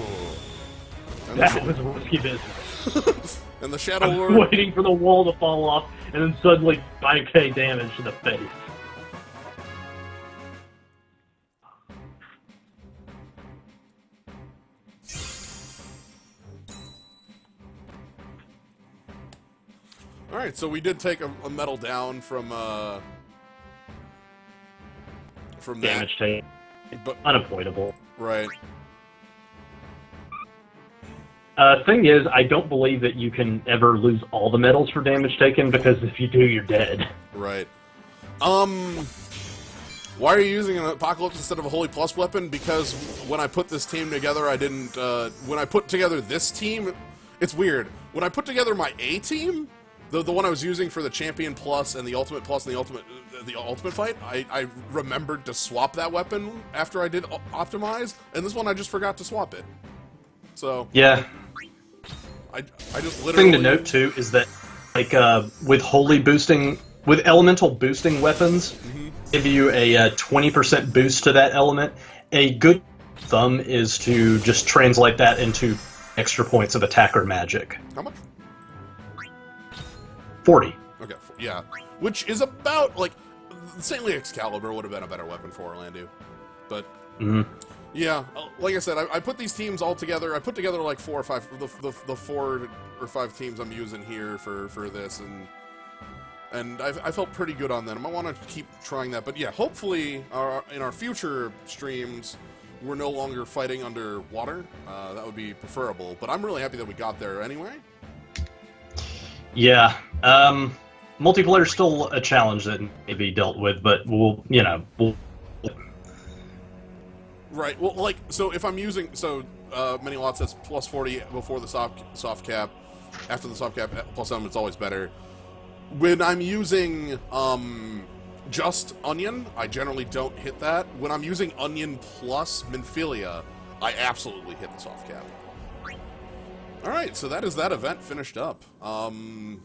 And That was risky business. and the Shadow I was Lord. waiting for the wall to fall off, and then suddenly 5k damage to the face. Alright, so we did take a medal down from Damage taken. But Unavoidable. right. Thing is, I don't believe that you can ever lose all the medals for damage taken, because if you do, you're dead. Right. Why are you using an Apocalypse instead of a Holy Plus weapon? Because when I put this team together, I didn't, when I put together this team, it's weird. When I put together my A team, the one I was using for the Champion Plus and the Ultimate Plus and the Ultimate Fight, I remembered to swap that weapon after I did Optimize, and this one I just forgot to swap it. So, Yeah. I just literally... Thing to note, too, is that, like, with elemental boosting weapons, give you a 20% boost to that element. A good thumb is to just translate that into extra points of attack or magic. How much? 40. Okay, yeah. Which is about, like, Saintly Excalibur would have been a better weapon for Orlando. But, yeah, like I said, I put these teams all together. I put together, like, 4 or 5, the 4 or 5 teams I'm using here for this, and I felt pretty good on them. I want to keep trying that. But, yeah, hopefully, in our future streams, we're no longer fighting underwater. That would be preferable. But I'm really happy that we got there anyway. Yeah. Multiplayer's still a challenge that may be dealt with, but we'll. Right. Well, like, so if I'm using, Mini Lot says plus 40 before the soft cap, after the soft cap, plus some, it's always better. When I'm using, just Onion, I generally don't hit that. When I'm using Onion plus Minfilia, I absolutely hit the soft cap. Alright, so that is that event finished up. One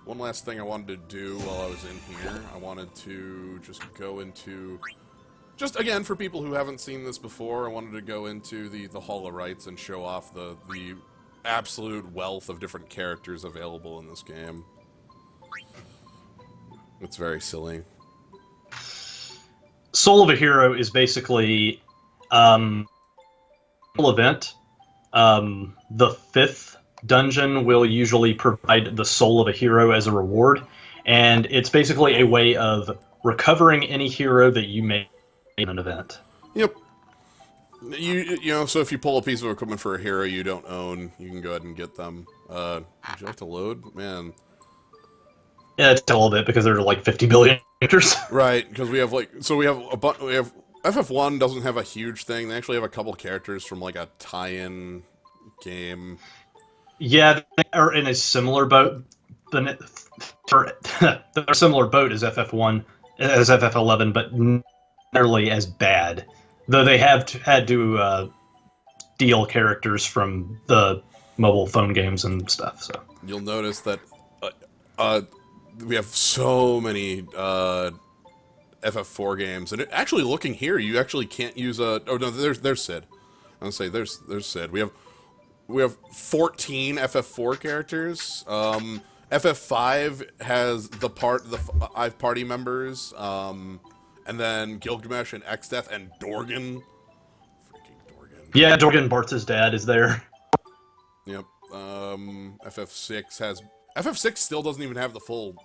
last thing I wanted to do while I was in here, I wanted to just go into... Just, again, for people who haven't seen this before, I wanted to go into the Hall of Rights and show off the absolute wealth of different characters available in this game. It's very silly. Soul of a Hero is basically event. The 5th dungeon will usually provide the Soul of a Hero as a reward, and it's basically a way of recovering any hero that you may in an event. Yep. You know, so if you pull a piece of equipment for a hero you don't own, you can go ahead and get them. Would you like to load? Man. Yeah, it's a little bit because there are like 50 billion characters. Right, because we have FF1 doesn't have a huge thing. They actually have a couple characters from like a tie-in game. Yeah, they are in a similar boat. They're a similar boat as FF1, as FF11, but not nearly as bad. Though they have had to steal characters from the mobile phone games and stuff. So you'll notice that we have so many FF4 games, and actually looking here, you actually can't use a. Oh no, there's Sid. I was gonna say there's Sid. We We have 14 FF4 characters. FF5 has the 5 party members, and then Gilgamesh and Exdeath and Dorgan. Freaking Dorgan. Yeah, Dorgan Bartz's dad is there. Yep. FF6 has... FF6 still doesn't even have the full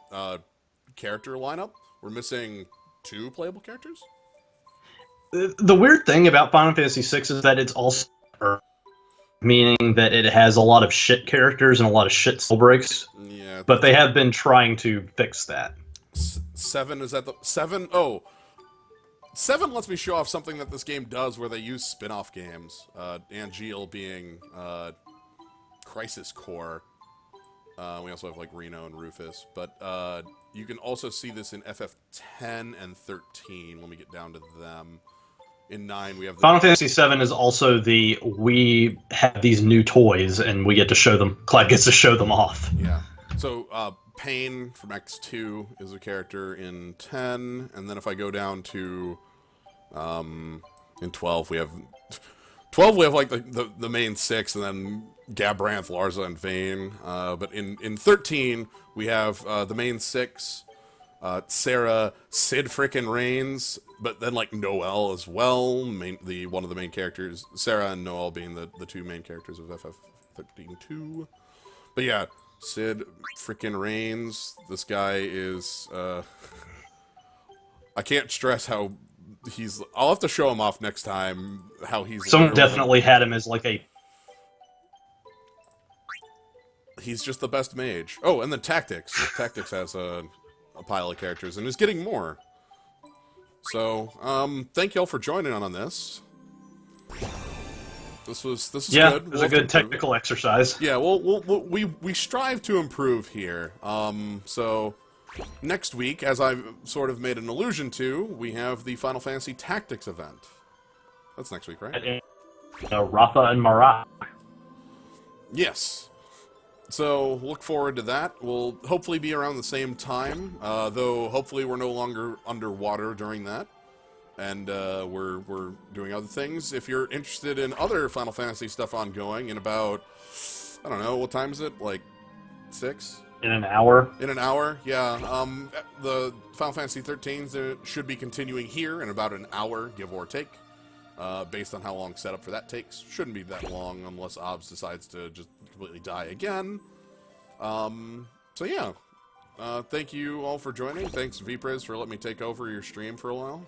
character lineup. We're missing 2 playable characters. The weird thing about Final Fantasy VI is that it's also... meaning that it has a lot of shit characters and a lot of shit soul breaks. Yeah. But they have been trying to fix that. 7 is that the... 7? Oh. 7 lets me show off something that this game does where they use spin-off games. Angeal being Crisis Core. We also have like Reno and Rufus. But you can also see this in FF10 and 13 when we get down to them. In 9, we have... Final Fantasy VII is also we have these new toys, and we get to show them... Clyde gets to show them off. Yeah. So, Pain from X2 is a character in 10, and then if I go down to... in 12, we have... 12, we have, like, the main 6, and then Gabranth, Larza, and Vayne. But in 13, we have the main 6... Sarah, Sid frickin' Reigns, but then like Noelle as well, one of the main characters. Sarah and Noelle being the 2 main characters of FF13-2. But yeah, Sid frickin' Reigns. This guy is I can't stress how he's... I'll have to show him off next time how he's... Someone definitely had him as like a... He's just the best mage. Oh, and then Tactics. Tactics has a pile of characters, and is getting more. So, thank y'all for joining on this. This was good. It was a good technical exercise. Yeah, we strive to improve here. So, next week, as I've sort of made an allusion to, we have the Final Fantasy Tactics event. That's next week, right? Rafa and Marat. Yes. So, look forward to that. We'll hopefully be around the same time, though hopefully we're no longer underwater during that. And we're doing other things. If you're interested in other Final Fantasy stuff ongoing in about, I don't know, what time is it? Like 6? In an hour? In an hour, yeah. The Final Fantasy 13s should be continuing here in about an hour, give or take. Based on how long setup for that takes. Shouldn't be that long unless OBS decides to just completely die again. So yeah. Thank you all for joining. Thanks, Vpris, for letting me take over your stream for a while.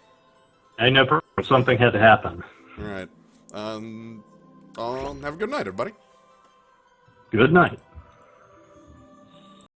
I know something had to happen. Alright. Have a good night, everybody. Good night.